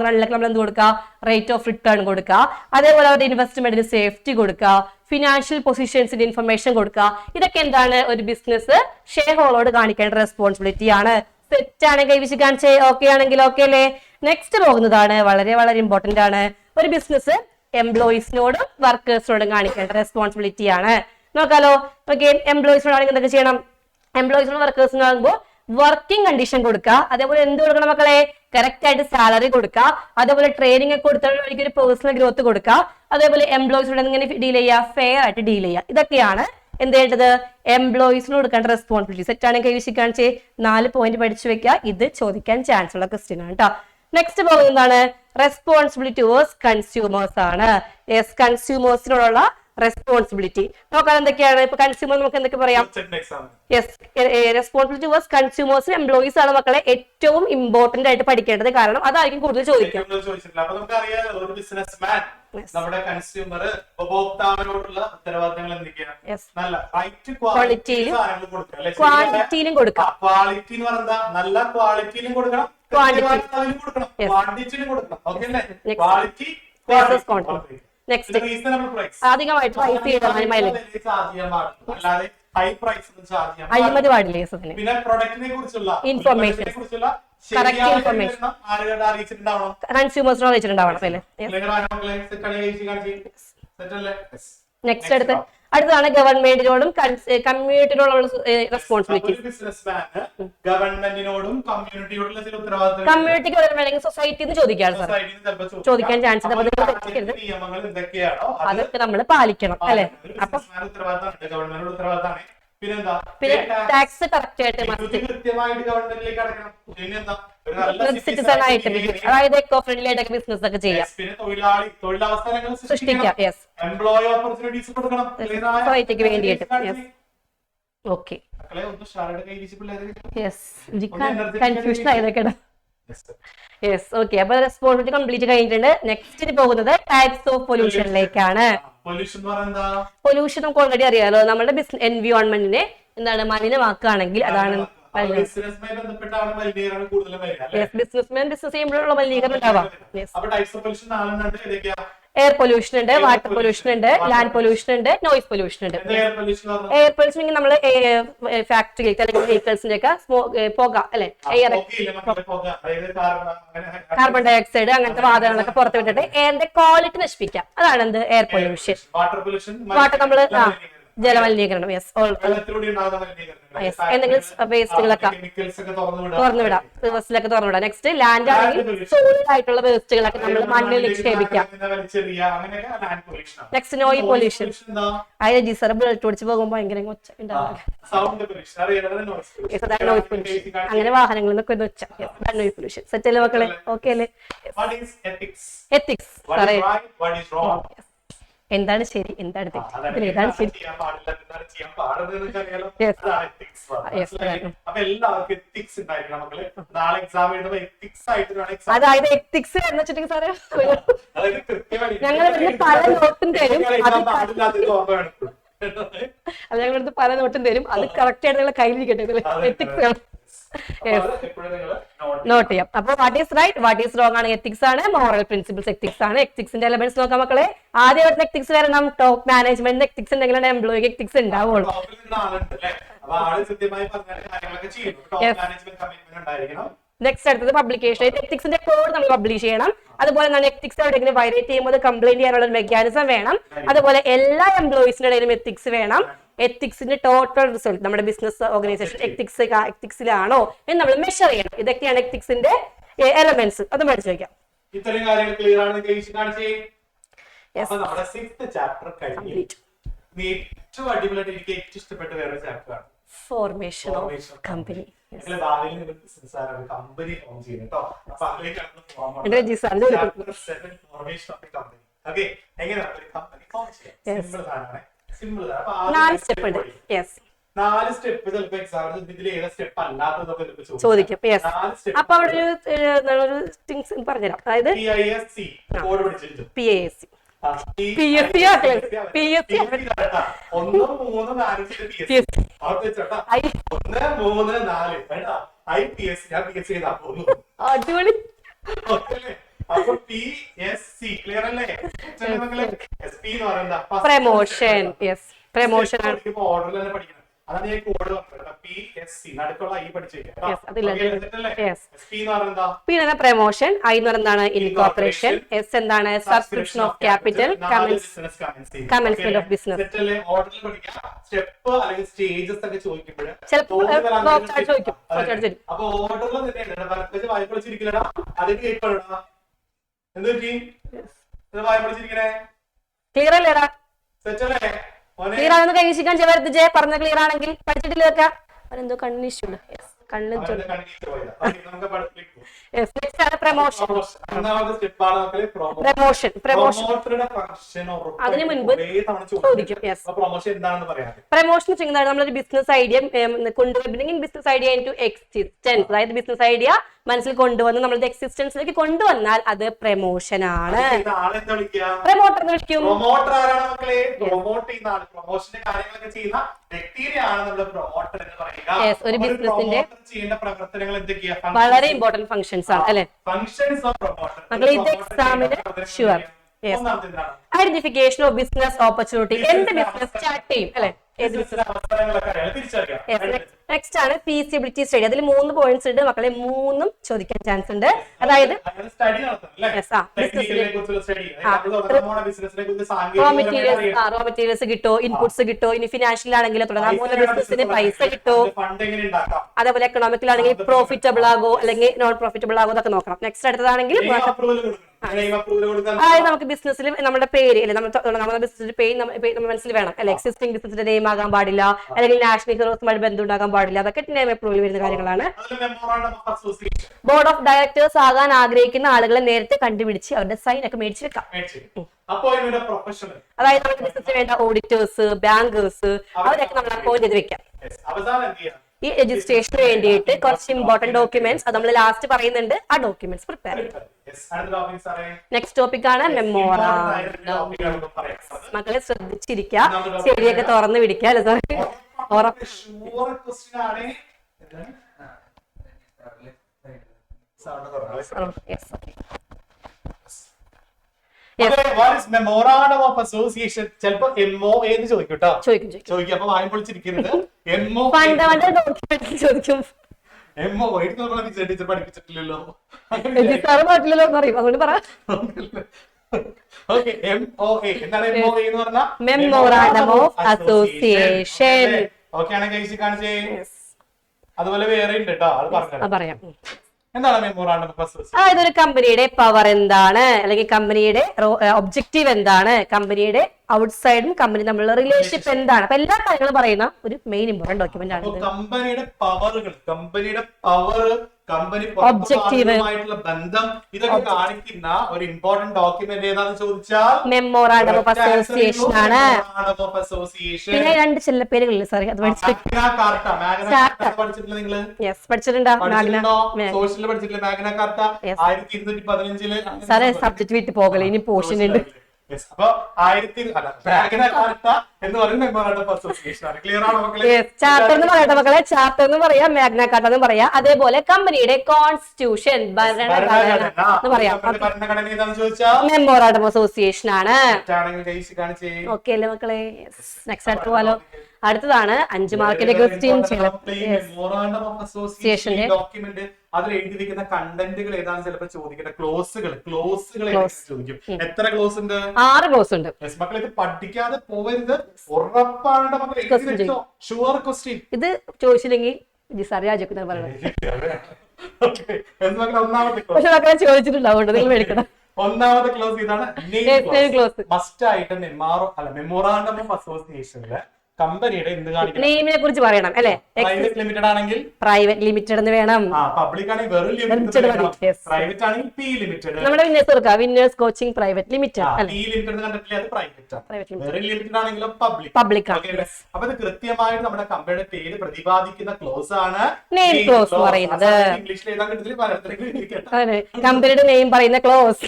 റണ്ണിലേക്ക് നമ്മൾ എന്ത് കൊടുക്കുക? റേറ്റ് ഓഫ് റിട്ടേൺ കൊടുക്കുക. അതേപോലെ അവരുടെ ഇൻവെസ്റ്റ്മെന്റിന് സേഫ്റ്റി കൊടുക്കുക, ഫിനാൻഷ്യൽ പൊസിഷൻസിന്റെ ഇൻഫർമേഷൻ കൊടുക്കുക. ഇതൊക്കെ എന്താണ്? ഒരു ബിസിനസ് ഷെയർ ഹോൾഡറോട് കാണിക്കേണ്ട റെസ്പോൺസിബിലിറ്റി ആണ്. സെറ്റ് ആണ് കൈവശം കാണിച്ചേ ഓക്കെ ആണെങ്കിൽ ഓക്കെ അല്ലേ? നെക്സ്റ്റ് പോകുന്നതാണ് വളരെ വളരെ ഇമ്പോർട്ടന്റ് ആണ്. ഒരു ബിസിനസ് എംപ്ലോയീസിനോടും വർക്കേഴ്സിനോടും കാണിക്കേണ്ട റെസ്പോൺസിബിലിറ്റി ആണ്. നോക്കാലോ. ഓക്കെ, എംപ്ലോയീസിനോടാണെങ്കിൽ എന്തൊക്കെ ചെയ്യണം? എംപ്ലോയീസിനോട് വർക്കേഴ്സിനാകുമ്പോൾ വർക്കിംഗ് കണ്ടീഷൻ കൊടുക്കുക. അതേപോലെ എന്ത് കൊടുക്കണം മക്കളെ? കറക്റ്റ് ആയിട്ട് സാലറി കൊടുക്കുക. അതേപോലെ ട്രെയിനിങ് ഒക്കെ കൊടുത്താൽ ഒരു പേഴ്സണൽ ഗ്രോത്ത് കൊടുക്കുക. അതേപോലെ എംപ്ലോയീസിനോട് എങ്ങനെ ഡീൽ ചെയ്യുക? ഫെയർ ആയിട്ട് ഡീൽ ചെയ്യുക. ഇതൊക്കെയാണ് എന്ത് ചെയ്യേണ്ടത്? എംപ്ലോയീസിനോട് കൊടുക്കേണ്ട റെസ്പോൺസിബിലിറ്റി. സെറ്റ് ആണ് കൈവശം കാണിച്ച് 4 പോയിന്റ് പഠിച്ചു വെക്കുക. ഇത് ചോദിക്കാൻ ചാൻസ് ഉള്ള ക്വസ്റ്റ്യൻ ആണ് കേട്ടോ. നെക്സ്റ്റ് പോകുന്നതാണ് റെസ്പോൺസിബിലിറ്റി ടുവേഴ്സ് കൺസ്യൂമേഴ്സ് ആണ്. യെസ്, കൺസ്യൂമേഴ്സിനോടുള്ള റെസ്പോൺസിബിലിറ്റി നോക്കാൻ എന്തൊക്കെയാണ്? ഇപ്പൊ കൺസ്യൂമർ നമുക്ക് എന്തൊക്കെ പറയാം? Yes, responsibility towards consumers employees ആണ് മക്കളെ ഏറ്റവും ഇമ്പോർട്ടന്റ് ആയിട്ട് പഠിക്കേണ്ടത്. കാരണം അതായിരിക്കും കൂടുതൽ ചോദിക്കുക. നമ്മുടെ കൺസ്യൂമർ ഉപഭോക്താവിനോടുള്ള ഉത്തരവാദിത്തങ്ങൾ എന്തൊക്കെയാണ്? നല്ല ക്വാളിറ്റിയിലും ക്വാണ്ടിറ്റിയിലും കൊടുക്കാം. ക്വാളിറ്റി എന്ന് പറഞ്ഞാൽ നല്ല ക്വാളിറ്റിയിലും കൊടുക്കണം, ക്വാണ്ടിറ്റിയിലും കൊടുക്കണം. ഓക്കെ അല്ലേ? ക്വാളിറ്റി നെക്സ്റ്റ് അധികമായിട്ട് പ്രൈസ് ചെയ്താൽ അഴിമതി പാടില്ലേ? പിന്നെ പ്രൊഡക്റ്റിനെ കുറിച്ചുള്ള ഇൻഫർമേഷൻ കറക്റ്റ് ഇൻഫർമേഷൻ കൺസ്യൂമേഴ്സിനോട് അറിയിച്ചിട്ടുണ്ടാവണം അല്ലേ? നെക്സ്റ്റ് അടുത്തതാണ് ഗവൺമെന്റിനോടും കമ്മ്യൂണിറ്റിയോടുള്ള റെസ്പോൺസിബിലിറ്റി. ഗവൺമെന്റിനോടും കമ്മ്യൂണിറ്റിയോടുള്ള ചില ഉത്തരവാദിത്തങ്ങൾ കമ്മ്യൂണിറ്റിക്ക് അല്ലെങ്കിൽ സൊസൈറ്റിന്ന് ചോദിക്കാണ് സാർ, ചോദിക്കാൻ ചാൻസ് നിയമങ്ങൾ എന്തൊക്കെയാണോ അതൊക്കെ നമ്മൾ പാലിക്കണം അല്ലെ? അപ്പൊ ഗവൺമെന്റിന്റെ ഉത്തരവാദിത്തമാണ്. പിന്നെ ടാക്സ് കറക്റ്റ് ആയിട്ട് കൃത്യമായിട്ട് ഗവൺമെന്റിലേക്ക് അടക്കണം. പിന്നെന്താ? സിറ്റിസൺ ആയിട്ട് അതായത് എക്കോ ഫ്രണ്ട്ലി ആയിട്ടൊക്കെ ബിസിനസ് ഒക്കെ ചെയ്യാം, പിന്നെ തൊഴിലവസരങ്ങൾ സൃഷ്ടിക്കാം. യെസ്, എംപ്ലോയി ഓപ്പർച്യൂണിറ്റീസ് കൊടുക്കണം സൊസൈറ്റിക്ക് വേണ്ടിയിട്ട്. Yes, okay. യെസ്, കൺഫ്യൂഷൻ ആയതൊക്കെയാണ്. Yes, okay. അപ്പൊ റെസ്പോൺസിബിലിറ്റി കംപ്ലീറ്റ് കഴിഞ്ഞിട്ടുണ്ട്. നെക്സ്റ്റ് പോകുന്നത് ടൈപ്സ് ഓഫ് പൊല്യൂഷനിലേക്കാണ്. പൊല്യൂഷൻ നമുക്ക് ഓൾറെഡി അറിയാലോ. നമ്മുടെ എൻവിയോൺമെന്റിനെ എന്താണ് മലിനമാക്കുകയാണെങ്കിൽ അതാണ് ബിസിനസ്മാൻ ബിസിനസ് ചെയ്യുമ്പോഴുള്ള മലിനീകരണം ഉണ്ടാവാം. എയർ പൊല്യൂഷൻ ഉണ്ട്, വാട്ടർ പൊല്യൂഷൻ ഉണ്ട്, ലാൻഡ് പൊല്യൂഷൻ ഉണ്ട്, നോയിസ് പൊല്യൂഷൻ ഉണ്ട്. എയർ പൊല്യൂഷൻ നമ്മൾ ഫാക്ടറിയിലേക്ക് അല്ലെങ്കിൽ വെഹിക്കിൾസിന്റെ ഒക്കെ പുക അല്ലെ, എയർ കാർബൺ ഡൈ ഓക്സൈഡ് അങ്ങനത്തെ വാതകങ്ങളൊക്കെ പുറത്ത് വിട്ടിട്ട് എയറിന്റെ ക്വാളിറ്റി നശിപ്പിക്കാം. അതാണ് എന്ത്? Air pollution. വാട്ടർ നമ്മള് ജലമലിനീകരണം. യെസ്, എന്തെങ്കിലും വേസ്റ്റുകളൊക്കെ തുറന്നുവിടാം, റിവേഴ്സിലൊക്കെ തുറന്നുവിടാം. നെക്സ്റ്റ് ലാൻഡ് ആണെങ്കിൽ സോളിഡ് ആയിട്ടുള്ള വേസ്റ്റുകളൊക്കെ നമ്മൾ മണ്ണിൽ നിക്ഷേപിക്കാം. നെക്സ്റ്റ് നോയിസ് പൊല്യൂഷൻ, അതായത് ഡിസർബിൾ ഓടിച്ച് പോകുമ്പോൾ ഭയങ്കര ഒച്ച ഉണ്ടാവും. അങ്ങനെ വാഹനങ്ങളിൽ നിന്നൊക്കെ ഒരു ഒച്ച. Noise pollution. സെറ്റ് അല്ലേ മക്കളെ? ഓക്കെ അല്ലേ? എത്തിക്സ് എന്താണ് ശരി, എന്താണ് തെറ്റ്, ഏതാണ് ശരി? അതായത് എത്തിക്സ് എന്ന് വെച്ചിട്ടുണ്ടെങ്കിൽ സാറേ ഞങ്ങൾ പല നോട്ടും തരും, അത് ഞങ്ങളടുത്ത് പല നോട്ടും തരും, അത് കറക്റ്റ് ആയിട്ട് നിങ്ങളെ കയ്യിലിരിക്കട്ടെ. എത്തിക്സ് നോട്ട് ചെയ്യാം. അപ്പൊ what is right, what is wrong ആണ് എത്തിക്സ് ആണ്, മോറൽ പ്രിൻസിപ്പിൾസ് എത്തിക്സ് ആണ്. എത്തിക്സിന്റെ എലമെന്റ്സ് നോക്കാം മക്കളെ. ആദ്യം വരുന്ന എത്തിക്സ് വരണം ടോപ്പ് മാനേജ്മെന്റ് എത്തിക്സ് ഉണ്ടെങ്കിലും എംപ്ലോയിക്ക് എത്തിക്സ് ഉണ്ടാവുള്ളൂ. നെക്സ്റ്റ് അടുത്തത് പബ്ലിക്കേഷൻ. എത്തിക്സിന്റെ കോഡ് നമ്മൾ പബ്ലിഷ് ചെയ്യണം. അതുപോലെ തന്നെ എത്തിക്സ് എവിടെയെങ്കിലും വയലേറ്റ് ചെയ്യുമ്പോൾ കംപ്ലൈന്റ് ചെയ്യാനുള്ള ഒരു മെക്കാനിസം വേണം. അതുപോലെ എല്ലാ എംപ്ലോയീസിന്റെ ഇടയിലും എത്തിക്സ് വേണം. എത്തിക്സിന്റെ ടോട്ടൽ റിസൾട്ട് നമ്മുടെ ബിസിനസ് ഓർഗനൈസേഷൻ എത്തിക്സിലാണോ എന്ന് നമ്മൾ മെഷർ ചെയ്യണം. ഇതൊക്കെയാണ് എത്തിക്സിന്റെ എലമെന്റ്സ്. അത് പഠിച്ചു വയ്ക്കാം. ഇത്രയും കാര്യങ്ങൾ ക്ലിയർ ആണ്. നമ്മുടെ 6th ചാപ്റ്റർ കഴിഞ്ഞു. ഏറ്റവും അടിപൊളിയായിട്ട് എനിക്ക് ഏറ്റവും ഇഷ്ടപ്പെട്ട വേറൊരു ചാപ്റ്റർ ആണ് formation of company. Company form ചെയ്യുന്നത് കേട്ടോ. അപ്പൊ അതിലേക്കാണ് എങ്ങനെയാണ് ഒരു കമ്പനി ഫോം ചെയ്യുക? സിമ്പിൾ ആണ്. 4 സ്റ്റെപ്പ് ഉണ്ട്. Yes, 4 step. ചിലപ്പോ എക്സാമിന് ഇതിൽ ഏതാ സ്റ്റെപ്പ് അല്ലാത്തതൊക്കെ ചോദിക്കും. യെസ്, അപ്പൊ അവിടെ ഒരു തിങ്സ് പറഞ്ഞുതരാം. അതായത് PISC കോഡ് പഠിച്ചിട്ടുണ്ട്. PASC PSC 1 3 4 IPSC ഞാൻ PSC ചെയ്താ പോകുന്നു. അടിപൊളി. അപ്പൊ PSC ക്ലിയർ അല്ലേ? SP എന്ന് പറയുന്നത് പ്രമോഷൻ. യെസ്, പ്രമോഷൻ ആണ്. ഓർഡറിൽ തന്നെ പഠിക്കണം. അതാണ് ഞാൻ കോഡ് പറഞ്ഞത്. PSC നടുക്കുള്ള I പഠിച്ചിരിക്കുക. പിന്നെ പ്രമോഷൻ. I എന്ന് പറയുന്നതാണ് ഇൻകോർപ്പറേഷൻ. S എന്താണ് subscription of capital, commencement of business. Step അല്ലെങ്കിൽ സ്റ്റേജസ് ഒക്കെ ചോദിക്കുമ്പോൾ ചിലപ്പോൾ ചോദിക്കും. അപ്പൊ ഓർഡറിൽ തന്നെ വായ്പ പഠിച്ചിരിക്കലടാ. അതിന് കേൾക്കണ എന്ത് പറ്റി? വായ്പ പഠിച്ചിരിക്കണേ ക്ലിയർ അല്ലേടാ? സെറ്റല്ലേ? ക്ലിയർ ആണെന്ന് കൈവശിക്കാൻ ചെവരുത്. പറഞ്ഞ ക്ലിയർ ആണെങ്കിൽ പഠിച്ചിട്ടില്ല വെക്കാം. അവരെന്തോ കണ്ണിന് ഇഷ്യൂ ഉണ്ട്. കണ്ണ് അതിന് മുൻപ് ചോദിക്കും. പ്രമോഷൻ ചെയ്യുന്നതാണ് നമ്മളൊരു ബിസിനസ് ഐഡിയ കൊണ്ടുവരുന്നെങ്കിൽ business idea into existence. അതായത് ബിസിനസ് ഐഡിയ മനസ്സിൽ കൊണ്ടുവന്ന് നമ്മളുടെ എക്സിസ്റ്റൻസിലേക്ക് കൊണ്ടുവന്നാൽ അത് പ്രമോഷൻ ആണ്. പ്രമോട്ടർ എന്ന് വിളിക്കും. ഒരു ബിസിനസിന്റെ വളരെ ഇമ്പോർട്ടന്റ് ഫങ്ഷൻസ് ആണ് അല്ലെ മക്കളെ? ഇത് എക്സാമിന് sure. Identification of business opportunity. എന്ത് ബിസിനസ് സ്റ്റാർട്ട് ചെയ്യും അല്ലെ? നെക്സ്റ്റ് ആണ് ഫീസിബിലിറ്റി സ്റ്റഡി. അതിൽ 3 പോയിന്റ്സ് ഉണ്ട് മക്കളെ. 3ഉം ചോദിക്കാൻ ചാൻസ് ഉണ്ട്. അതായത് റോ മെറ്റീരിയൽസ് കിട്ടോ, ഇൻപുട്സ് കിട്ടോ, ഇനി ഫിനാൻഷ്യൽ ആണെങ്കിൽ തുടങ്ങാൻ പോകുന്ന ബിസിനസിന് പൈസ കിട്ടോ, അതേപോലെ എക്കണോമിക്കലാണെങ്കിൽ പ്രോഫിറ്റബിൾ ആകോ അല്ലെങ്കിൽ നോൺ പ്രോഫിറ്റബിൾ ആകോ എന്നൊക്കെ നോക്കണം. നെക്സ്റ്റ് അടുത്തതാണെങ്കിൽ അതായത് നമുക്ക് ബിസിനസ്സിൽ നമ്മുടെ പേര് അല്ലെ, നമ്മുടെ ബിസിനസിന്റെ പേര് നമ്മുടെ മനസ്സിൽ വേണം അല്ലെ. എക്സിസ്റ്റിംഗ് ബിസിനസിന്റെ നെയിം ആകാൻ പാടില്ല, അല്ലെങ്കിൽ നാഷണൽ ഹീറോസുമായിട്ട് ബന്ധം ഉണ്ടാകാൻ പാടില്ല. അതൊക്കെ നെയിം അപ്രൂവൽ വരുന്ന കാര്യങ്ങളാണ്. ബോർഡ് ഓഫ് ഡയറക്ടേഴ്സ് ആകാൻ ആഗ്രഹിക്കുന്ന ആളുകളെ നേരത്തെ കണ്ടുപിടിച്ച് അവരുടെ സൈൻ ഒക്കെ മേടിച്ച് വെക്കാം. അതായത് നമ്മുടെ ബിസിനസ്സിന് വേണ്ട ഓഡിറ്റേഴ്സ്, ബാങ്കേഴ്സ് അവരൊക്കെ നമ്മൾ അപ്പോയിന്റ് ചെയ്ത് വെക്കാം. ഈ രജിസ്ട്രേഷന് വേണ്ടിയിട്ട് കുറച്ച് ഇമ്പോർട്ടന്റ് ഡോക്യുമെന്റ്സ് അത് നമ്മൾ ലാസ്റ്റ് പറയുന്നുണ്ട്. ആ ഡോക്യുമെന്റ്സ് പ്രിപ്പയർ ചെയ്യാം. നെക്സ്റ്റ് ടോപ്പിക് ആണ് മെമ്മോറാണ്ടം. മക്കളെ ശ്രദ്ധിച്ചിരിക്കുക, ചെടിയൊക്കെ തുറന്നു പിടിക്കുക അല്ലെ സാർ? Memorandum of association. ചിലപ്പോ MOA എന്ന് ചോദിക്കും കേട്ടോ. ചോദിക്കും. അപ്പൊ വായം പൊളിച്ചിരിക്കരുത്. ചോദിക്കും. ടീച്ചർ പഠിപ്പിച്ചിട്ടില്ലല്ലോ. അതുകൊണ്ട് പറ. MOA എന്താണ്? MOA എന്ന് പറഞ്ഞാൽ മെമ്മോറാണ്ടം ഓഫ് അസോസിയേഷൻ. ഓക്കെ ആണ് കഴിച്ച് കാണിച്ചേ. അതുപോലെ വേറെ ഉണ്ട് കേട്ടോ, അത് പറയാം. എന്താണ് മെമ്മോറാണ്ടം ഓഫ് അസോസിയേഷൻ? അതായത് ഒരു കമ്പനിയുടെ പവർ എന്താണ്, അല്ലെങ്കിൽ കമ്പനിയുടെ ഒബ്ജക്റ്റീവ് എന്താണ്, കമ്പനിയുടെ ഔട്ട്സൈഡും കമ്പനി തമ്മിലുള്ള റിലേഷൻഷിപ്പ് എന്താണ്, അപ്പൊ എല്ലാ കാര്യങ്ങളും പറയുന്ന ഒരു മെയിൻ ഇമ്പോർട്ടന്റ് ഡോക്യുമെന്റ് ആണ്. കമ്പനിയുടെ പവറുകൾ, കമ്പനിയുടെ പവർ, കമ്പനി ഒബ്ജക്റ്റീവ്, ബന്ധം, ഇതൊക്കെ കാണിക്കുന്ന ഒരു ഇമ്പോർട്ടന്റ് ഡോക്യുമെന്റ് ഏതാണെന്ന് ചോദിച്ചാൽ മെമ്മോറാണ്ടം ഓഫ് അസോസിയേഷൻ ആണ്. പിന്നെ 2 ചെല്ലപ്പേരുകളില്ല സാറി, അത് പഠിച്ചിട്ടുണ്ടോ? സാറേ സബ്ജക്ട് വിട്ട് പോകല, ഇനി പോർഷൻ ഉണ്ട്. അപ്പൊ മാഗ്ന കാർട്ട എന്ന് പറയുന്ന മെമ്മോറാണ്ടം ഓഫ് അസോസിയേഷൻ ആണ്. ക്ലിയർ ആണോ മക്കളെ? ചാർട്ടർ എന്ന് പറയട്ടെ മക്കളെ, ചാർട്ടർ എന്ന് പറയാം, മാഗ്ന കാർട്ട എന്ന് പറയാം. അതേപോലെ കമ്പനിയുടെ കോൺസ്റ്റിറ്റ്യൂഷൻ ഭരണഘടന എന്ന് പറയാം. ഭരണഘടന ഏതാണെന്ന് ചോദിച്ചാൽ മെമ്മോറാണ്ടം ഓഫ് അസോസിയേഷൻ ആണ്. കാണിച്ചേ. ഓക്കെ അല്ലേ മക്കളെ? നെക്സ്റ്റ് അടുത്ത് പോവാലോ. അടുത്തതാണ് 5 മാർക്കിന്റെ ക്വസ്റ്റ്യൻ. അസോസിയേഷന്റെ ഡോക്യുമെന്റ് അതിൽ എഴുതിയിരിക്കുന്ന കണ്ടന്റുകൾ ഏതാണ് ചിലപ്പോൾ ചോദിക്കട്ടെ. ക്ലോസുകൾ ചോദിക്കും. എത്ര ക്ലോസ് ഉണ്ട്? 6 ക്ലോസ് ഉണ്ട്. മക്കൾ ഇത് പഠിക്കാതെ പോവരുത്, ഉറപ്പാണ് മക്കൾ. Sure question. ഇത് ചോദിച്ചില്ലെങ്കിൽ സാർ രാജക്കുന്ന പറയുന്നത്. പക്ഷെ മക്കളെ ചോദിച്ചിട്ടുണ്ടാവും, നിങ്ങൾ മേടിക്കണം. ഒന്നാമത്തെ ക്ലോസ് ഇതാണ്. മസ്റ്റ് ആയിട്ട് മെമ്മോറാണ്ടം ഓഫ് അസോസിയേഷനില് കമ്പനിയുടെ എന്ത് കാണിക്കണം? നെയിമിനെ കുറിച്ച് പറയണം അല്ലെ. പ്രൈവറ്റ് ലിമിറ്റഡ് ആണെങ്കിൽ പ്രൈവറ്റ് ലിമിറ്റഡ് എന്ന് വേണം. പബ്ലിക് ആണെങ്കിൽ വെറും ലിമിറ്റഡ്, പ്രൈവറ്റ് ആണെങ്കിൽ പി ലിമിറ്റഡ്. നമ്മുടെ വിന്നേഴ്സ് കൊടുക്കുക, winners coaching private limited. P limited കണ്ടിട്ടില്ല, അത് പ്രൈവറ്റ് ആണ്. വെറും ലിമിറ്റഡ് ആണെങ്കിലും പബ്ലിക് ആണ്. അപ്പൊ ഇത് കൃത്യമായിട്ട് നമ്മുടെ കമ്പനിയുടെ പേര് പ്രതിപാദിക്കുന്ന ക്ലോസ് ആണ് നെയിം ക്ലോസ് പറയുന്നത്. ഇംഗ്ലീഷിൽ എഴുതാൻ കിട്ടില്ല, മലയാളത്തിൽ കമ്പനിയുടെ നെയിം പറയുന്ന ക്ലോസ്.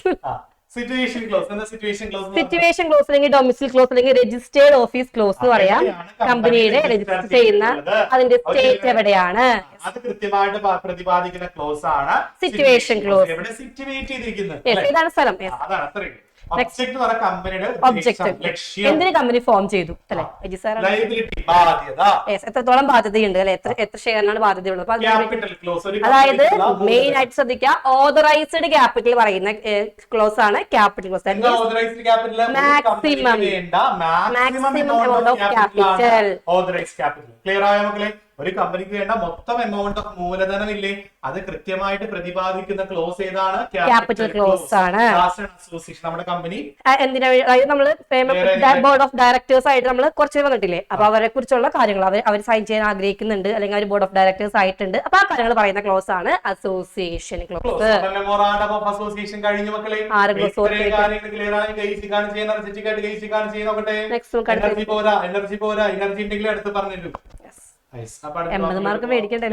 Situation close. എന്താ സിറ്റുവേഷൻ ക്ലോസ്? സിറ്റുവേഷൻ ക്ലോസ് അല്ലെങ്കിൽ ഡൊമിസിൽ ക്ലോസ് അല്ലെങ്കിൽ രജിസ്റ്റേർഡ് ഓഫീസ് ക്ലോസ് എന്ന് പറയാം. കമ്പനിയുടെ രജിസ്റ്റർ ചെയ്യുന്ന അതിന്റെ സ്റ്റേറ്റ് എവിടെയാണ്, അത് കൃത്യമായിട്ട് പ്രതിപാദിക്കുന്ന ക്ലോസ് ആണ് സിറ്റുവേഷൻ ക്ലോസ്. എവിടെ സിറ്റുവേറ്റ് ചെയ്തിരിക്കുന്നത്, ഇതാണ് സ്ഥലം. അതാണ് അത്രയും. ഒബ്ജക്റ്റ് പറ കമ്പനിയുടെ ലക്ഷ്യം, എന്തിന് കമ്പനി ഫോം ചെയ്തു അല്ലെ. ലയബിലിറ്റി ബാധ്യത, എത്രത്തോളം ബാധ്യതയുണ്ട് അല്ലെ, എത്ര ഷെയറിനാണ് ബാധ്യതയുള്ളത്. Capital clause. അതായത് മെയിൻ ആയിട്ട് ശ്രദ്ധിക്കുക, ഓതറൈസ്ഡ് ക്യാപിറ്റൽ പറയുന്ന ക്ലോസ് ആണ് capital clause. Authorised capital maximum amount of capital. Authorised capital. Clear ആയോ മക്കളെ? ഒരു കമ്പനിക്ക് വേണ്ട മൊത്തം എമൗണ്ട് ഓഫ് മൂലധനം ഇല്ലേ, അത് കൃത്യമായിട്ട് പ്രതിപാദിക്കുന്ന ക്ലോസ് ഏതാണ്? ക്യാപിറ്റൽ ക്ലോസ് ആണ്. അസോസിയേഷൻ നമ്മുടെ കമ്പനി എന്തിനാ, നമ്മള് ബോർഡ് ഓഫ് ഡയറക്ടേഴ്സ് ആയിട്ട് നമ്മൾ കുറച്ച് വന്നിട്ടില്ലേ, അപ്പൊ അവരെ കുറിച്ചുള്ള കാര്യങ്ങൾ അവർ സൈൻ ചെയ്യാൻ ആഗ്രഹിക്കുന്നുണ്ട് അല്ലെങ്കിൽ അവർ ബോർഡ് ഓഫ് ഡയറക്ടേഴ്സ് ആയിട്ടുണ്ട്. അപ്പൊ ആ കാര്യങ്ങൾ പറയുന്ന ക്ലോസ് ആണ് association close. Memorandum of association കഴിഞ്ഞു മക്കളെ. 6 ക്ലോസ്. എനർജി പോരാ, എനർജി ഉണ്ടെങ്കിൽ അടുത്ത് പറഞ്ഞല്ലോ. 80 മാർക്ക് മേടിക്കണ്ടേ.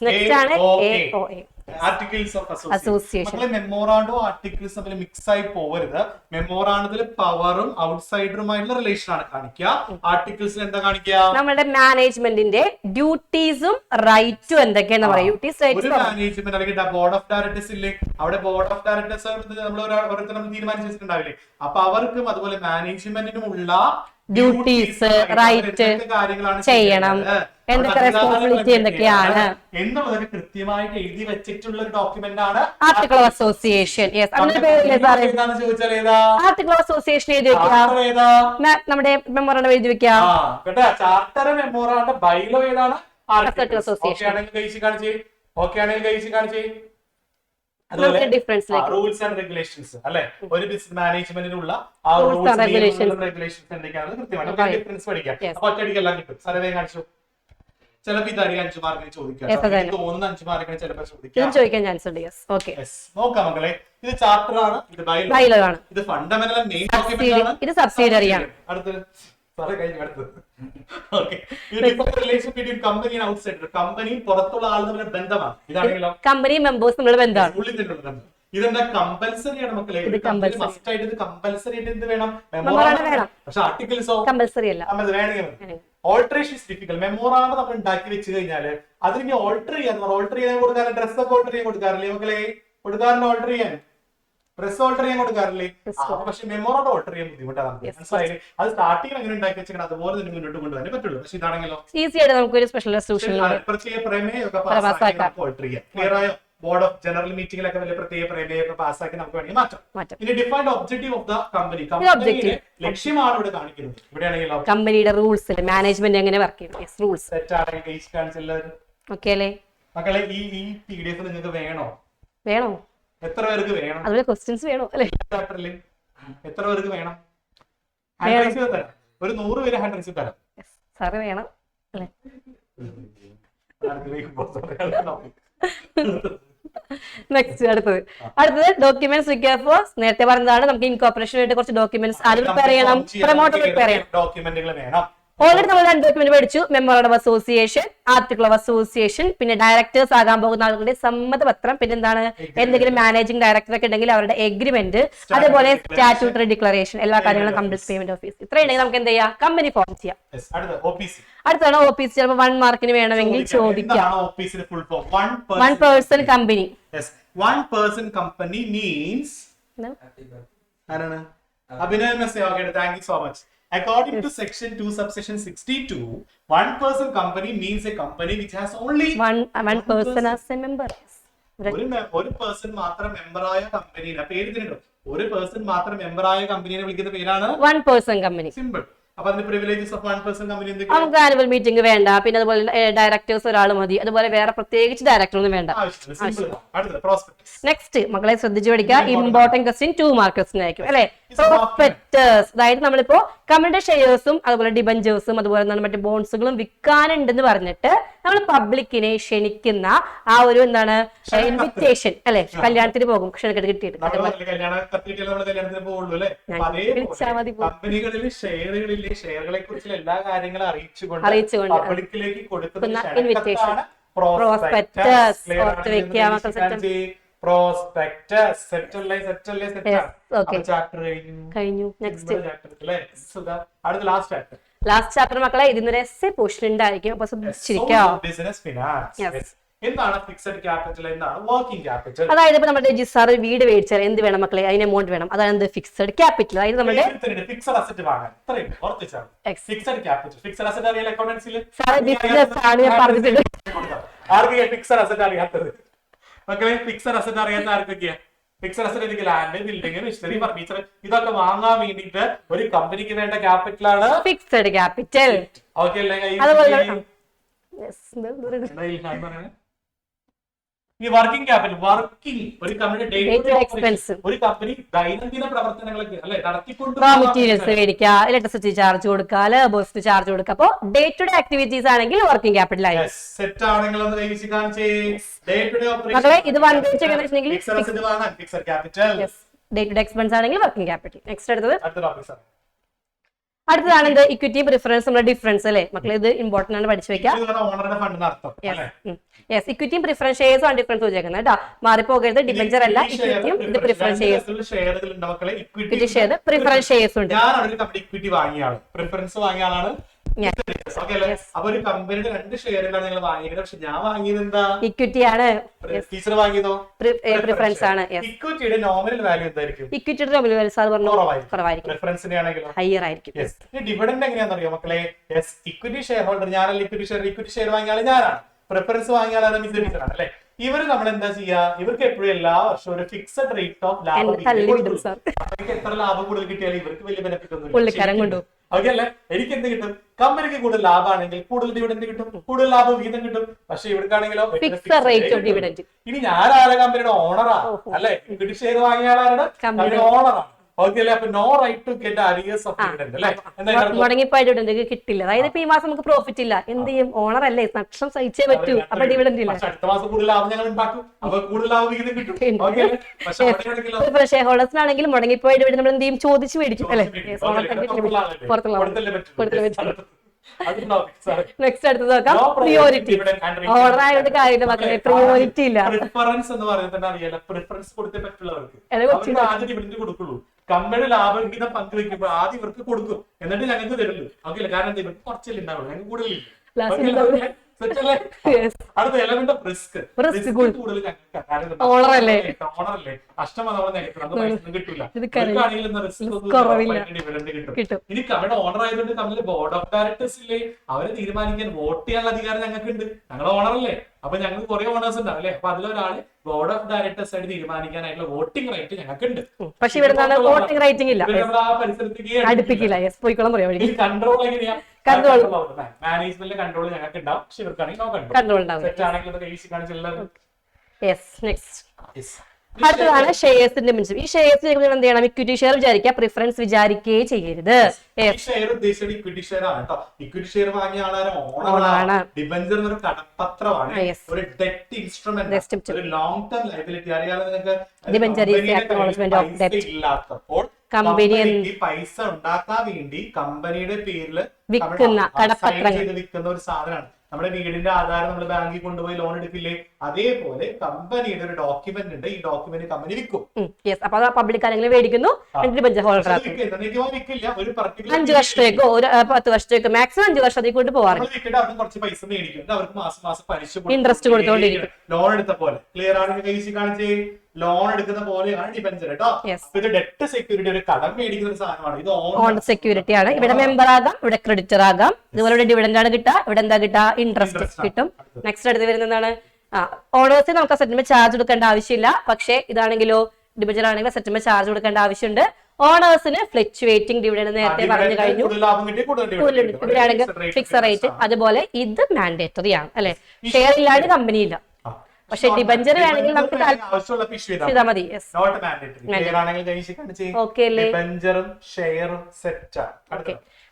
നെക്സ്റ്റ് ആണ് ആർട്ടിക്കിൾസ് ഓഫ് അസോസിയേഷൻ. മെമ്മോറാണ്ടോ ആർട്ടിക്കിൾസ് തമ്മിൽ മിക്സ് ആയി പോവരുത്. മെമ്മോറാണ്ടത്തിൽ പവറും ഔട്ട്സൈഡറുമായിട്ടുള്ള റിലേഷൻ ആണ് കാണിക്കുക. ആർട്ടിക്കിൾസിൽ എന്താ കാണിക്കുക? നമ്മുടെ മാനേജ്മെന്റിന്റെ ഡ്യൂട്ടീസും റൈറ്റും എന്തൊക്കെയാന്ന് പറയും. ഒരു മാനേജ്മെന്റ് അല്ലെങ്കിൽ ബോർഡ് ഓഫ് ഡയറക്ടേഴ്സ് ഇല്ലേ, അവിടെ ബോർഡ് ഓഫ് ഡയറക്ടേഴ്സ് നമ്മൾ ഓരോരുത്തർ നമ്മൾ തീരുമാനിച്ചിട്ടുണ്ടാവില്ലേ, അപ്പൊ അവർക്കും അതുപോലെ മാനേജ്മെന്റിനും ഉള്ള ഡ്യൂട്ടീസ് റൈറ്റ് ചെയ്യണം, എന്തൊക്കെ റെസ്പോൺസിബിലിറ്റി എന്തൊക്കെയാണ് എന്നുള്ളതൊക്കെ കൃത്യമായിട്ട് എഴുതി വെച്ചിട്ടുള്ള ഒരു ഡോക്യുമെന്റ് ആണ് ആർട്ടിക്കിൾ ഓഫ് അസോസിയേഷൻ. ചോദിച്ചാൽ ഏതാ? ആർട്ടിക്കിൾ ഓഫ് അസോസിയേഷൻ എഴുതി വെക്കാം, നമ്മുടെ മെമ്മോറാണ്ടം എഴുതി വെക്കാം. ചാർട്ടർ മെമ്മോറാണ്ടം ബൈലോ ഏതാണ്? Article association. ഓക്കെ ആണെങ്കിൽ കഴിച്ച് കാണിച്ചേ. റൂൾസ് ആൻഡ് റെഗുലേഷൻസ് അല്ലെ, ഒരു ബിസിനസ് മാനേജ്മെന്റിനുള്ള ആ റൂൾസ് റെഗുലേഷൻസ് എന്തൊക്കെയാണ് കൃത്യമായിട്ട് ഡിഫറൻസ് പഠിക്കാം. അപ്പൊ ഒറ്റയടിക്കെല്ലാം കിട്ടും. സർവേ കാണിച്ചു. ചിലപ്പോ ഇതായിരിക്കും 5 മാർക്കിന് ചോദിക്കാം, തോന്നുന്ന 5 മാർക്കിന് ചിലപ്പോൾ ചോദിക്കാൻ ചാൻസ് ഉണ്ട്. നോക്കാം മക്കളെ. ഇത് ചാർട്ടർ ആണ്, ഇത് ബൈലോ ആണ്, ഇത് ഫണ്ടമെന്റൽ മെയിൻ ഡോക്യുമെന്റ് ആണ്, ഇത് സബ്സിഡിയറി ആണ്. അടുത്തത് relation between company and outsider. കമ്പനിയും പുറത്തുള്ള ആൾ തമ്മിലുള്ള ബന്ധമാണ്. ഇതാണെങ്കിലോ കമ്പനി മെമ്പേഴ്സ് തമ്മിലുള്ള ബന്ധമാണ്. ഇതെന്താ കമ്പൽസറി ആണ് മക്കളെ. മസ്റ്റ് ആയിട്ട് ഇത് കമ്പൽസറി ആയിട്ട് എന്ത് വേണം? പക്ഷെ ആർട്ടിക്കിൾസോ കമ്പൽസറി അല്ല. Alteration is difficult. മെമ്മോറാണ്ടം നമ്മൾ ഉണ്ടാക്കി വെച്ച് കഴിഞ്ഞാല് അതിന് ഓൾട്ടർ ചെയ്യാൻ കൊടുക്കാറ്. ഡ്രസ്സൊക്കെ ഓൾട്ടർ ചെയ്യാൻ കൊടുക്കാറില്ലേ മക്കളെ? കൊടുക്കാറുണ്ട് ഓൾട്ടർ ചെയ്യാൻ, ഡ്രസ് ഓൾട്ടർ ചെയ്യാൻ കൊടുക്കാറില്ലേ? പക്ഷെ മെമ്മോറാണ്ടം ഓൾട്ടർ ചെയ്യാൻ ബുദ്ധിമുട്ടാണ്. മനസ്സിലായില്ലേ? അത് സ്റ്റാർട്ടിംഗ് എങ്ങനെ ഉണ്ടാക്കി വെച്ചാൽ അതുപോലെ തന്നെ മുന്നോട്ട് കൊണ്ടുപോകാൻ പറ്റുള്ളൂ. പക്ഷെ ഇതാണെങ്കിലോ ഈസി ആയിട്ട് നമുക്ക് ഒരു സ്പെഷ്യൽ റെസൊല്യൂഷൻ പ്രത്യേക പ്രമേയമൊക്കെ പാസ്സാക്കി ഓൾട്ടർ ചെയ്യാം. ക്ലിയർ ആയോ? ബോർഡ് ഓഫ് ജനറൽ മീറ്റിംഗിലൊക്കെ വലിയ പ്രത്യേക പ്രമേയമൊക്കെ പാസ്സാക്കി നമുക്ക് വേണമെങ്കിൽ മാറ്റാം. ഇനി defined objective of the company. കമ്പനിയുടെ ലക്ഷ്യമാണ് ഇവിടെ കാണിക്കുന്നത്. ഇവിടെയാണെങ്കിലോ കമ്പനിയുടെ റൂൾസ്, മാനേജ്മെന്റ് എങ്ങനെ വർക്ക് ചെയ്യും, റൂൾസ് ഓക്കെ അല്ലേ മക്കളെ? ഈ PDF നിങ്ങൾക്ക് വേണോ? എത്ര പേർക്ക് വേണം? അതുപോലെ ക്വസ്റ്റ്യൻസ് വേണോ അല്ലേ? ചാപ്റ്ററിൽ എത്ര പേർക്ക് വേണം? 100 തരാം. ഒരു 100 പേര് 100 തരാം. സാറ് വേണം അല്ലേ? നെക്സ്റ്റ് അടുത്തത് ഡോക്യുമെന്റ്സ് റിക്വയർഡ് ഫോർ. നേരത്തെ പറഞ്ഞതാണ് നമുക്ക് ഇൻകോർപ്പറേഷൻ ആയിട്ട് കുറച്ച് ഡോക്യുമെന്റ്സ് ആരും പ്രിപ്പയർ ചെയ്യണം, പ്രൊമോട്ടർ പ്രിപ്പയർ ചെയ്യണം. ഡോക്യുമെന്റുകൾ വേണം. ഓൾറെഡി നമ്മൾ 2 ഡോക്യുമെന്റ് പഠിച്ചു. Memorandum of association, article of association, പിന്നെ ഡയറക്ടേഴ്സ് ആകാൻ പോകുന്ന ആളുകളുടെ സമ്മതപത്രം, പിന്നെ എന്താണ് എന്തെങ്കിലും മാനേജിംഗ് ഡയറക്ടർ ഒക്കെ ഉണ്ടെങ്കിൽ അവരുടെ എഗ്രിമെന്റ്, അതേപോലെ സ്റ്റാറ്റ്യൂട്ടറി ഡിക്ലറേഷൻ, എല്ലാ കാര്യങ്ങളും കംപ്ലീറ്റ് പേയ്മെന്റ് ഓഫീസ്. ഇത്രയുണ്ടെങ്കിൽ നമുക്ക് എന്ത് ചെയ്യാം, കമ്പനി ഫോം ചെയ്യാം. അടുത്താണ് OPC. ചിലപ്പോൾ 1 മാർക്കിന് വേണമെങ്കിൽ ചോദിക്കാം. 1 person company. One person company means Abhinav Mehta. Okay, thank you so much. According to section 2 subsection 62, one person company means a company which has only one person as a member. ഒരു പേഴ്സൺ മാത്രം മെമ്പർ ആയ കമ്പനിയുടെ പേര് ഇതിനുണ്ടോ? ഒരു പേഴ്സൺ മാത്രം മെമ്പർ ആയ കമ്പനിയെ വിളിക്കുന്ന പേരാണ് വൺ പേഴ്സൺ കമ്പനി. സിമ്പിൾ. അപ്പൊ അതിന്റെ privileges of one person company എന്തൊക്കെയാണ്? നമുക്ക് ആനുവൽ മീറ്റിംഗ് വേണ്ട, പിന്നെ അതുപോലെ ഡയറക്ടേഴ്സ് ഒരാൾ മതി, അതുപോലെ വേറെ പ്രത്യേകിച്ച് ഡയറക്ടർ ഒന്നും വേണ്ട. നെക്സ്റ്റ് മക്കളെ ശ്രദ്ധിച്ചു പഠിക്കുക. ഇമ്പോർട്ടന്റ് ക്വസ്റ്റ്യൻ 2 മാർക്ക് ക്വസ്റ്റ്യൻ ആയിരിക്കും അല്ലെ. പ്രോസ്പെക്ടസ്, അതായത് നമ്മളിപ്പോ കമ്പനിയുടെ ഷെയർസും അതുപോലെ ഡിബഞ്ചേഴ്സും അതുപോലെ മറ്റു ബോൺസുകളും വിൽക്കാനുണ്ടെന്ന് പറഞ്ഞിട്ട് നമ്മൾ പബ്ലിക്കിനെ ക്ഷണിക്കുന്ന ആ ഒരു എന്താണ് ഇൻവിറ്റേഷൻ അല്ലെ. കല്യാണത്തിന് പോകും ക്ഷണിക്കട്ട് കിട്ടിയിട്ട് ഷെയറുകളെ കുറിച്ചുള്ള എല്ലാ കാര്യങ്ങളും അറിയിച്ചുകൊണ്ട് പബ്ലിക്കിലേക്ക് കൊടുക്കുന്ന ഇൻവിറ്റേഷൻ പ്രോസ്പെക്ടസ് ഓർത്ത് വെക്കുക മക്കൾ. പ്രോസ്പെക്ടസ് കഴിഞ്ഞു. നെക്സ്റ്റ് അടുത്ത ലാസ്റ്റ് ചാപ്റ്റർ മക്കളെ ഇതിന്നൊരു എസ്സേ പോർഷൻ ഉണ്ടായിരിക്കും. അപ്പൊ ശ്രദ്ധിച്ചിരിക്കോ. Business finance. എന്താണ് ഫിക്സഡ് ക്യാപിറ്റൽ, എന്താണ് വർക്കിംഗ് ക്യാപിറ്റൽ? അതായത് ഇപ്പൊ നമ്മുടെ ജിസാർ വീട് മേടിച്ചാൽ എന്ത് വേണം മക്കളെ, അതിന് എമൗണ്ട് വേണം. അതാണ് ഫിക്സഡ് ക്യാപിറ്റൽ. അതായത് നമ്മുടെ ഫിക്സഡ് അസറ്റ് വാങ്ങാൻ ഫിക്സഡ് ക്യാപിറ്റൽ. ഫിക്സഡ് അസറ്റ് അറിയാൻ അക്കൗണ്ടൻസിൽ ബിസിനസ് ആണ് ഞാൻ പറഞ്ഞിട്ടുണ്ട്. ആർക്കൊക്കെ ഫിക്സഡ് അസറ്റ് അറിയാത്തത് മക്കളെ? ഫിക്സഡ് അസറ്റ് അറിയാത്ത ആർക്കൊക്കെയാ? ഫിക്സഡ് അസറ്റ് എനിക്ക് ലാൻഡ്, ബിൽഡിംഗ്, മിഷനറി, ഫർണിച്ചർ ഇതൊക്കെ വാങ്ങാൻ വേണ്ടിയിട്ട് ഒരു കമ്പനിക്ക് വേണ്ട ക്യാപിറ്റൽ ആണ് ഫിക്സഡ് ക്യാപിറ്റൽ. ഓക്കെ അല്ലേ? ഈ വർക്കിംഗ് ക്യാപിറ്റൽ, വർക്കിംഗ് ഒരു കമ്പനിയുടെ എക്സ്പെൻസ്, ഒരു കമ്പനി ദൈനംദിന പ്രവർത്തനങ്ങളൊക്കെ അല്ലെ നടത്തിക്കൊണ്ട് റോ മെറ്റീരിയൽസ് മേടിക്കുക, ഇലക്ട്രിസിറ്റി ചാർജ് കൊടുക്കുക, ലേബേഴ്സിന് ചാർജ് കൊടുക്കുക. അപ്പൊ ഡേ ടു ഡേ ആക്ടിവിറ്റീസ് ആണെങ്കിൽ വർക്കിംഗ് ക്യാപിറ്റൽ ആയി. സെറ്റ് ആണെങ്കിൽ ഒന്ന് കൈവശം കാണിച്ചേ. ഡേ ടു ഡേ മക്കളെ ഇത് fixed capital, day to day expense ആണെങ്കിൽ വർക്കിംഗ് ക്യാപിറ്റൽ. നെക്സ്റ്റ് അടുത്തതാണ് എന്ത്? ഇക്വിറ്റി പ്രിഫറൻസ്, നമ്മുടെ ഡിഫറൻസ് അല്ലെ മക്കളെ. ഇത് ഇമ്പോർട്ടന്റ് ആണ്, പഠിച്ചു വെക്കാം. യെസ്, ഇക്വിറ്റിയും പ്രിഫറൻസ് ഷെയർസും ആണ് ഡിഫറൻസ് ചോദിക്കുന്നത് കേട്ടോ, മാറിപ്പോകരുത്. ഡിബഞ്ചർ അല്ല, ഇക്വിറ്റിയും ഇത് preference shares. Equity share, preference shares ഉണ്ട്. ഇക്വിറ്റി വാങ്ങിയ ആള്, പ്രിഫറൻസ് വാങ്ങിയ ആളാണ്. അപ്പൊ ഒരു കമ്പനിയുടെ 2 ഷെയറുകളാണ് നിങ്ങൾ വാങ്ങിയത്. പക്ഷെ ഞാൻ വാങ്ങിയത് എന്താ? ഇക്വിറ്റി ആണ്. ടീച്ചർ വാങ്ങിയതോ? പ്രിഫറൻസ് ആണ്. ഇക്വിറ്റിയുടെ നോമിനൽ വാല്യൂ എന്തായിരിക്കും? ഇക്വിറ്റിയുടെ നോമിനൽ വാല്യൂ സാർ പറഞ്ഞു കുറവായിരിക്കും. പ്രിഫറൻസിന്റെ ആണെങ്കിലോ ഹയർ ആയിരിക്കും. ഡിവിഡന്റ് എങ്ങനെയാണെന്ന് അറിയോ മക്കളെ? ഇക്വിറ്റി ഷെയർ ഹോൾഡർ ഞാനല്ല. ഇക്വിറ്റി ഷെയർ വാങ്ങിയ ആള് ഞാനാണ്. പ്രിഫറൻസ് വാങ്ങിയ ആളാണ് മിസ്റ്റർ ടീച്ചർ ആണ് അല്ലെ. ഇവര് നമ്മൾ എന്താ ചെയ്യാ? ഇവർക്ക് എപ്പോഴും എല്ലാ വർഷവും ഒരു ഫിക്സഡ് റേറ്റ് ഓഫ് ലാഭം. എത്ര ലാഭം കൂടുതൽ കിട്ടിയാലും ഇവർക്ക് വലിയ ബെനിഫിറ്റ് ഒന്നും. ഓക്കെ അല്ലെ? എനിക്ക് എന്ത് കിട്ടും? കമ്പനിക്ക് കൂടുതൽ ലാഭമാണെങ്കിൽ കൂടുതൽ ഡിവിഡന്റ് കിട്ടും, കൂടുതൽ ലാഭം വീതം കിട്ടും. പക്ഷെ ഇവർക്കാണെങ്കിലോ ഫിക്സഡ് റേറ്റ് ഓഫ് ഡിവിഡന്റ്. ഇനി ഞാൻ ആരാ? കമ്പനിയുടെ ഓണറാ അല്ലെ. ഇക്വിറ്റി ഷെയർ വാങ്ങിയ ആളാണ് കമ്പനിയുടെ ഓണറാണ്. മുടങ്ങിപ്പോയ ഡിവിഡന്റ് കിട്ടില്ല. അതായത് ഇപ്പൊ ഈ മാസം നമുക്ക് പ്രോഫിറ്റ് ഇല്ല, എന്ത് ചെയ്യും? ഓണർ അല്ലേ, നഷ്ടം സഹിച്ചേ പറ്റൂ. അപ്പൊ ഡിവിഡന്റ് ഇല്ല. ഷെയർ ഹോൾഡേഴ്സിനാണെങ്കിൽ മുടങ്ങിപ്പോയ ഡിവിഡന്റ് നമ്മൾ എന്ത് ചെയ്യും? ചോദിച്ചു മേടിക്കും അല്ലെ. നെക്സ്റ്റ് അടുത്ത് നോക്കാം. പ്രിയോറിറ്റി. ഓർഡർ ആയത് കാര്യം മക്കളെ, പ്രിയോറിറ്റി ഇല്ല. പ്രിഫറൻസ് എന്ന് പറയുന്നത് പ്രിഫറൻസ് കൊടുത്തേ പറ്റുള്ളവർക്ക് കൊടുക്കുള്ളൂ. കമ്പനി ലാഭം വിഹിതം പങ്കുവെക്കുമ്പോൾ ആദ്യം ഇവർക്ക് കൊടുക്കും, എന്നിട്ട് ഞങ്ങൾക്ക് തരുള്ളൂ. ഓക്കെ, കാരണം ഇവർക്ക് കുറച്ചല്ലേ ഉണ്ടാവുള്ളൂ, ഞങ്ങൾക്ക് കൂടുതലില്ല. അടുത്ത എലമെന്റ് ഓഫ് റിസ്ക്. കൂടുതൽ ഓണറല്ലേ, നഷ്ടം കിട്ടില്ല. ഇനി കമ്പനിയുടെ ഓണർ ആയതുകൊണ്ട് കമ്പനി ബോർഡ് ഓഫ് ഡയറക്ടേഴ്സ് ഇല്ലേ, അവരെ തീരുമാനിക്കാൻ വോട്ട് ചെയ്യാനുള്ള അധികാരം ഞങ്ങൾക്കുണ്ട്. ഞങ്ങൾ ഓണറല്ലേ, അപ്പൊ ഞങ്ങൾക്ക് കുറെ ഓണേഴ്സ് ഉണ്ടാവും അല്ലെ. അപ്പൊ അതിലൊരാള് ബോർഡ് ഓഫ് ഡയറക്ടേഴ്സ് ആയിട്ട് തീരുമാനിക്കാനായിട്ടുള്ള വോട്ടിംഗ് റൈറ്റ് ഞങ്ങൾക്കുണ്ട്. പക്ഷെ ഇവിടെ വോട്ടിംഗ് റൈറ്റിംഗ് ഇല്ല, ആ പരിസരത്തേക്ക് അടുപ്പിക്കില്ല. കൺട്രോൾ എങ്ങനെയാ? മാനേജ്മെന്റിലെ കൺട്രോൾ ഞങ്ങൾക്ക് ഉണ്ടാവും, പക്ഷെ ഇവർക്കാണെങ്കിൽ കൺട്രോൾ ഉണ്ടാവും. തെറ്റാണെങ്കിൽ കാണിച്ചുള്ള. അടുത്തതാണ് ഷെയർസിന്റെ മിനിമം. ഈ ഷെയർസ് എന്ത് ചെയ്യണം? ഇക്വിറ്റി ഷെയർ വിചാരിക്കുക, പ്രിഫറൻസ് വിചാരിക്കുകയേ ചെയ്യരുത്. ഷെയർ ഉദ്ദേശിച്ചത് ഇക്വിറ്റി ഷെയർ ആണ് കേട്ടോ. ഇക്വിറ്റി ഷെയർ വാങ്ങിയ ആളാണ് ഓണറാണ്. ഡിബഞ്ചർ എന്നൊരു കടപ്പത്രമാണ്, ഒരു ഡെറ്റ് ഇൻസ്ട്രുമെന്റ്, ഒരു ലോങ് ടേം ലയബിലിറ്റി. അറിയാതെ നിങ്ങൾക്ക് ഇല്ലാത്തപ്പോൾ കമ്പനിക്ക് പൈസ ഉണ്ടാക്കാൻ വേണ്ടി കമ്പനിയുടെ പേരിൽ വിൽക്കുന്ന കടപ്പത്രങ്ങൾ ചെയ്ത് വിൽക്കുന്ന ഒരു സാധനമാണ്. നമ്മുടെ വീടിന്റെ ആധാരം നമ്മൾ ബാങ്കിൽ കൊണ്ടുപോയി ലോൺ എടുക്കില്ലേ, അതേപോലെ കമ്പനിയുടെ ഒരു ഡോക്യുമെന്റ് ഉണ്ട്. ഈ ഡോക്യുമെന്റ് കമ്പനി വിൽക്കും. അപ്പൊ അത് പബ്ലിക് ആരെങ്കിലും മേടിക്കുന്നു, ഹോൾഡർ വിൽക്കില്ല, ഒരു പർട്ടിക്കുലർ 5 വർഷത്തേക്കോ ഒരു 10 വർഷത്തേക്കോ മാക്സിമം 5 വർഷത്തേക്ക് കൊണ്ട് പോകാറുണ്ട്. വിൽക്കിട്ട് അവർക്ക് കുറച്ച് പൈസ മേടിക്കുന്നുണ്ട്, അവർക്ക് മാസം മാസം പലിശ ഇൻട്രസ്റ്റ് കൊടുത്തോണ്ടിരിക്കും. ലോൺ എടുത്ത പോലെ. ക്ലിയർ ആണെങ്കിൽ കൈസി കാണിച്ചേ, ലോൺ എടുക്കുന്ന പോലെയാണ് ഡിബെഞ്ചർ കേട്ടോ. ഇത് ഡെറ്റ് സെക്യൂരിറ്റി, ഒരു കടം മേടിക്കുന്ന ഒരു സാധനമാണ്. ഇത് ഓൺ സെക്യൂരിറ്റി ആണ്. ഇവിടെ മെമ്പർ ആകാം, ഇവിടെ ക്രെഡിറ്റർ ആകാം. ഇതുപോലെ ഇവിടെ ഡിവിഡൻഡ് ആണ് കിട്ടുക, ഇവിടെ എന്താ കിട്ടുക, ഇൻട്രസ്റ്റ് കിട്ടും. നെക്സ്റ്റ് അടുത്ത് വരുന്നതാണ് ഓണേഴ്സിന് നമുക്ക് സെറ്റിൽമെന്റ് ചാർജ് കൊടുക്കേണ്ട ആവശ്യമില്ല. പക്ഷേ ഇതാണെങ്കിലോ ഡിബെഞ്ചർ ആണെങ്കിൽ സെറ്റിൽമെന്റ് ചാർജ് കൊടുക്കേണ്ട ആവശ്യമുണ്ട്. ഓണേഴ്സിന് ഫ്ലക്ച്വേറ്റിംഗ് ഡിവിഡൻഡ് നേരത്തെ പറഞ്ഞു കഴിഞ്ഞു. ഇവിടെയാണെങ്കിൽ ഫിക്സഡ് റേറ്റ്. അതുപോലെ ഇത് മാൻഡേറ്ററി ആണ് അല്ലെ, ഷെയർ ഇല്ലാണ്ട് കമ്പനി ഇല്ല. പക്ഷെ ഡിബഞ്ചർ വേണമെങ്കിൽ നമുക്ക് മതി.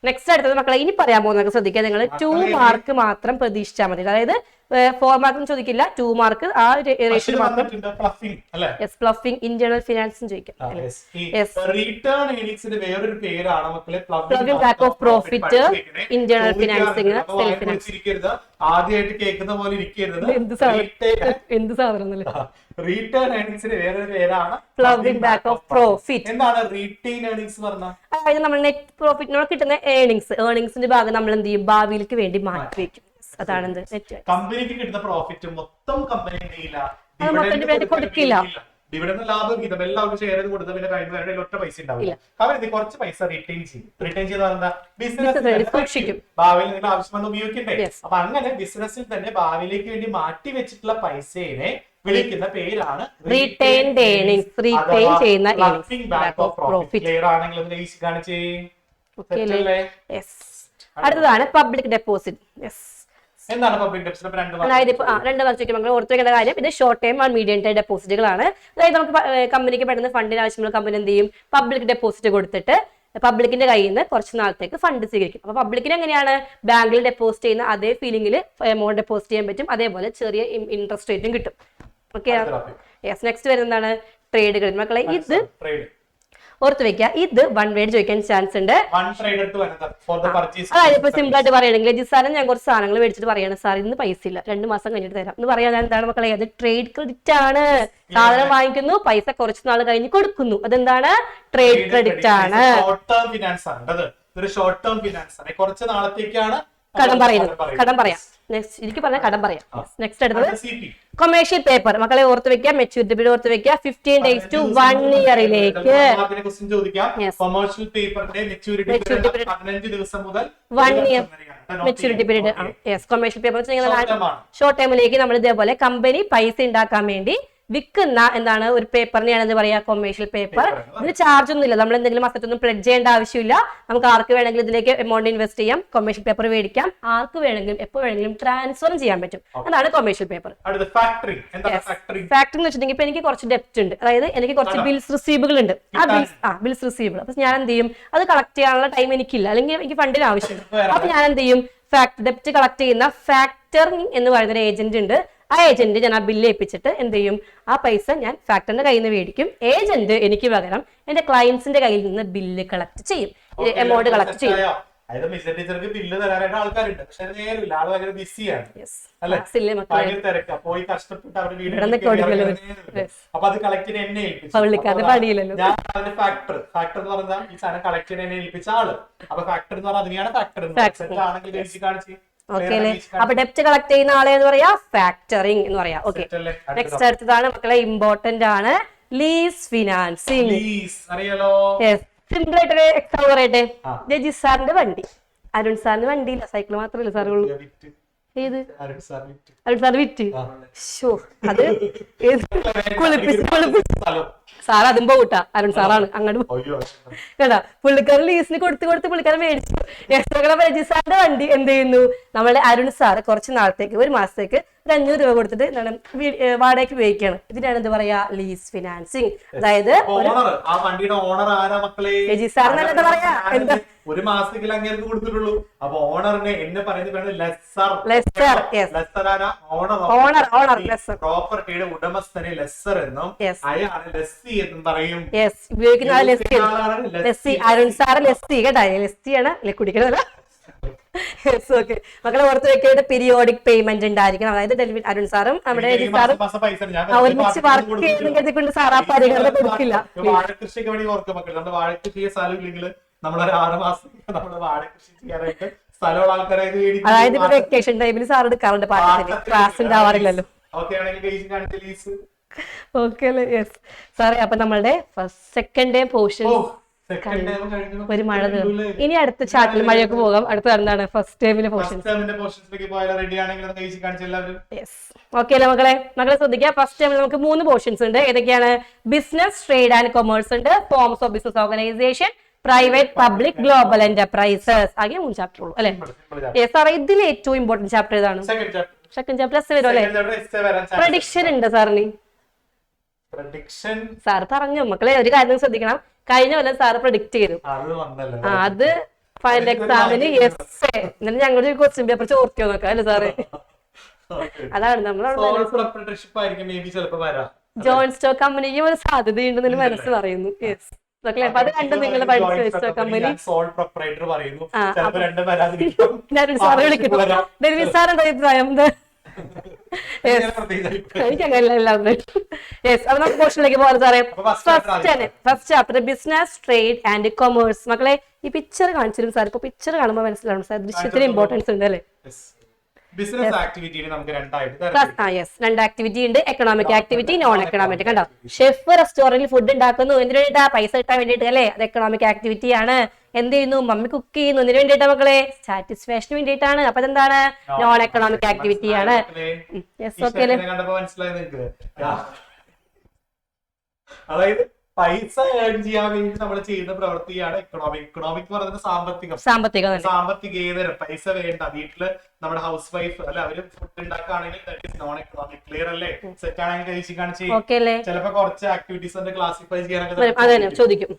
നെക്സ്റ്റ് അടുത്തത് മക്കളെ ഇനി പറയാൻ പോകുന്നത് ശ്രദ്ധിക്കുക. നിങ്ങൾ 2 മാർക്ക് മാത്രം പ്രതീക്ഷിച്ചാൽ മതി. അതായത് 4 മാർക്കും ചോദിക്കില്ല, 2 മാർക്ക് ആ റേഷ്യോ മാത്രം. പ്ലഫിംഗ് ഇന്റേണൽ ഫിനാൻസും ചോദിക്കാം. Ploughing back of profit, internal financing, self finance. ആദ്യമായിട്ട് കേൾക്കുന്ന പോലെ ഇരിക്കരുത്. എന്ത് സാധനം റീറ്റേൺ ഏർണിംഗ്സിന്റെ വേറൊരു പേരാണ് പ്ലഫിംഗ് ബാക്ക് ഓഫ് പ്രോഫിറ്റ്. എന്താണ് റീറ്റെയിൻ ഏർണിംഗ്സ് പറഞ്ഞാൽ? അതായത് നമ്മൾ നെറ്റ് പ്രോഫിറ്റിനോട് കിട്ടുന്ന ഏർണിംഗ്സിന്റെ ഭാഗം നമ്മൾ എന്ത് ചെയ്യും, ഭാവിയിലേക്ക് വേണ്ടി മാറ്റി വെക്കും. അതാണ് കമ്പനിക്ക് കിട്ടുന്ന പ്രോഫിറ്റ് മൊത്തം കമ്പനി കൊടുക്കില്ല. ഡിവിഡൻഡ് ലാഭവിഹിതം എല്ലാവർക്കും ഷെയർ ചെയ്ത് കൊടുത്ത പിന്നെ കഴിഞ്ഞ ഒറ്റ പൈസ ഉണ്ടാവില്ല. അവർ കുറച്ച് പൈസ റിട്ടേൺ ചെയ്യും. റിട്ടേൺ ചെയ്താൽ എന്താ, ബിസിനസ് ഭാവിയിൽ നിങ്ങൾ ആവശ്യം ഉപയോഗിക്കണ്ടേ. അപ്പൊ അങ്ങനെ ബിസിനസ്സിൽ തന്നെ ഭാവിയിലേക്ക് വേണ്ടി മാറ്റി വെച്ചിട്ടുള്ള പൈസയെ വിളിക്കുന്ന പേരാണ് റീറ്റെയിൻഡ് ഏർണിംഗ്സ്. റീറ്റെയിൻ ചെയ്യുന്ന ക്ലിയർ ആണെങ്കിൽ കാണിച്ചേ. അടുത്തതാണ് പബ്ലിക് ഡെപ്പോസിറ്റ്. എന്താണ് പബ്ലിക് ഡെപ്പോസിറ്റ്? അതായത് ഇപ്പൊ 2 വർഷം ഓർത്ത് വെക്കേണ്ട കാര്യം, ഇത് short time and medium time ഡെപ്പോസിറ്റുകളാണ്. അതായത് നമുക്ക് കമ്പനിക്ക് പെട്ടെന്ന് ഫണ്ടിന് ആവശ്യമുള്ള കമ്പനി എന്ത് ചെയ്യും, പബ്ലിക് ഡെപ്പോസിറ്റ് കൊടുത്തിട്ട് പബ്ലിക്കിന്റെ കയ്യിൽ നിന്ന് കുറച്ച് നാളത്തേക്ക് ഫണ്ട് സ്വീകരിക്കും. അപ്പൊ പബ്ലിക്കിന് എങ്ങനെയാണ് ബാങ്കിൽ ഡെപ്പോസിറ്റ് ചെയ്യുന്ന അതേ ഫീലിംഗിൽ എമൗണ്ട് ഡെപ്പോസിറ്റ് ചെയ്യാൻ പറ്റും. അതേപോലെ ചെറിയ ഇൻട്രസ്റ്റ് റേറ്റും കിട്ടും. ഓക്കെ. നെക്സ്റ്റ് വരുന്നതാണ് ട്രേഡുകൾ. മക്കളെ ഇത് ഓർത്ത് വെക്കുക, ഇത് 1 വേർഡ് ചോദിക്കാൻ ചാൻസ് ഉണ്ട്. അതായത് ഇപ്പൊ സിമ്പിൾ ആയിട്ട് പറയുകയാണെങ്കിൽ ജിസാരം ഞാൻ കുറച്ച് സാധനങ്ങൾ മേടിച്ചിട്ട് പറയാണ്, സാർ ഇന്ന് പൈസ ഇല്ല, 2 മാസം കഴിഞ്ഞിട്ട് തരാം എന്ന് പറയാൻ എന്താണ് മക്കളെ, അത് ട്രേഡ് ക്രെഡിറ്റ് ആണ്. സാധനം വാങ്ങിക്കുന്നു, പൈസ കുറച്ച് നാൾ കഴിഞ്ഞ് കൊടുക്കുന്നു, അതെന്താണ്, ട്രേഡ് ക്രെഡിറ്റ് ആണ്. കുറച്ച് നാളത്തേക്കാണ് കടം പറയുന്നത്. കടം പറയാം. നെക്സ്റ്റ് എനിക്ക് പറഞ്ഞ കടം പറയാം. നെക്സ്റ്റ് അടുത്തത് കൊമേഴ്ഷ്യൽ പേപ്പർ. മക്കളെ ഓർത്ത് വെക്കുക, മെച്യൂരിറ്റി പീരീഡ് ഓർത്ത് വെക്കുക, 15 days to 1 yearലേക്ക്. കൊമേഴ്ഷ്യൽ പേപ്പറിന്റെ മെച്യൂരിറ്റി പീരീഡ് 15 ദിവസം മുതൽ 1 year maturity period. Commercial paper short ടൈമിലേക്ക് നമ്മൾ ഇതേപോലെ കമ്പനി പൈസ ഉണ്ടാക്കാൻ വേണ്ടി വിൽക്കുന്ന എന്താണ് ഒരു പേപ്പറിനെയാണ് എന്താ പറയാ, കൊമേഴ്ഷ്യൽ പേപ്പർ. ഇതിന് ചാർജ് ഒന്നും ഇല്ല, നമ്മൾ എന്തെങ്കിലും അസറ്റ് ഒന്നും പ്ലെഡ്ജ് ചെയ്യേണ്ട ആവശ്യമില്ല. നമുക്ക് ആർക്ക് വേണമെങ്കിലും ഇതിലേക്ക് എമൗണ്ട് ഇൻവെസ്റ്റ് ചെയ്യാം, കൊമേഴ്ഷ്യൽ പേപ്പർ മേടിക്കാം, ആർക്ക് വേണമെങ്കിലും എപ്പോൾ വേണമെങ്കിലും ട്രാൻസ്ഫർ ചെയ്യാൻ പറ്റും. അതാണ് കൊമേഴ്ഷ്യൽ പേപ്പർ. ഫാക്ടറിംഗ് എന്ന് വെച്ചിട്ടുണ്ടെങ്കിൽ ഇപ്പൊ എനിക്ക് കുറച്ച് ഡെപ്റ്റ് ഉണ്ട്, അതായത് എനിക്ക് കുറച്ച് ബിൽസ് റിസീവബിൾ ഉണ്ട്. ആ ബിൽസ് റിസീവബിൾ, അപ്പൊ ഞാൻ എന്ത് ചെയ്യും, അത് കളക്ട് ചെയ്യാനുള്ള ടൈം എനിക്കില്ല, അല്ലെങ്കിൽ എനിക്ക് ഫണ്ടിന് ആവശ്യമുണ്ട്. അപ്പൊ ഞാൻ എന്ത് ചെയ്യും, ഡെപ്റ്റ് കളക്ട് ചെയ്യുന്ന ഫാക്ടറിംഗ് എന്ന് പറയുന്ന ഒരു ഏജന്റ് ഉണ്ട്. ആ ഏജന്റ് ഞാൻ ആ ബില്ല് ഏൽപ്പിച്ചിട്ട് എന്ത് ചെയ്യും, ആ പൈസ ഞാൻ ഫാക്ടറിന്റെ കയ്യിൽ നിന്ന് മേടിക്കും. ഏജന്റ് എനിക്ക് പകരം എന്റെ ക്ലയന്റ്സിന്റെ കയ്യിൽ നിന്ന് ബില്ല് കളക്ട് ചെയ്യും, എമൗണ്ട് കളക്ട് ചെയ്യും. ബില്ല് തരാനായിട്ട് ആൾക്കാരുണ്ട്, പക്ഷെ നേരില്ല, ആള് ഭയങ്കര ബിസിയാണ്. പോയി കഷ്ടപ്പെട്ട് അപ്പൊ അത് കളക്ട് ചെയ്യാൻ എന്നെ ഏൽപ്പിച്ചു. ഞാൻ അതിന്റെ ഫാക്ടർ എന്ന് പറഞ്ഞാൽ ഈ സാധനം കളക്ട് ചെയ്യാൻ എന്നെ ഏൽപ്പിച്ച ആള്. അപ്പൊ ഫാക്ടർ എന്ന് പറഞ്ഞാൽ അതിനെയാണ് ഫാക്ടർ ആണെങ്കിൽ കാണിച്ച്. ഓക്കെ അല്ലേ. അപ്പൊ ഡെപ്റ്റ് കളക്ട് ചെയ്യുന്ന ആളെ എന്ന് പറയാ ഫാക്ടറിംഗ് എന്ന് പറയാം. ഓക്കെ. നെക്സ്റ്റ് അടുത്തതാണ് മക്കളെ ഇമ്പോർട്ടന്റ് ആണ്, ലീസ് ഫിനാൻസിങ്. സിമ്പിൾ ആയിട്ടൊരു എക്സാമ്പിൾ പറയട്ടെ. ജി സാറിന്റെ വണ്ടി, അരുൺ സാറിന്റെ വണ്ടിയില്ല, സൈക്കിൾ മാത്രമല്ല സാറുള്ളൂ. ഏത് അരുൺ സാർ വിറ്റ്? അത് സാർ അതും പോട്ടാ, അരുൺ സാറാണ് അങ്ങോട്ട് കേട്ടാ. പുള്ളിക്കാരൻ ലീസിന് കൊടുത്ത് പുള്ളിക്കാരൻ മേടിച്ചു. രജി സാറിന്റെ വണ്ടി എന്ത് ചെയ്യുന്നു, നമ്മളെ അരുൺ സാർ കുറച്ച് നാളത്തേക്ക് 1 മാസത്തേക്ക് 500 രൂപ കൊടുത്തിട്ട് എന്താണ് വാടകയ്ക്ക് ഉപയോഗിക്കുകയാണ്. ഇതിനാണ് എന്ത് പറയാ, ലീസ് ഫിനാൻസിങ്. അതായത് ആ വണ്ടിയുടെ ഓണർ ആരാ മക്കളെ? സാർ എന്താ പറയാ, എന്താ ഒരു മാസത്തിൽ അങ്ങനെ കൊടുത്തിട്ടുള്ളൂ. അപ്പൊ ഓണറിനെ എന്നെ പറയുന്നത് ലെസ്സർ. പ്രോപ്പർട്ടിയുടെ ഉടമസ്ഥനെ ലെസ്സർ എന്നും അയാളെ ലെസ്സി എന്നും പറയും. ഉപയോഗിക്കുന്ന ലെസ്സി. അരുൺ സാറ് ലെസ്സി കേട്ടാ, ലെസ്സിയാണ് കുടിക്കണതല്ല. മക്കളെ ഓർത്ത് വെക്കേണ്ട പീരിയോഡിക് പേയ്മെന്റ് ഉണ്ടായിരിക്കണം. അതായത് അരുൺ സാറും നമ്മുടെ ഒരുമിച്ച് വർക്ക് ചെയ്യുന്ന സാർ ആ പരിഗണന കൊടുക്കില്ല. വാഴകൃഷിക്ക് വേണ്ടി ഓർക്കും മക്കൾ, നമ്മുടെ വാഴകൃഷിയെ സ്ഥലം ഇല്ലെങ്കിൽ നമ്മളൊരു 6 മാസം നമ്മുടെ വാഴകൃഷി ചെയ്യാനായിട്ട് സ്ഥലമുള്ള ആൾക്കാരായിട്ട്. അതായത് ഇപ്പൊ വെക്കേഷൻ ടൈമിൽ സാർ എടുക്കാറുണ്ട് പാഠത്തിന്, ക്ലാസ് ഉണ്ടാവാറില്ലല്ലോ. ഓക്കെ അല്ലേ? യെസ് സാറേ. അപ്പൊ നമ്മളുടെ സെക്കൻഡ് ഡേ പോർഷൻ ഒരു മഴ തീർന്നു. ഇനി അടുത്ത ചാറ്റിൽ മഴയൊക്കെ പോകാം. അടുത്ത എന്താണ് ഫസ്റ്റ് ടൈമിലെ പോർഷൻ. ഓക്കെ അല്ലേ മക്കളെ? മക്കളെ ശ്രദ്ധിക്കുക, ഫസ്റ്റ് ടൈമിൽ നമുക്ക് 3 പോർഷൻസ് ഉണ്ട്. ഏതൊക്കെയാണ്? ബിസിനസ്, ട്രേഡ് ആൻഡ് കൊമേഴ്സ് ഉണ്ട്, forms of business organisation, private, public, global enterprises. ആകെ 3 ചാപ്റ്റർ ഉള്ളൂ അല്ലെ? സാറേ ഇതിൽ ഏറ്റവും ഇമ്പോർട്ടന്റ് ചാപ്റ്റർ ഏതാണ്? സെക്കൻഡ് ചാപ്റ്റർ എസ് വരും അല്ലെ? പ്രഡിക്ഷൻ ഉണ്ട് സാറിന്. സാർ പറഞ്ഞു മക്കളെ, ഒരു കാര്യം ശ്രദ്ധിക്കണം. കഴിഞ്ഞ കൊല്ലം സാറ് പ്രഡിക്റ്റ് ചെയ്തു, അത് ഫൈനൽ എക്സാമിന് എസ്. എന്നിട്ട് ഞങ്ങളുടെ ക്വസ്റ്റ്യൻ പേപ്പർ ചോർത്തിയോ നോക്കാം അല്ലെ സാറ്? അതാണ് നമ്മൾ ജോൺ സ്റ്റോക്ക് കമ്പനിക്ക് ഒരു സാധ്യതയുണ്ടെന്ന് മനസ്സ് പറയുന്നു. യെസ്. അപ്പൊ അത് കണ്ട് നിങ്ങൾ പഠിച്ചു കമ്പനി. സാറ് വിളിക്കുന്നു. ഡെൽവി സാർ എന്താ അഭിപ്രായം? First chapter business, trade and commerce. മക്കളെ ഈ പിക്ചർ കാണിച്ചിരുന്നു സാർ. ഇപ്പൊ പിക്ചർ കാണുമ്പോൾ മനസ്സിലാവും സാർ ദൃശ്യത്തിന് ഇമ്പോർട്ടൻസ് ഉണ്ട് അല്ലേ? ബിസിനസ് ആക്ടിവിറ്റി നമുക്ക് 2 ആക്ടിവിറ്റി ഉണ്ട്, എക്കണോമിക് ആക്ടിവിറ്റി, നോൺ എക്കണോമിക്. കണ്ടോ, ഷെഫ് റെസ്റ്റോറന്റിൽ ഫുഡ് ഉണ്ടാക്കുന്നു, എന്തിനു വേണ്ടിട്ടാ? പൈസ കിട്ടാൻ വേണ്ടിട്ട് അല്ലേ? അത് എക്കണോമിക് ആക്ടിവിറ്റി ആണ്. എന്ത് ചെയ്യുന്നു? മമ്മി കുക്ക് ചെയ്യുന്നു, എന്തിനു വേണ്ടിട്ടാ മക്കളെ? സാറ്റിസ്ഫാക്ഷന് വേണ്ടിയിട്ടാണ്. അപ്പൊ അതെന്താണ്? നോൺ എക്കണോമിക് ആക്ടിവിറ്റി ആണ്. അതായത് പൈസ ഏൺ ചെയ്യാൻ വേണ്ടി നമ്മൾ ചെയ്യുന്ന പ്രവൃത്തിയാണ് എക്കണോമിക്. എക്കണോമിക് പറയുന്നത് സാമ്പത്തികേതരം. പൈസ വേണ്ട. വീട്ടില് നമ്മുടെ ഹൗസ് വൈഫ് അല്ലെ, അവര് ഫുഡ് ഉണ്ടാക്കുകയാണെങ്കിൽ നോൺ എക്കണോമിക്. ക്ലിയർ അല്ലേ? സെറ്റ് ആണെങ്കിൽ കഴിച്ച് കാണിച്ച് ചിലപ്പോ കുറച്ച് ആക്ടിവിറ്റീസ് ക്ലാസിഫൈ ചെയ്യാനൊക്കെ ചോദിക്കും.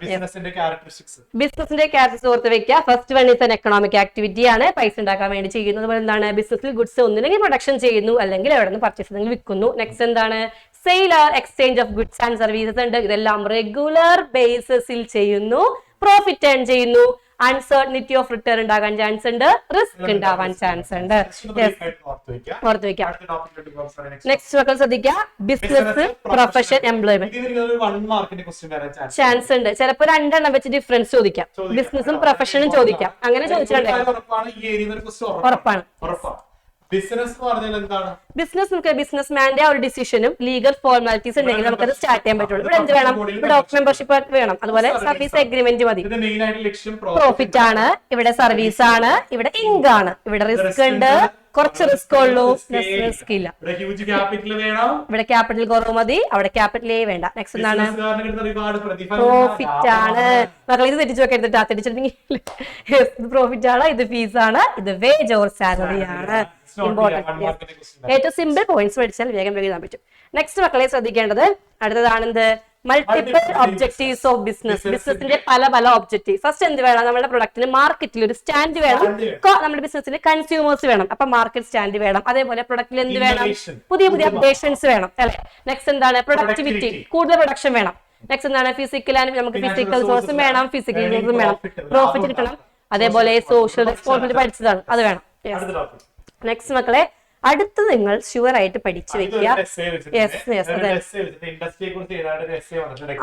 ബിസിനസിന്റെ ക്യാരക്ടറിസ്റ്റിക്സ് ഓർത്ത് വെക്കുക. First one is economic activity ആണ്, പൈസ ഉണ്ടാക്കാൻ വേണ്ടി ചെയ്യുന്നത്. എന്താണ്? ബിസിനസ്സിൽ ഗുഡ്സ് ഒന്നില്ലെങ്കിൽ പ്രൊഡക്ഷൻ ചെയ്യുന്നു, അല്ലെങ്കിൽ എവിടെ നിന്ന് പർച്ചേസ് ചെയ്തെങ്കിൽ വിൽക്കുന്നു. നെക്സ്റ്റ് എന്താണ്? Sale or exchange of goods and services ഉണ്ട്. ഇതെല്ലാം റെഗുലർ ബേസിസിൽ ചെയ്യുന്നു, പ്രോഫിറ്റ് ഏൺ ചെയ്യുന്നു, അൺസർട്ടനിറ്റി ഓഫ് റിട്ടേൺ ഉണ്ടാകാൻ ചാൻസ് ഉണ്ട്, റിസ്ക് ഉണ്ടാവാൻ ചാൻസ് ഉണ്ട്. ഓർത്ത് വെക്കാം. നെക്സ്റ്റ് മക്കൾ ശ്രദ്ധിക്കുക, ബിസിനസ്, പ്രൊഫഷൻ, എംപ്ലോയ്മെന്റ്. ചാൻസ് ഉണ്ട്. ചിലപ്പോൾ 2 എണ്ണം വെച്ച് ഡിഫറൻസ് ചോദിക്കാം. ബിസിനസും പ്രൊഫഷനും ചോദിക്കാം. അങ്ങനെ ചോദിച്ചിട്ടുണ്ടെങ്കിൽ ഉറപ്പാണ്. ബിസിനസ് എന്താണ്? ബിസിനസ് നമുക്ക് ബിസിനസ്മാന്റെ ഒരു ഡിസിഷനും ലീഗൽ ഫോർമാലിറ്റീസ് ഉണ്ടെങ്കിൽ നമുക്കത് സ്റ്റാർട്ട് ചെയ്യാൻ പറ്റുള്ളൂ. ഇവിടെ എന്ത് വേണം? ഡോക്ടർ മെമ്പർഷിപ്പ് വേണം. അതുപോലെ സർവീസ് എഗ്രിമെന്റ് മതി. പ്രോഫിറ്റ് ആണ്, ഇവിടെ സർവീസ് ആണ്, ഇവിടെ ഇൻകം ആണ്, ഇവിടെ റിസ്ക് ഉണ്ട്, കുറച്ച് റിസ്ക് ഉള്ളൂ, റിസ്ക് ഇല്ല. ഇവിടെ ക്യാപിറ്റൽ കുറവ് മതി, അവിടെ ക്യാപിറ്റൽ എ വേണ്ട. നെക്സ്റ്റ് എന്താണ്? പ്രോഫിറ്റ് ആണ്. മക്കൾ ഇത് തെറ്റിച്ച് വെക്കരുത്. തെറ്റിച്ചിട്ടുണ്ടെങ്കിൽ ഇത് പ്രോഫിറ്റ് ആണ്, ഇത് ഫീസ് ആണ്, ഇത് വേജ് ഓർ സാലറി ആണ്. ഇമ്പോർട്ടന്റ്. ഏറ്റവും സിമ്പിൾ പോയിന്റ്സ് പഠിച്ചാൽ വേഗം എഴുതാൻ പറ്റും. നെക്സ്റ്റ് മക്കളെ ശ്രദ്ധിക്കേണ്ടത് അടുത്തതാണ് എന്ത്? Multiple objectives of business. ബിസിനസിന്റെ പല ഒബ്ജക്റ്റീവ്. ഫസ്റ്റ് എന്ത് വേണം? നമ്മുടെ പ്രൊഡക്റ്റിന് മാർക്കറ്റിൽ ഒരു സ്റ്റാൻഡ് വേണം. നമ്മുടെ ബിസിനസിന് കൺസ്യൂമേഴ്സ് വേണം, അപ്പൊ മാർക്കറ്റ് സ്റ്റാൻഡ് വേണം. അതേപോലെ പ്രൊഡക്റ്റിൽ എന്ത് വേണം? പുതിയ അപ്ഡേഷൻസ് വേണം അല്ലെ? നെക്സ്റ്റ് എന്താണ്? പ്രൊഡക്ടിവിറ്റി, കൂടുതൽ പ്രൊഡക്ഷൻ വേണം. നെക്സ്റ്റ് എന്താണ്? ഫിസിക്കൽ ആൻഡ് നമുക്ക് ഫിസിക്കൽ സോഴ്സും വേണം, ഫിസിക്കൽ റിസോഴ്സും വേണം, പ്രോഫിറ്റ് കിട്ടണം. അതേപോലെ സോഷ്യൽ റെസ്പോൺസിബിലിറ്റി പഠിച്ചതാണ്, അത് വേണം. നെക്സ്റ്റ് മക്കളെ അടുത്ത് നിങ്ങൾ ഷുവർ ആയിട്ട് പഠിച്ചു വെക്കുക.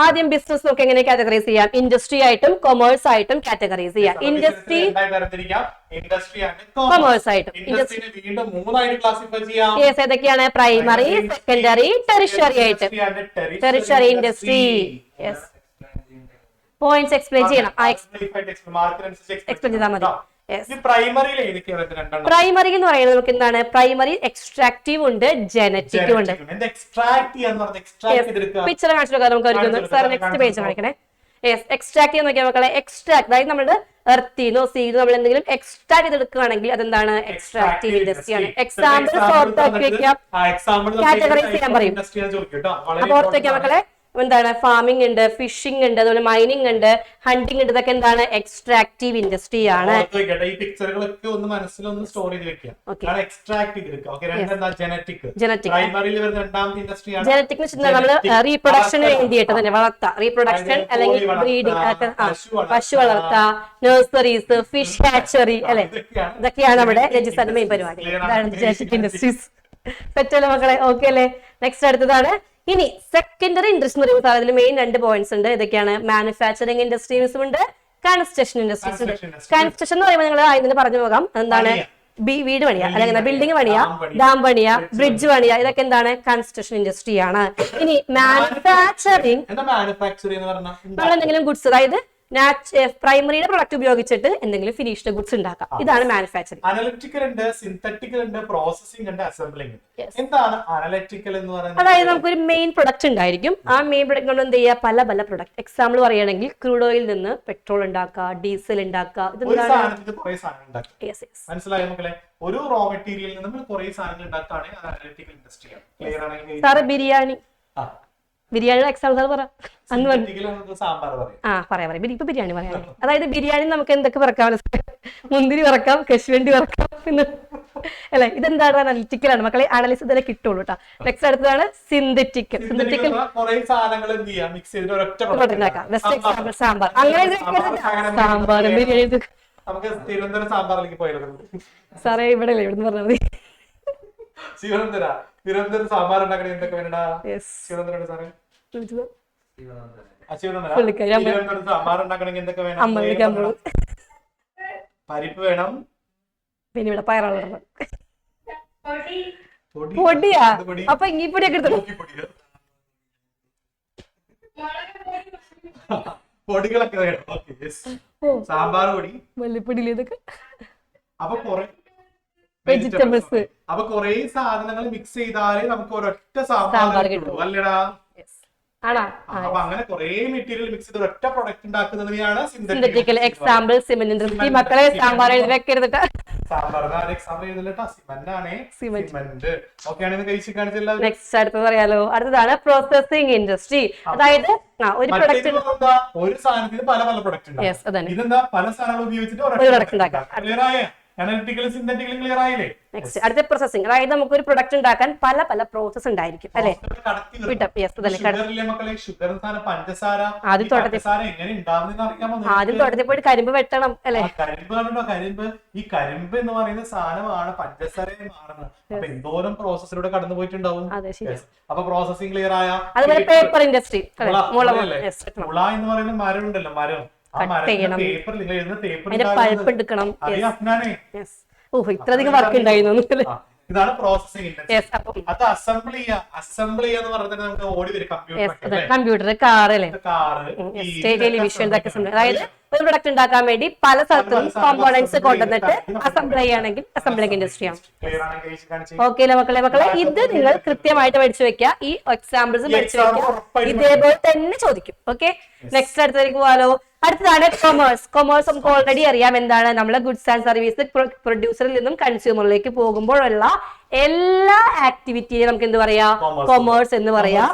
ആദ്യം ബിസിനസ് നമുക്ക് എങ്ങനെ കാറ്റഗറൈസ് ചെയ്യാം? ഇൻഡസ്ട്രി ആയിട്ടും കൊമേഴ്സ് ആയിട്ടും കാറ്റഗറൈസ് ചെയ്യാം. ഇൻഡസ്ട്രി, കൊമേഴ്സ് ആയിട്ടും. ഏതൊക്കെയാണ്? പ്രൈമറി, സെക്കൻഡറി, ടെറിഷറി ആയിട്ട്. Tertiary industry. പോയിന്റ്സ് എക്സ്പ്ലെയിൻ ചെയ്യണം. എക്സ്പ്ലെയിൻ ചെയ്താൽ മതി. പ്രൈമറി എന്ന് പറയുന്നത് നമുക്ക് എന്താണ്? പ്രൈമറി എക്സ്ട്രാക്റ്റീവ് ഉണ്ട്, ജനറ്റിക് ഉണ്ട്. പിക്ചർ കാണിച്ചു നമുക്ക് സാർ നെക്സ്റ്റ് പേജ് കാണിക്കണേ. എക്സ്ട്രാക്ട് ചെയ്യാൻ നോക്കിയാൽ മക്കളെ, എക്സ്ട്രാക്ട് അതായത് നമ്മുടെ എർത്തിന്നോ സീന്നോ നമ്മൾ എന്തെങ്കിലും എക്സ്ട്രാക്ട് ചെയ്തെടുക്കുകയാണെങ്കിൽ അതെന്താണ് എക്സ്ട്രാക്റ്റീവ് ഇൻഡസ്ട്രി ആണ്. എക്സാമ്പിൾ ഓർത്താക്കി വെക്കാം, കാറ്റഗറൈസ് ചെയ്യാൻ പറയും. അപ്പൊ ഓർത്ത് വെക്കാം മക്കളെ, എന്താണ് ഫാമിംഗ് ഉണ്ട്, ഫിഷിംഗ് ഉണ്ട്, അതുപോലെ മൈനിങ് ഉണ്ട്, ഹണ്ടിങ് ഉണ്ട്. ഇതൊക്കെ എന്താണ് എക്സ്ട്രാക്റ്റീവ് ഇൻഡസ്ട്രി ആണ്. ഈ പിക്ചറുകളൊക്കെ ഒന്ന് മനസ്സിലൊന്ന് സ്റ്റോർ ചെയ്ത് വെക്കുക. എക്സ്ട്രാക്ട് ചെയ്തെടുക്കുക. ജനറ്റിക് പ്രൈമറിയിൽ വരുന്ന രണ്ടാമത്തെ ഇൻഡസ്ട്രിയാണ് ജനറ്റിക് എന്ന് വെച്ചാൽ നമ്മള് റീപ്രൊഡക്ഷന് വേണ്ടിയിട്ട് തന്നെ വളർത്താം. റീപ്രൊഡക്ഷൻ അല്ലെങ്കിൽ ബ്രീഡിംഗ്, പശു വളർത്താം, നഴ്സറീസ്, ഫിഷ് ഹാച്ചറി അല്ലെ, ഇതൊക്കെയാണ് നമ്മുടെ രജിസ്ഥാന്റെ മെയിൻ പരിപാടി. ഇതാണ് ജനറ്റിക് ഇൻഡസ്ട്രീസ്. പറ്റല്ലോ മക്കളെ? ഓക്കെ അല്ലേ? നെക്സ്റ്റ് അടുത്തതാണ് ഇനി സെക്കൻഡറി ഇൻഡസ്ട്രി എന്ന് പറയുമ്പോൾ അതിൽ മെയിൻ 2 പോയിന്റ്സ് ഉണ്ട്. ഇതൊക്കെയാണ് മാനുഫാക്ചറിംഗ് ഇൻഡസ്ട്രീസും ഉണ്ട്, കൺസ്ട്രക്ഷൻ ഇൻഡസ്ട്രീസ് ഉണ്ട്. കൺസ്ട്രക്ഷൻ എന്ന് പറയുമ്പോൾ നിങ്ങൾ ആദ്യം പറഞ്ഞു പോകാം, എന്താണ് വീട് പണിയാ അല്ലെങ്കിൽ ബിൽഡിംഗ് പണിയാ, ഡാം പണിയാ, ബ്രിഡ്ജ് പണിയാ, ഇതൊക്കെ എന്താണ് കൺസ്ട്രക്ഷൻ ഇൻഡസ്ട്രി ആണ്. ഇനി മാനുഫാക്ചറിംഗ് നമ്മൾ എന്തെങ്കിലും ഗുഡ്സ്, അതായത് പ്രൈമറിയുടെ പ്രൊഡക്റ്റ് ഉപയോഗിച്ചിട്ട് എന്തെങ്കിലും ഫിനിഷ്ഡ് ഗുഡ്സ് ഉണ്ടാക്കാം. ഇതാണ് മാനുഫാക്ചറിംഗ്. അനലിറ്റിക്കൽ ഉണ്ട്, സിന്തറ്റിക്കൽ ഉണ്ട്, പ്രോസസിംഗ് ഉണ്ട്, അസംബ്ലിംഗ്. എന്താണ് അനലിറ്റിക്കൽ എന്ന് പറയുന്നത്? അതായത് നമുക്കൊരു മെയിൻ പ്രൊഡക്റ്റ് ഉണ്ടായിരിക്കും. ആ മെയിൻ പ്രൊഡക്റ്റ് കൊണ്ട് എന്ത് ചെയ്യുക, പല പല പ്രൊഡക്റ്റ്. എക്സാമ്പിൾ പറയുകയാണെങ്കിൽ ക്രൂഡ് ഓയിൽ നിന്ന് പെട്രോൾ ഉണ്ടാക്കുക, ഡീസൽ ഉണ്ടാക്കുക. മനസ്സിലായോ മക്കളെ? ഒരു റോ മെറ്റീരിയലിൽ നിന്ന് നമ്മൾ കുറെ സാധനങ്ങൾ ഉണ്ടാക്കുകയാണെങ്കിൽ അത് അനലിറ്റിക്കൽ ഇൻഡസ്ട്രിയാണ്. ക്ലിയർ ആണെങ്കിൽ സാറ് ബിരിയാണിയുടെ എക്സാമ്പിൾ പറ. പറയാം ഇപ്പൊ ബിരിയാണി പറയാം. അതായത് ബിരിയാണി നമുക്ക് എന്തൊക്കെ പറക്കാം, മുന്തിരി പറക്കാം, കശുവണ്ടി പറക്കാം, പിന്നെ അല്ലെ. ഇതെന്താണ് അനലിറ്റിക്കൽ ആണ് മക്കളെ. അനലിസിസ് തന്നെ കിട്ടുള്ളൂ കേട്ടോ. നെക്സ്റ്റ് അടുത്തതാണ് synthetical. Synthetical best example sambar. അങ്ങനെ സാമ്പാർ ബിരിയാണി നമുക്ക് തിരുവനന്തപുരം സാമ്പാറിലേക്ക് പോയത് സാറേ ഇവിടെ അല്ലേ, ഇവിടുന്ന് പറഞ്ഞാൽ മതി. തിരുവനന്തപുരം സാമ്പാർ ഉണ്ടാക്കണേ എന്തൊക്കെ വേണ്ട? തിരുവനന്തപുരം സാറേ സാമ്പാർ ഉണ്ടാക്കണമെങ്കിൽ എന്തൊക്കെ വേണം? പരിപ്പ് വേണം, പിന്നെ ഇവിടെ പയറാണ് പൊടിയാ. അപ്പൊ ഇങ്ങി പൊടിയൊക്കെ എടുത്തു. പൊടികളൊക്കെ വേണം. സാമ്പാർ പൊടി, മല്ലിപ്പൊടി, ഇതൊക്കെ. അപ്പൊ കൊറേ വെജിറ്റബിൾസ്, അപ്പൊ കൊറേ സാധനങ്ങൾ മിക്സ് ചെയ്താലേ നമുക്ക് ഒരൊറ്റ സാമ്പാർ കിട്ടും അല്ലേടാ? അപ്പൊ അങ്ങനെ കുറെ മെറ്റീരിയൽ മിക്സ് ചെയ്ത് ഒറ്റ പ്രൊഡക്റ്റ് ഉണ്ടാക്കുന്നതിനെയാണ് സിന്തറ്റിക്കൽ. Example cement industry. മക്കളെ സാമ്പാർ എഴുതി വെക്കരുത്. നെക്സ്റ്റ് അടുത്തത് പറയാലോ. അടുത്തതാണ് പ്രോസസിംഗ് ഇൻഡസ്ട്രി. അതായത് ഒരു പ്രൊഡക്റ്റ്, ഒരു സാധനത്തിന് പല പല പ്രൊഡക്റ്റ്. ഇതെന്താ പല സാധനങ്ങൾ ഉപയോഗിച്ചിട്ട് ഒരു പ്രൊഡക്റ്റ് ഉണ്ടാക്കാം. നെക്സ്റ്റ് അടുത്ത പ്രോസസിംഗ്. അതായത് നമുക്ക് ഒരു പ്രൊഡക്റ്റ് ഉണ്ടാക്കാൻ പല പല പ്രോസസ് ഉണ്ടായിരിക്കും അല്ലെ. ആദ്യം തോട്ടത്തിൽ പോയിട്ട് കരിമ്പ് വെട്ടണം അല്ലെ. കരിമ്പ്, ഈ കരിമ്പ് എന്ന് പറയുന്ന സാധനമാണ് പഞ്ചസാരയായി മാറുന്നത്. അപ്പൊ എന്തോരം പ്രോസസ്സിലൂടെ കടന്നു പോയിട്ടുണ്ടാവും. അപ്പൊ പ്രോസസിംഗ് ക്ലിയർ ആയ. അതുപോലെ പേപ്പർ ഇൻഡസ്ട്രി. മുള എന്ന് പറയുന്ന മരം ഉണ്ടല്ലോ, മരം. പൾപ്പ് എടുക്കണം. ഇത്രയധികം വർക്ക് ഉണ്ടായിരുന്നു. ഇതാണ് പ്രോസസിംഗ് ഇൻഡസ്ട്രി. അത് അസംബിൾ എന്ന് പറഞ്ഞാൽ നമുക്ക് ഓടി വരും കമ്പ്യൂട്ടർ, കാർ അല്ലെ, ടെലിവിഷൻ, ഇതൊക്കെ. അതായത് ഒരു പ്രൊഡക്റ്റ് ഉണ്ടാക്കാൻ വേണ്ടി പല സ്ഥലത്തും കോമ്പോണന്റ്സ് കൊണ്ടുവന്നിട്ട് അസംബിൾ ചെയ്യുകയാണെങ്കിൽ അസംബ്ലിംഗ് ഇൻഡസ്ട്രിയാണ്. ഓക്കെ മക്കളെ, ഇത് നിങ്ങൾ കൃത്യമായിട്ട് പഠിച്ചു വെക്കുക. ഈ എക്സാമ്പിൾസ് പഠിച്ചു വെക്കുക. ഇതേപോലെ തന്നെ ചോദിക്കും. ഓക്കെ, നെക്സ്റ്റ് അടുത്തേക്ക് പോകാലോ. അടുത്തതാണ് കൊമേഴ്സ്. കൊമേഴ്സ് നമുക്ക് ഓൾറെഡി അറിയാം എന്താണ്. നമ്മളെ ഗുഡ്സ് ആൻഡ് സർവീസ് പ്രൊഡ്യൂസറിൽ നിന്നും കൺസ്യൂമറിലേക്ക് പോകുമ്പോഴുള്ള എല്ലാ ആക്ടിവിറ്റിയും നമുക്ക് എന്ത് പറയാ, കൊമേഴ്സ് എന്ന് പറയാം.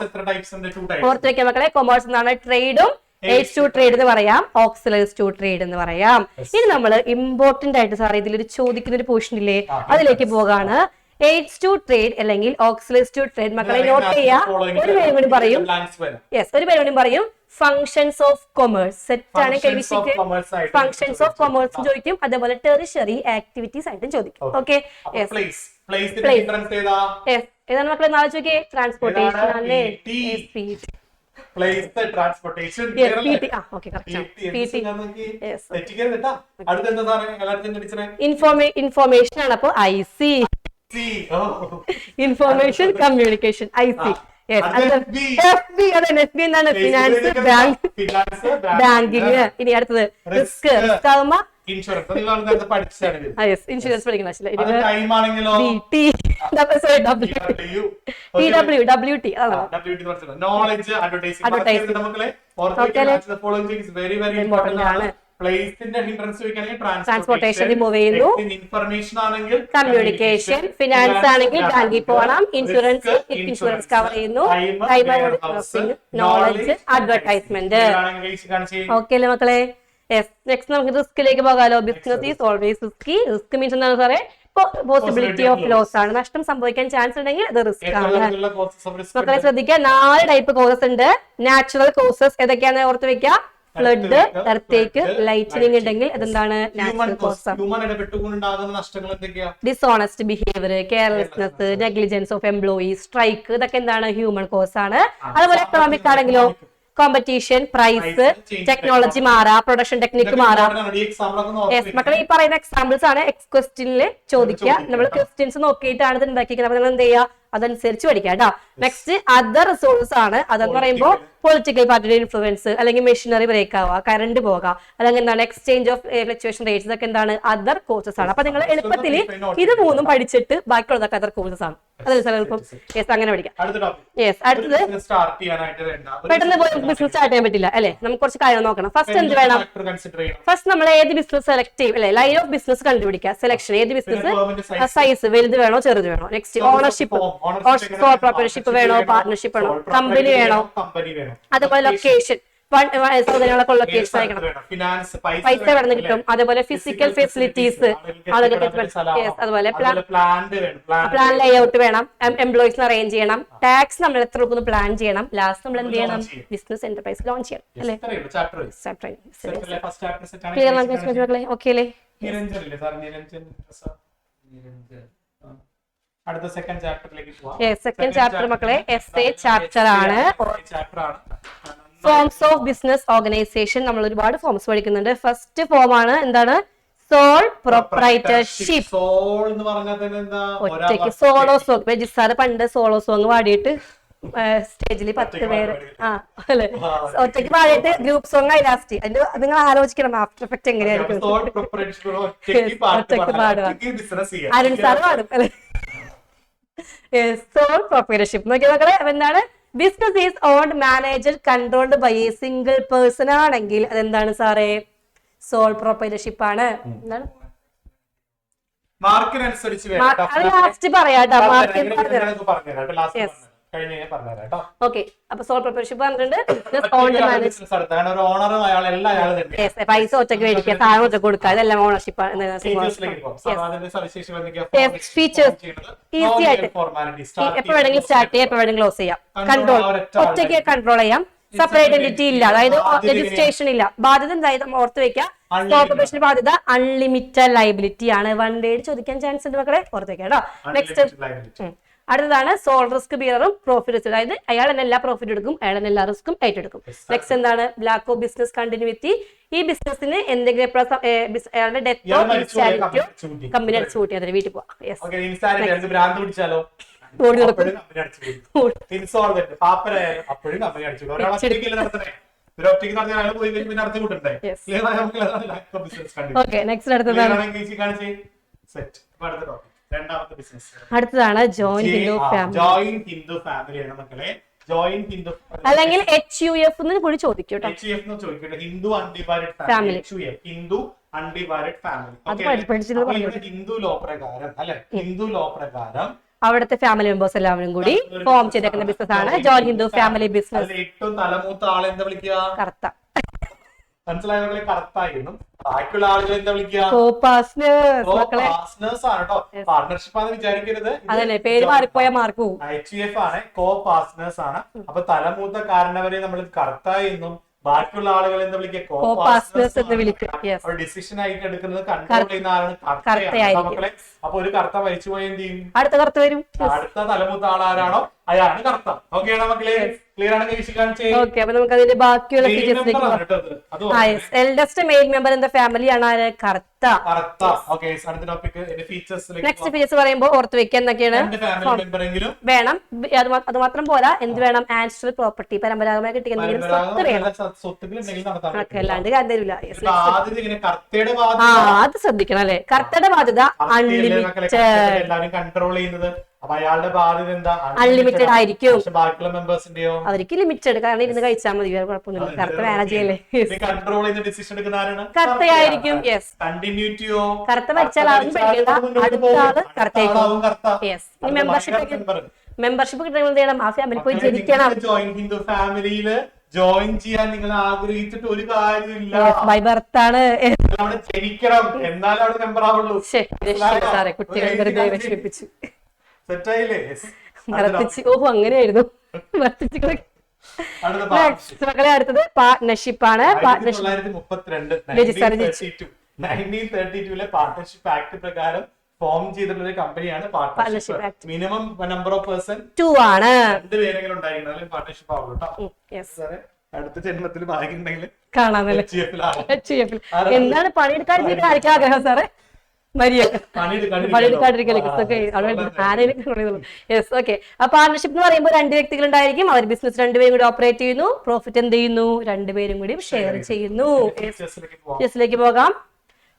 ഓർത്ത് വെക്കാം മക്കളെ, കൊമേഴ്സ് എന്നാണ് ട്രേഡും H2 ട്രേഡ് എന്ന് പറയാം, ഓക്സിലറീസ് ടു ട്രേഡ് എന്ന് പറയാം. ഇനി നമ്മൾ ഇമ്പോർട്ടന്റ് ആയിട്ട് സാർ ഇതിലൊരു ചോദിക്കുന്ന ഒരു പോർഷൻ ഇല്ലേ, അതിലേക്ക് പോകാണ്. H2 ട്രേഡ് അല്ലെങ്കിൽ ഓക്സിലറീസ് ടു ട്രേഡ് മക്കളെ നോട്ട് ചെയ്യാം. ഒരു പേരും കൂടി പറയും. ഒരു പേരും കൂടി പറയും, ഫങ്ഷൻസ് ഓഫ് കൊമേഴ്സ്. സെറ്റ് ആണ് കൈവിശിക്ക്. ഫങ്ഷൻസ് ഓഫ് കൊമേഴ്സ് ചോദിക്കും, അതേപോലെ ടെറിഷറി ആക്ടിവിറ്റീസ് ആയിട്ടും ചോദിക്കും. ഓക്കെ, ഏതാണ് മക്കളെ നാളെ ചോദിക്കേ? ട്രാൻസ്പോർട്ടേഷൻ അല്ലേ. ഇൻഫോർമേഷൻ ആണ്. അപ്പൊ IC, information communication, IC. FB എന്താണ്? Finance, banking. ഇനി അടുത്തത് റിസ്ക്. ഇൻഷുറൻസ് പഠിക്കണം. പ്ലേസിന്റെ ഹിൻഡ്രൻസ് ചോദിക്കുകയാണെങ്കിൽ ട്രാൻസ്പോർട്ടേഷൻ റിമൂവ് ചെയ്യുന്നു. ഇൻഫർമേഷൻ ആണെങ്കിൽ കമ്മ്യൂണിക്കേഷൻ, ഫിനാൻസ് ആണെങ്കിൽ ബാങ്കിൽ പോകണം, ഇൻഷുറൻസ് കവർ ചെയ്യുന്നു, നോളജ്, അഡ്വർടൈസ്മെന്റ്. ഓക്കെ അല്ലേ മക്കളെ? യെസ്. നെക്സ്റ്റ് നമുക്ക് റിസ്കിലേക്ക് പോകാലോ. Business is always risky. Risk means എന്താണ് സാറേ? പോസിബിലിറ്റി ഓഫ് ലോസ് ആണ്. നഷ്ടം സംഭവിക്കാൻ ചാൻസ് ഉണ്ടെങ്കിൽ അത് റിസ്ക് ആണ്. മക്കളെ ശ്രദ്ധിക്കുക, 4 ടൈപ്പ് കോസസ് ഉണ്ട്. നാച്ചുറൽ കോസസ് ഏതൊക്കെയാണ് ഓർത്ത് വെക്കുക? ഫ്ലഡ്, എർത്തേക്ക്, ലൈറ്റനിങ് ഉണ്ടെങ്കിൽ അതെന്താണ്? Natural cause. Dishonest behaviour, carelessness, negligence of employees, strike, ഇതൊക്കെ എന്താണ്? ഹ്യൂമൻ കോസ് ആണ്. അതുപോലെ എക്കണോമിക് ആണെങ്കിലോ കോമ്പറ്റീഷൻ, പ്രൈസ്, ടെക്നോളജി മാറാ, പ്രൊഡക്ഷൻ ടെക്നിക്ക് മാറാ. മക്കളെ ഈ പറയുന്ന എക്സാമ്പിൾസ് ആണ് ക്വസ്റ്റ്യനിൽ ചോദിക്കുക. നമ്മൾ ക്വസ്റ്റ്യൻസ് നോക്കിയിട്ടാണ് ഇത് ഉണ്ടാക്കിയിരിക്കുന്നത്. അപ്പൊ നിങ്ങൾ എന്ത് ചെയ്യുക? അതനുസരിച്ച് പഠിക്കാം കേട്ടോ. നെക്സ്റ്റ് അതർ റിസോഴ്സസ് ആണ്. അതെന്ന് പറയുമ്പോൾ പൊളിറ്റിക്കൽ പാർട്ടിയുടെ ഇൻഫ്ലുവൻസ്, അല്ലെങ്കിൽ മെഷീനറി ബ്രേക്ക് ആവുക, കറണ്ട് പോവുക, അല്ലെങ്കിൽ എന്താണ് എക്സ്ചേഞ്ച് ഓഫ് ഫ്ലക്ച്വേഷൻ റേറ്റ്സ്, ഇതൊക്കെ എന്താണ്? അതർ കോഴ്സസ് ആണ്. അപ്പൊ നിങ്ങൾ എളുപ്പത്തിൽ ഇത് 3 പഠിച്ചിട്ട് ബാക്കിയുള്ളതൊക്കെ അതർ കോഴ്സസ് ആണ്. അതിൽ എളുപ്പം യെസ് അങ്ങനെ പഠിക്കാം. യെസ്. അടുത്തത് പെട്ടെന്ന് പോയി ബിസിനസ് സ്റ്റാർട്ട് ചെയ്യാൻ പറ്റില്ല അല്ലെ? നമുക്ക് കുറച്ച് കാര്യങ്ങൾ നോക്കണം. ഫസ്റ്റ് എന്ത് വേണം? ഫസ്റ്റ് നമ്മൾ ഏത് ബിസിനസ് സെലക്ട് ചെയ്യും അല്ലെ? ലൈൻ ഓഫ് ബിസിനസ് കണ്ടുപിടിക്കുക. സെലക്ഷൻ, ഏത് ബിസിനസ് സൈസ്, വലുത് വേണോ ചെറുത് വേണോ? നെക്സ്റ്റ് ഓണർഷിപ്പ്, സോൾ പ്രൊപ്പറേറ്റർഷിപ്പ് വേണോ, പാർട്ണർഷിപ്പ് വേണോ, കമ്പനി വേണോ, അതുപോലെ ലൊക്കേഷൻ, സൗകര്യങ്ങളൊക്കെ ലൊക്കേഷൻ ആയിരിക്കണം, പൈസ എവിടെ നിന്ന് കിട്ടും, അതുപോലെ ഫിസിക്കൽ ഫെസിലിറ്റീസ്, അതുപോലെ പ്ലാൻ ലേഔട്ട് വേണം, എംപ്ലോയീസിനെ അറേഞ്ച് ചെയ്യണം, ടാക്സ് നമ്മൾ എത്ര രൂപ പ്ലാൻ ചെയ്യണം, ലാസ്റ്റ് നമ്മൾ എന്ത് ചെയ്യണം? ബിസിനസ് എന്റർപ്രൈസ് ലോഞ്ച് ചെയ്യണം അല്ലേ? ക്ലിയർ? ഓക്കെ അല്ലേ? സെക്കൻഡ് ചാപ്റ്റർ മക്കളെ എസ്എ ചാപ്റ്റർ ആണ്. Forms of business organisation. നമ്മൾ ഒരുപാട് ഫോംസ് പഠിക്കുന്നുണ്ട്. ഫസ്റ്റ് ഫോം ആണ് എന്താണ്? Sole proprietorship. ഒറ്റയ്ക്ക് സോളോ സോങ്. രജിസ്ട്രാർ പണ്ട് സോളോ സോങ് പാടിയിട്ട് സ്റ്റേജിൽ 10 പേര് അല്ലെ ഒറ്റയ്ക്ക് പാടിയിട്ട് ഗ്രൂപ്പ് സോങ് ആയി ലാസ്റ്റ്. അതിന്റെ നിങ്ങൾ ആലോചിക്കണം ആഫ്റ്റർ എഫക്ട് എങ്ങനെയായിരിക്കും. ഒറ്റയ്ക്ക് പാടുക. അരുൺ സാർ പാടും അല്ലെ? സോൾ പ്രൊപ്രൈറ്റർഷിപ്പ് നോക്കിയ മക്കളെ എന്താണ്? Business is owned, managed, controlled by a single person ആണെങ്കിൽ അതെന്താണ് സാറേ? സോൾ പ്രൊപ്രൈറ്റർഷിപ്പ് ആണ്. എന്താണ്? ലാസ്റ്റ് പറയാട്ടോ. ഓക്കെ. അപ്പൊ സോൾ പ്രൊപ്രൈറ്റർഷിപ്പ് പറഞ്ഞിട്ടുണ്ട്. പൈസ ഒറ്റയ്ക്ക് മേടിക്കുക, സാധനം ഒറ്റ കൊടുക്കുക, ഇതെല്ലാം ഓണർഷിപ്പ്. ഫീച്ചേഴ്സ് ഈസി ആയിട്ട് എപ്പോ വേണമെങ്കിലും സ്റ്റാർട്ട് ചെയ്യാം, എപ്പോ വേണമെങ്കിലും ക്ലോസ് ചെയ്യാം. കൺട്രോൾ, ഒറ്റയ്ക്ക് കൺട്രോൾ ചെയ്യാം. സെപ്പറേറ്റ് എൻറ്റിറ്റി ഇല്ല, അതായത് രജിസ്ട്രേഷൻ ഇല്ല. ബാധ്യത എന്തായാലും ഓർത്ത് വെക്കാം. കോർപ്പറേഷന്റെ ബാധ്യത അൺലിമിറ്റഡ് ലൈബിലിറ്റി ആണ്. 1 വേർഡ് ചോദിക്കാൻ ചാൻസ് ഉണ്ട് മക്കളെ, ഓർത്ത് വെക്കാം കേട്ടോ. നെക്സ്റ്റ് അടുത്തതാണ് സോൾ റിസ്ക് ബിയറും പ്രോഫിറ്റ് റിസ്ക്. അതായത് അയാൾ തന്നെ എല്ലാ പ്രോഫിറ്റ് എടുക്കും, അയാൾ തന്നെ എല്ലാ റിസ്ക്കും ഏറ്റെടുക്കും. നെക്സ്റ്റ് എന്താണ്? Lack of business continuity. ഈ ബിസിനസിന് എന്തെങ്കിലും അയാളുടെ ഡെത്തോ ഇൻസാനിറ്റിയോ കമ്പനി അടിച്ചു കൂട്ടി അതിന് വീട്ടിൽ പോവാം. അടുത്തതാണ് ജോയിന്റ് ഹിന്ദു ഫാമിലി മക്കളെ. ജോയിന്റ് ഹിന്ദു അല്ലെങ്കിൽ HUF കൂടി ചോദിക്കും. Hindu undivided family. Hindu undivided family Hindu law പ്രകാരം അല്ലെ? ഹിന്ദു ലോ പ്രകാരം അവിടുത്തെ ഫാമിലി മെമ്പേഴ്സ് എല്ലാവരും കൂടി ഫോം ചെയ്തേക്കുന്ന ബിസിനസ് ആണ് ജോയിന്റ് ഹിന്ദു ഫാമിലി ബിസിനസ്. ഏറ്റവും തലമൂത്ത ആളെ എന്താ വിളിക്കുക? കർത്ത. മനസ്സിലായവരെ കറക്റ്റായിരുന്നു. ബാക്കിയുള്ള ആളുകൾ എന്താ വിളിക്കുക? പാർട്ട്നേഴ്സ് ആണ് കേട്ടോ. പാർട്ണർഷിപ്പ് ആണെന്ന് വിചാരിക്കരുത്. അതല്ലേ പേര് മാറിപ്പോയ മാർക്ക് പോകും. HUF ആണ്, കോ പാർട്ട്നേഴ്സ് ആണ്. അപ്പൊ തലമൂത്ത കാരണവരെ നമ്മൾ കർത്ത എന്നും ബാക്കിയുള്ള ആളുകൾ എന്താ വിളിക്കുക? ഡിസിഷൻ ആയിട്ട് എടുക്കുന്നത് കൺട്രോൾ ചെയ്യുന്ന ആളാണ് മക്കളെ. അപ്പൊ ഒരു കർത്ത മരിച്ചുപോയി എന്ത് ചെയ്യും? അടുത്ത കർത്ത വരും. അടുത്ത തലമൂത്ത ആളാരാണോ അയാളാണ് കർത്ത. ഓക്കെ ആണോ മക്കളെ? ക്ലിയർ ആണെങ്കിൽ ഓക്കെ. അപ്പൊ നമുക്ക് അതിന്റെ ബാക്കിയുള്ള eldest male member in the family ആണ് ആര്? കർത്ത. നെക്സ്റ്റ് ഫീച്ചേഴ്സ് പറയുമ്പോൾ ഓർത്ത് വെക്കാൻ എന്തൊക്കെയാണ് വേണം? അത് മാത്രം പോരാ, എന്ത് വേണം? ആൻസിസ്ട്രൽ പ്രോപ്പർട്ടി, പരമ്പരാഗതമായി കിട്ടിയ എന്തെങ്കിലും സ്വത്ത് വേണം. അല്ലാണ്ട് കാര്യം തരില്ല. അത് ശ്രദ്ധിക്കണം അല്ലെ? കർത്തയുടെ ബാധ്യത അൺലിമിറ്റഡ്. കൺട്രോൾ ചെയ്യുന്നത് അപ്പൊ അയാളുടെ ബാധ്യത എന്താ? അൺലിമിറ്റഡ് ആയിരിക്കും. പക്ഷെ ബാക്കിയുള്ള മെമ്പേഴ്സിന്റെയോ അവർക്ക് ലിമിറ്റഡ്, കാരണം ഇരുന്ന് കഴിച്ചാൽ മതി, വേറെ കുഴപ്പമൊന്നുമില്ല. കറുത്ത മാനേജ് ചെയ്യല്ലേ, കൺട്രോൾ ചെയ്യുന്ന ഡിസിഷൻ എടുക്കുന്ന ആരാണ്? കറുത്തയായിരിക്കും. യെസ്, കണ്ടിന്യൂറ്റിയോ? കറുത്ത മരിച്ചാൽ ആരും പഠിക്കേണ്ട, അടുത്ത ആള് കറുത്തായിരിക്കും. യെസ്. ഇനി മെമ്പർഷിപ്പ് കിട്ടണമെങ്കിൽ എന്ത് ചെയ്യണം? ആ ഫാമിലി പോയി ജനിക്കണം. ജോയിൻ ഹിന്ദു ഫാമിലിയില് ജോയിൻ ചെയ്യാൻ നിങ്ങൾ ആഗ്രഹിച്ചിട്ട് ഒരു കാര്യമില്ല. ബൈ ബർത്ത് ആണ്. അവിടെ ജനിക്കണം, എന്നാലും അവിടെ മെമ്പർ ആവുള്ളൂ. സാറേ, കുട്ടികളെ വെറുതെ വിഷമിപ്പിച്ചു, സെറ്റായില്ലേ? മറപ്പിച്ച്. ഓഹോ, അങ്ങനെയായിരുന്നു. മക്കളെ, അടുത്തത് പാർട്ട്ണർഷിപ്പ് ആണ്. 1932 പാർട്ട്ണർഷിപ്പ് ആക്ട് പ്രകാരം ഫോം ചെയ്തിട്ടുള്ള ഒരു കമ്പനിയാണ് partnership. Minimum number of person 2 ആണ്. 2 പേരെങ്കിലും ഉണ്ടായിരിക്കണം പാർട്ട്ണർഷിപ്പ് ആവുള്ളൂ കേട്ടോ. അടുത്ത ജന്മത്തിൽ ഭാഗ്യമുണ്ടെങ്കിൽ കാണാമല്ലേ. എന്താണ് പണിയെടുക്കാൻ ആർക്കും ആഗ്രഹം സാറേ? പാർട്ണർഷിപ്പ് എന്ന് പറയുമ്പോൾ 2 വ്യക്തികൾ ഉണ്ടായിരിക്കും. അവർ ബിസിനസ് 2 പേരും കൂടി ഓപ്പറേറ്റ് ചെയ്യുന്നു. പ്രോഫിറ്റ് എന്ത് ചെയ്യുന്നു? 2 പേരും കൂടി ഷെയർ ചെയ്യുന്നു. യെസിലേക്ക് പോകാം.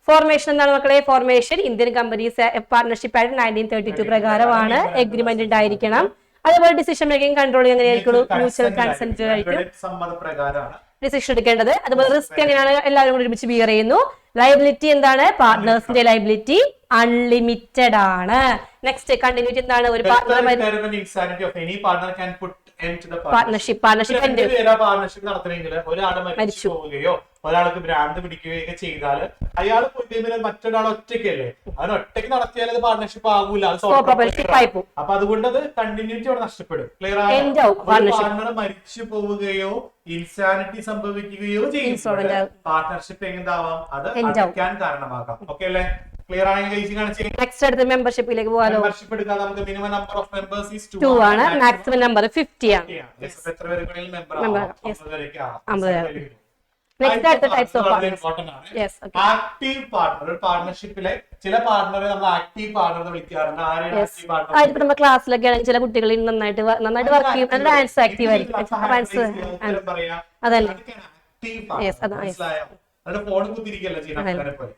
ഫോർമേഷൻ എന്താണ് മക്കളെ? ഫോർമേഷൻ ഇന്ത്യൻ കമ്പനീസ് പാർട്ണർഷിപ്പ് ആയിട്ട് 1932 പ്രകാരമാണ്. എഗ്രിമെന്റ് ഉണ്ടായിരിക്കണം. അതേപോലെ ഡിസിഷൻ മേക്കിംഗ് കൺട്രോളിംഗ് എങ്ങനെയായിരിക്കും? മ്യൂച്വൽ കൺസെന്റ് ആയിരിക്കും ഡിസിഷൻ എടുക്കേണ്ടത്. അതുപോലെ റിസ്ക് എങ്ങനെയാണ്? എല്ലാവരും കൂടി ഒരുമിച്ച് ബിയർ ചെയ്യുന്നു. ലയബിലിറ്റി എന്താണ്? പാർട്ട്നേഴ്സിന്റെ ലയബിലിറ്റി അൺലിമിറ്റഡ് ആണ്. നെക്സ്റ്റ് കണ്ടിന്യൂറ്റി എന്താണ്? ഒരു പാർട്ണർഷിപ്പ് നടത്തണമെങ്കിൽ ഒരാളെ മരിച്ചു പോവുകയോ ഒരാൾക്ക് ഭ്രാന്ത് പിടിക്കുകയൊക്കെ ചെയ്താൽ അയാൾ പോയി കഴിയുമ്പോൾ മറ്റൊരാൾ ഒറ്റയ്ക്കല്ലേ, അവൻ ഒറ്റയ്ക്ക് നടത്തിയാൽ അത് പാർട്ണർഷിപ്പ് ആകൂല. അപ്പൊ അതുകൊണ്ട് അത് കണ്ടിന്യൂറ്റി അവിടെ നഷ്ടപ്പെടും. ക്ലിയർ ആയോ? പാർട്ണർ മരിച്ചു പോവുകയോ ഇൻസാനിറ്റി സംഭവിക്കുകയോ ചെയ്യുമ്പോൾ പാർട്ണർഷിപ്പ് എന്താവാം? അത് അടയ്ക്കാൻ കാരണമാകാം. ഓക്കെ അല്ലേ? ക്ലിയർ ആണെങ്കിൽ നെക്സ്റ്റ് അടുത്ത മെമ്പർഷിപ്പിലേക്ക് പോകാലോ. മെമ്പർഷിപ്പ് എടുക്കാൻ നമുക്ക് minimum number of members is 2 ആണ്. മാക്സിമം നമ്പർ 50 ആണ്. എത്ര പേര് മെമ്പർ ആവാം? നെക്സ്റ്റ് അടുത്ത ടൈപ്സ് ഓഫ് ആക്റ്റീവ് പാർട്ണർ. ഒരു പാർട്ണർഷിപ്പിലെ ചില പാർട്ണറെ നമ്മൾ ആക്റ്റീവ് പാർട്ണർ എന്ന് വിളിക്കാറുണ്ട്. ആയിട്ട് നമ്മുടെ ക്ലാസ്സിലൊക്കെ ആണെങ്കിൽ ചില കുട്ടികൾ നന്നായിട്ട് വർക്ക് ചെയ്യും. ഡാൻസ് ആക്റ്റീവ് ആയിരിക്കും. അതല്ലേ? ഫോൺ കുത്തിരിക്കല്ല ചെയ്യുന്ന പോലെ.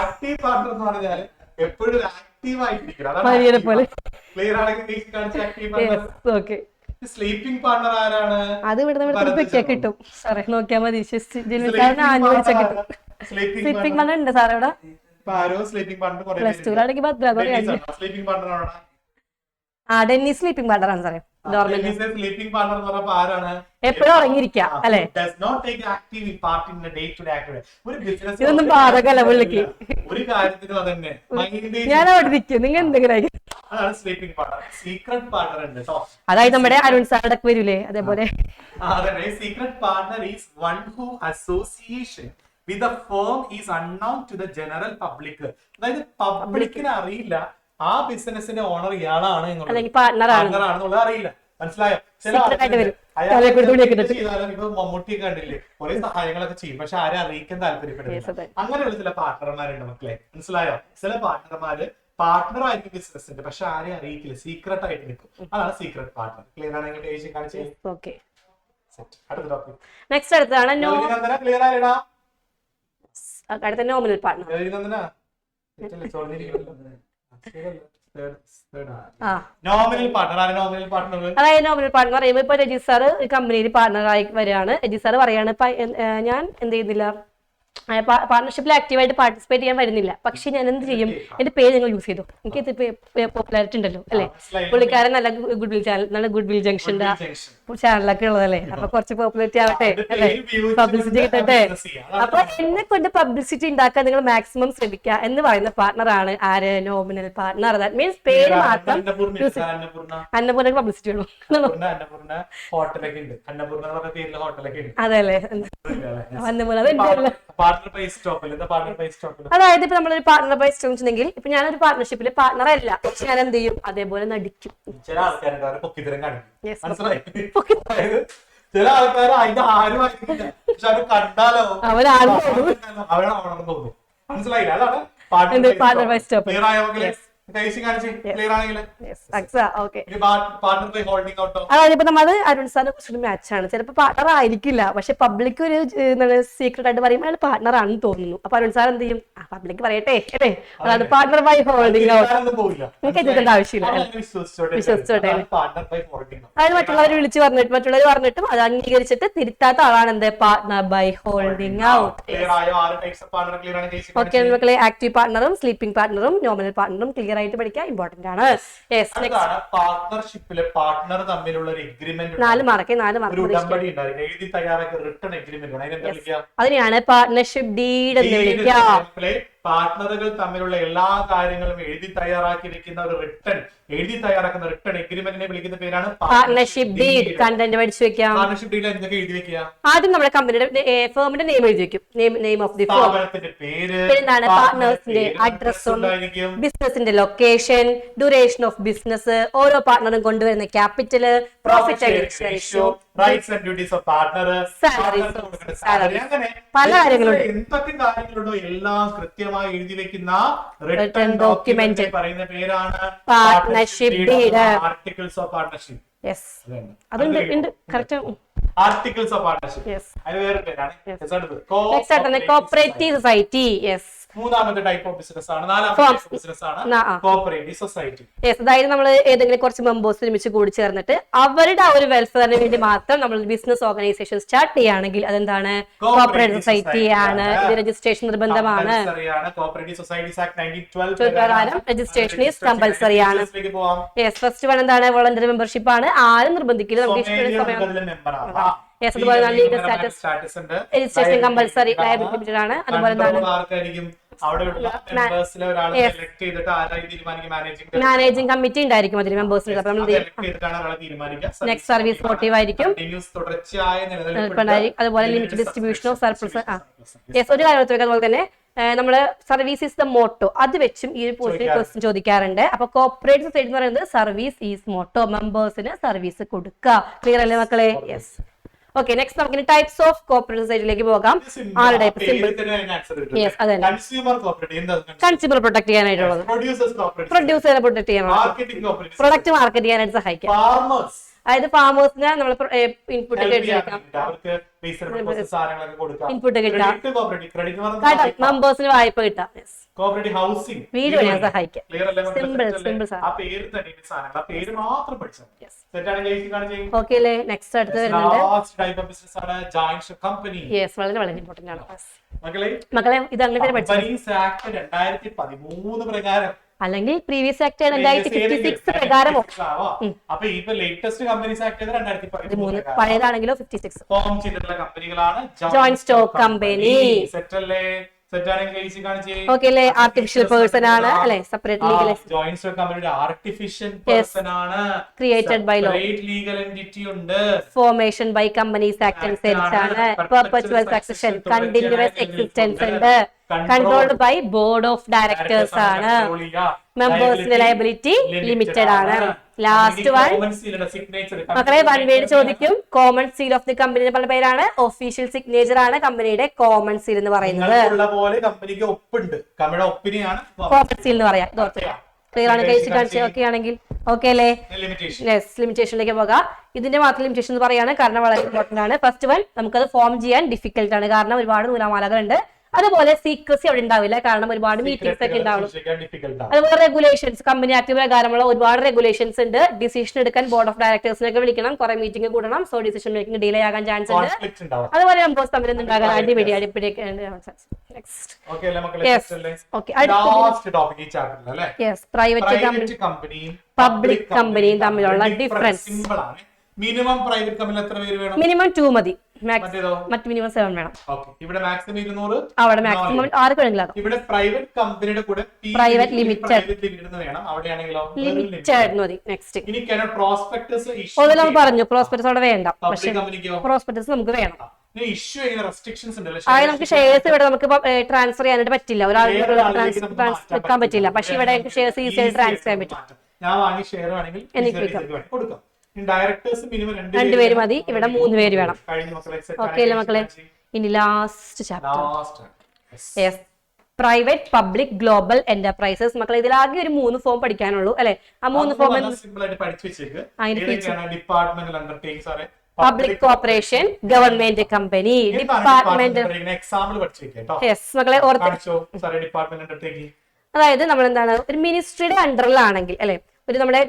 ആക്റ്റീവ് പാർട്ണർ എന്ന് പറഞ്ഞാൽ എപ്പോഴും ആക്റ്റീവ് ആയിട്ടിരിക്കണം. ക്ലിയർ ആണെങ്കിൽ സ്ലീപ്പിംഗ് പാർട്ണർ ആരാണ്? അത് ഇവിടെ കിട്ടും സാറേ, നോക്കിയാൽ മതി. സ്ലീപ്പിംഗ് പാർട്ണർ ഉണ്ട് സാറേ ഇവിടെ. പ്ലസ് 2 ആണെങ്കിൽ sleeping partner Denny sleeping partner ആണ് സാറേ. സ്ലീപ്പിംഗ് പാർട്ണർ എന്ന് പറഞ്ഞാൽ ആരാണ്? എപ്പോഴും ഉറങ്ങിയിരിക്കുക അല്ലെ? ഇതൊന്നും ബാധകല്ല പുള്ളിക്ക്. ഒരു കാര്യത്തിനും അതന്നെ ഞാൻ അവിടെ നിൽക്കും. നിങ്ങൾ എന്തെങ്കിലും അതാണ് സ്ലീപ്പിംഗ് പാർട്ണർ. സീക്രട്ട് പാർട്ണർ ഉണ്ട് കേട്ടോ. അതായത് നമ്മുടെ അരുൺ സാറുടെ വരൂലേ, അതേപോലെ. Secret partner is one who association with a firm is unknown to the general public. അതായത് പബ്ലിക്കിന് അറിയില്ല ആ ബിസിനസിന്റെ ഓണർ ഇയാളാണ് പാർട്ണറാണെന്നുള്ളത് അറിയില്ല. മനസ്സിലായോ? ചില ഇപ്പൊ മമ്മൂട്ടിയൊക്കെ കണ്ടില്ലേ, കുറെ സഹായങ്ങളൊക്കെ ചെയ്യും, പക്ഷെ ആരെ അറിയിക്കാൻ താല്പര്യപ്പെടുന്നില്ല. അങ്ങനെയുള്ള ചില പാർട്ണർമാരുണ്ട് മക്കളെ. മനസ്സിലായോ? ചില പാർട്ണർമാര് പാർട്ണർ ആയിരിക്കും ബിസിനസിന്റെ, പക്ഷെ ആരെ അറിയിക്കില്ല, സീക്രട്ട് ആയിട്ട് നിൽക്കും. അതാണ് സീക്രട്ട് പാർട്ണർ. ക്ലിയർ ആണെങ്കിൽ നെക്സ്റ്റ് അടുത്താണ് ക്ലിയർ ആയിടാ. അടുത്ത nominal partner. Nominal partner. Nominal partner അതായത് നോമിനൽ പാർട്ണർ പറയുമ്പോൾ ഇപ്പൊ രജിത് സാർ കമ്പനിയിൽ പാർട്ണറായി വരികയാണ്. രജിത് സാർ പറയാണ് ഞാൻ എന്ത് ചെയ്യുന്നില്ല, പാർട്ണർഷിപ്പിൽ ആക്റ്റീവായിട്ട് പാർട്ടിസിപ്പേറ്റ് ചെയ്യാൻ വരുന്നില്ല, പക്ഷെ ഞാൻ എന്ത് ചെയ്യും, എന്റെ പേര് നിങ്ങൾ യൂസ് ചെയ്തു, എനിക്ക് പോപ്പുലാരിറ്റി ഉണ്ടല്ലോ അല്ലെ. പുള്ളിക്കാരൻ നല്ല ഗുഡ് വിൽ ചാനൽ, നല്ല ഗുഡ് വിൽ ജംഗ്ഷന്റെ ചാനലൊക്കെ ഉള്ളതല്ലേ, അപ്പൊ കുറച്ച് പോപ്പുലാരിറ്റി ആവട്ടെ അല്ലെ, പബ്ലിസിറ്റി കിട്ടട്ടെ. അപ്പൊ എന്നെ കൊണ്ട് പബ്ലിസിറ്റി ഉണ്ടാക്കാൻ നിങ്ങൾ മാക്സിമം ശ്രമിക്കുക എന്ന് പറയുന്ന പാർട്ണറാണ് ആര്? Nominal partner. ദാറ്റ് മീൻസ് പേര് മാത്രം. അന്നപൂർണ്ണ പബ്ലിസിറ്റി ഉള്ളൂ. അതല്ലേ അന്നപൂർണ്ണ. അതായത് ഇപ്പൊ നമ്മളൊരു പാർട്ണർ ബൈ സ്റ്റോക്ക് വെച്ചിട്ടുണ്ടെങ്കിൽ, ഇപ്പൊ ഞാനൊരു പാർട്ണർഷിപ്പിൽ പാർട്ണർ അല്ല, പക്ഷെ ഞാൻ എന്ത് ചെയ്യും, അതേപോലെ നടിക്കും. ചില ആൾക്കാർ അതിന്റെ ആരും കണ്ടാലോ അവരാണെന്ന് തോന്നും. മനസ്സിലായില്ല? അതാണ് പാർട്ണർ ബൈ സ്റ്റോക്ക്. ക്ലിയർ ആണെങ്കിൽ പാർട്ണർ ബൈ ഹോൾഡിംഗ് ഔട്ടോ അതായത് നമ്മൾ അരുൺ സാറിനെ കുറിച്ചൊരു മാച്ചാണ്. ചിലപ്പോൾ പാർട്ണർ ആയിരിക്കില്ല, പക്ഷെ പബ്ലിക് ഒരു സീക്രട്ട് ആയിട്ട് പറയുമ്പോൾ അയാൾ പാർട്ണർ ആണെന്ന് തോന്നുന്നു. അപ്പൊ അരുൺ സാർ എന്ത് ചെയ്യും, പബ്ലിക് പറയട്ടെ അല്ലേ, അതാണ് പാർട്ണർ ബൈ ഹോൾഡിംഗ് ഔട്ട്. നിങ്ങൾക്ക് എത്തിക്കേണ്ട ആവശ്യമില്ല, വിശ്വസിച്ചോട്ടെ. അതായത് മറ്റുള്ളവർ വിളിച്ച് പറഞ്ഞിട്ട് മറ്റുള്ളവർ പറഞ്ഞിട്ടും അത് അംഗീകരിച്ചിട്ട് തിരുത്താത്ത ആളാണ് എന്ത് partner by holding out. Okay മക്കളെ, ആക്റ്റീവ് പാർട്ണറും സ്ലീപ്പിംഗ് പാർട്ണറും നോമിനൽ പാർട്ണറും ക്ലിയർ ആയിട്ട് പഠിക്കാൻ ഇമ്പോർട്ടന്റ് ആണ്. പാർട്ണർഷിപ്പിലെ പാർട്ണർ തമ്മിലുള്ള ഒരു എഗ്രിമെന്റ് 4 മാർക്ക് എഴുതി തയ്യാറാക്കിയ റിട്ടൺ എഗ്രിമെന്റ് അതിനെയാണ് പാർട്ണർഷിപ്പ് ഡീഡ് എന്ന് വിളിക്കുക. പാർട്ണറുകൾ തമ്മിലുള്ള എല്ലാ കാര്യങ്ങളും എഴുതി തയ്യാറാക്കിയിരിക്കുന്ന ഒരു എഴുതി തയ്യാറാക്കുന്ന റിട്ടൺ എഗ്രിമെന്റിനെ വിളിക്കുന്ന പേരാണ് പാർട്ണർഷിപ്പ് ഡീഡ്. കണ്ടന്റ് പഠിച്ചു വെക്കാം. പാർട്ണർഷിപ്പ് ഡീഡിൽ എന്തൊക്കെ എഴുതി വെക്കുക? ആദ്യം നമ്മുടെ കമ്പനിയുടെ ഫേമിന്റെ നെയിം എഴുതി വെക്കും, നെയിം ഓഫ് ദി ഫേം, പേര്, എന്താണ് പാർട്ണേഴ്സിന്റെ അഡ്രസ്സും ബിസിനസിന്റെ ലൊക്കേഷൻ, ഡ്യൂറേഷൻ ഓഫ് ബിസിനസ്, ഓരോ പാർട്ണറും കൊണ്ടുവരുന്ന capital, profit ratio, rights and duties of partner, അങ്ങനെ പല കാര്യങ്ങളുണ്ട്. എന്തൊക്കെ കാര്യങ്ങളുണ്ടോ എല്ലാം കൃത്യമായി എഴുതി വെക്കുന്ന റിട്ടൺ ഡോക്യുമെന്റ് പറയുന്ന പേരാണ് partnership deed. Articles of partnership. Yes, അതുണ്ട് കറക്റ്റ്. ആർട്ടിക്കിൾസ് ഓഫ് പാർട്ണർഷിപ്പ് അത് വേറെ പേരാണ്. നെക്സ്റ്റ് ആയിട്ട് കോപ്പറേറ്റീവ് സൊസൈറ്റി. യെസ്, മൂന്നാമത്തെ ടൈപ്പ് ഓഫ് ബിസിനസ് ആണ്. നാലാമത്തെ ബിസിനസ് ആണ് കോപ്പറേറ്റീവ് സൊസൈറ്റി. അതായത് നമ്മൾ ഏതെങ്കിലും കുറച്ച് മെമ്പേഴ്സ് ഒരുമിച്ച് കൂടി ചേർന്നിട്ട് അവരുടെ ആ ഒരു വെൽഫെയറിന് വേണ്ടി മാത്രം നമ്മൾ ബിസിനസ് ഓർഗനൈസേഷൻ സ്റ്റാർട്ട് ചെയ്യുകയാണെങ്കിൽ അതെന്താണ് കോപ്പറേറ്റീവ് സൊസൈറ്റി ആണ്. ഇത് രജിസ്ട്രേഷൻ നിർബന്ധമാണ്. കോപ്പറേറ്റീവ് സൊസൈറ്റീസ് ആക്ട് 1912 പ്രകാരം രജിസ്ട്രേഷൻ ഈസ് കമ്പൽസറി ആണ്. യെസ്, ഫസ്റ്റ് വൺ എന്താണ് വോളണ്ടറി മെമ്പർഷിപ്പ് ആണ്. ആരും നിർബന്ധിക്കില്ല, നമുക്ക് ഇഷ്ടമുള്ള സമയം. യെസ്, അതുപോലെ ലീഗൽ സ്റ്റാറ്റസ് ഉണ്ട്, രജിസ്ട്രേഷൻ കമ്പൽസറി, ലയബിലിറ്റി ലിമിറ്റഡ് ആണ്. അതുപോലെ മാനേജിംഗ് കമ്മിറ്റി ഉണ്ടായിരിക്കും അതിൽ മെമ്പേഴ്സിന്. നെക്സ്റ്റ് സർവീസ് മോട്ടീവ് ആയിരിക്കും. അതുപോലെ limited distribution of surplus. Yes, ഒരു കാര്യം അതുപോലെ തന്നെ നമ്മള് സർവീസ് ഈസ് ദ മോട്ടോ, അത് വെച്ചും ഈ ഒരു പോസ്റ്റിൽ ക്വസ്റ്റ്യൻ ചോദിക്കാറുണ്ട്. അപ്പൊ കോപ്പറേറ്റ് സൊസൈറ്റി എന്ന് പറയുന്നത് സർവീസ് ഈസ് മോട്ടോ, മെമ്പേഴ്സിന് സർവീസ് കൊടുക്കുക. ക്ലിയർ അല്ലേ മക്കളെ? യെസ്. ഓക്കെ, നെക്സ്റ്റ് നമുക്ക് ടൈപ്സ് ഓഫ് കോപ്പറേറ്റീവ് സൊസൈറ്റിയിലേക്ക് പോകാം. 6 ടൈപ്പ്. സിമ്പിൾ. യെസ്, അതെ. കൺസ്യൂമർ പ്രൊട്ടക്ട് ചെയ്യാനായിട്ടുള്ളത്, പ്രൊഡ്യൂസറെ പ്രൊട്ടക്ട് ചെയ്യാനായിട്ട്, പ്രൊഡക്റ്റ് മാർക്കറ്റ് ചെയ്യാനായിട്ട് സഹായിക്കാം. അതായത് ഫാമേഴ്സിന് നമ്മൾ ഇൻപുട്ട് ഇൻപുട്ട് കിട്ടാം, മെമ്പേഴ്സിന് വായ്പ കിട്ടാം, വീട് പണിയാൻ സഹായിക്കാം. സിമ്പിൾ ഓക്കെ അല്ലേ? നെക്സ്റ്റ് അടുത്ത് വരുന്നുണ്ട്. യെസ്, വളരെ വളരെ ഇമ്പോർട്ടന്റ് ആണ് മക്കളെ. ഇത് അങ്ങനെ പഠിച്ചു, അല്ലെങ്കിൽ പ്രീവിയസ് ആക്ട് 2056 പ്രകാരമോ, പഴയതാണെങ്കിലോ 56. Joint stock company. ഓക്കെ അല്ലേ? ആർട്ടിഫിഷ്യൽ പേഴ്സൺ ആണ് അല്ലെ, സെപ്പറേറ്റ് ലീഗൽ ജോയിന്റ് സ്റ്റോക്ക് കമ്പനിയുടെ ആർട്ടിഫിഷ്യൽ പേഴ്സൺ ആണ്, created by law, legal entity ഉണ്ട്, ഫോർമേഷൻ ബൈ കമ്പനീസ് ആക്ട് അനുസരിച്ചാണ്, പെർപെച്വൽ സക്സഷൻ, കണ്ടിന്യൂസ് എക്സിസ്റ്റൻസ് ഉണ്ട്, controlled by board of directors ആണ്, മെമ്പേഴ്സിന്റെ ലയബിലിറ്റി ലിമിറ്റഡ് ആണ്. ലാസ്റ്റ് വൺ മക്കളെ, വൺ വേർഡ് ചോദിക്കും. Common seal of the company പറഞ്ഞ പേരാണ്, ഒഫീഷ്യൽ സിഗ്നേച്ചർ ആണ് കമ്പനിയുടെ കോമൺ സീൽ എന്ന് പറയുന്നത്. കോമൺ സീൽ എന്ന് പറയാം. ക്ലിയർ ആണ്? കഴിച്ച് കാണിച്ച് ഓക്കെ ആണെങ്കിൽ ഓക്കെ അല്ലേ? യെസ്, ലിമിറ്റേഷനിലേക്ക് പോകാം. ഇതിന്റെ മാത്രം ലിമിറ്റേഷൻ എന്ന് പറയാണ്, കാരണം വളരെ ഇമ്പോർട്ടന്റ് ആണ്. ഫസ്റ്റ് വൺ, നമുക്കത് ഫോം ചെയ്യാൻ ഡിഫിക്കൽട്ട് ആണ്, കാരണം ഒരുപാട് നൂലാമാലകളുണ്ട്. അതുപോലെ സീക്രസി അവിടെ ഉണ്ടാവില്ല, കാരണം ഒരുപാട് മീറ്റിംഗ്സ് ഒക്കെ ഉണ്ടാവും. അതുപോലെ റെഗുലേഷൻസ്, കമ്പനി ആക്ട് പ്രകാരമുള്ള ഒരുപാട് റെഗുലേഷൻസ് ഉണ്ട്. ഡിസിഷൻ എടുക്കാൻ ബോർഡ് ഓഫ് ഡയറക്ടേഴ്സിനൊക്കെ വിളിക്കണം, കുറെ മീറ്റിംഗ് കൂടണം, സോ ഡിസിഷൻ മേക്കിംഗ് ഡിലേ ആകാൻ ചാൻസ് ഉണ്ട്. അതുപോലെ മെമ്പേഴ്സ് തമ്മിൽ ഉണ്ടാകാൻ അടിപിടി. പ്രൈവറ്റ് കമ്പനിയും പബ്ലിക് കമ്പനിയും തമ്മിലുള്ള ഡിഫറൻസ്. മിനിമം പ്രൈവറ്റ് കമ്പനി എത്ര പേര് വേണം? മിനിമം 2 മതി, മറ്റ് മിനിമം 7 വേണം. ഇവിടെ മാക്സിമം 200, അവിടെ മാക്സിമം 6 വേണമെങ്കിലും. ഇവിടെ പ്രൈവറ്റ് കമ്പനിയുടെ കൂടെ പ്രൈവറ്റ് ലിമിറ്റഡ് വേണം, അവിടെയാണെങ്കിലോ ലിമിറ്റഡ് മതി. നെക്സ്റ്റ് ഇനി പ്രോസ്പെക്ടസ് നമ്മൾ പറഞ്ഞു, പ്രോസ്പെക്ടസ് അവിടെ വേണ്ട, പക്ഷേ പ്രോസ്പെക്ടസ് നമുക്ക് വേണം. നമുക്ക് ഷെയർസ് ഇവിടെ നമുക്ക് ട്രാൻസ്ഫർ ചെയ്യാനായിട്ട് പറ്റില്ല, ഒരാൾക്ക് വെക്കാൻ പറ്റില്ല, പക്ഷെ ഇവിടെ ഷെയർസ് ഈസി ആയിട്ട് ട്രാൻസ്ഫർ ചെയ്യാൻ പറ്റും. ഞാൻ വാങ്ങി ഷെയർ വേണമെങ്കിൽ കൊടുക്കാം. ഡയറക്ടേഴ്സ് മിനിമം 2 പേര് മതി, ഇവിടെ 3 പേര് വേണം. ഓക്കെ അല്ലേ മക്കളെ? ഇനി last chapter. Yes, private, public, global enterprises. മക്കളെ ഇതിലാകെ ഒരു 3 ഫോം പഠിക്കാനുള്ളൂ അല്ലെ? ആ 3 ഫോം സിമ്പിൾ ആയിട്ട് പഠിച്ചു വെച്ചേക്ക്. Departmental undertaking public corporation, government company, department. Example പഠിച്ചു വെക്കാം. യെസ് മക്കളെ ഓർത്ത്. ഡിപ്പാർട്ട്മെന്റ് അണ്ടർടേക്കിംഗ് അതായത് നമ്മൾ എന്താണ് ഒരു മിനിസ്ട്രിയുടെ അണ്ടറിലാണെങ്കിൽ അല്ലെ, ഒരു നമ്മുടെ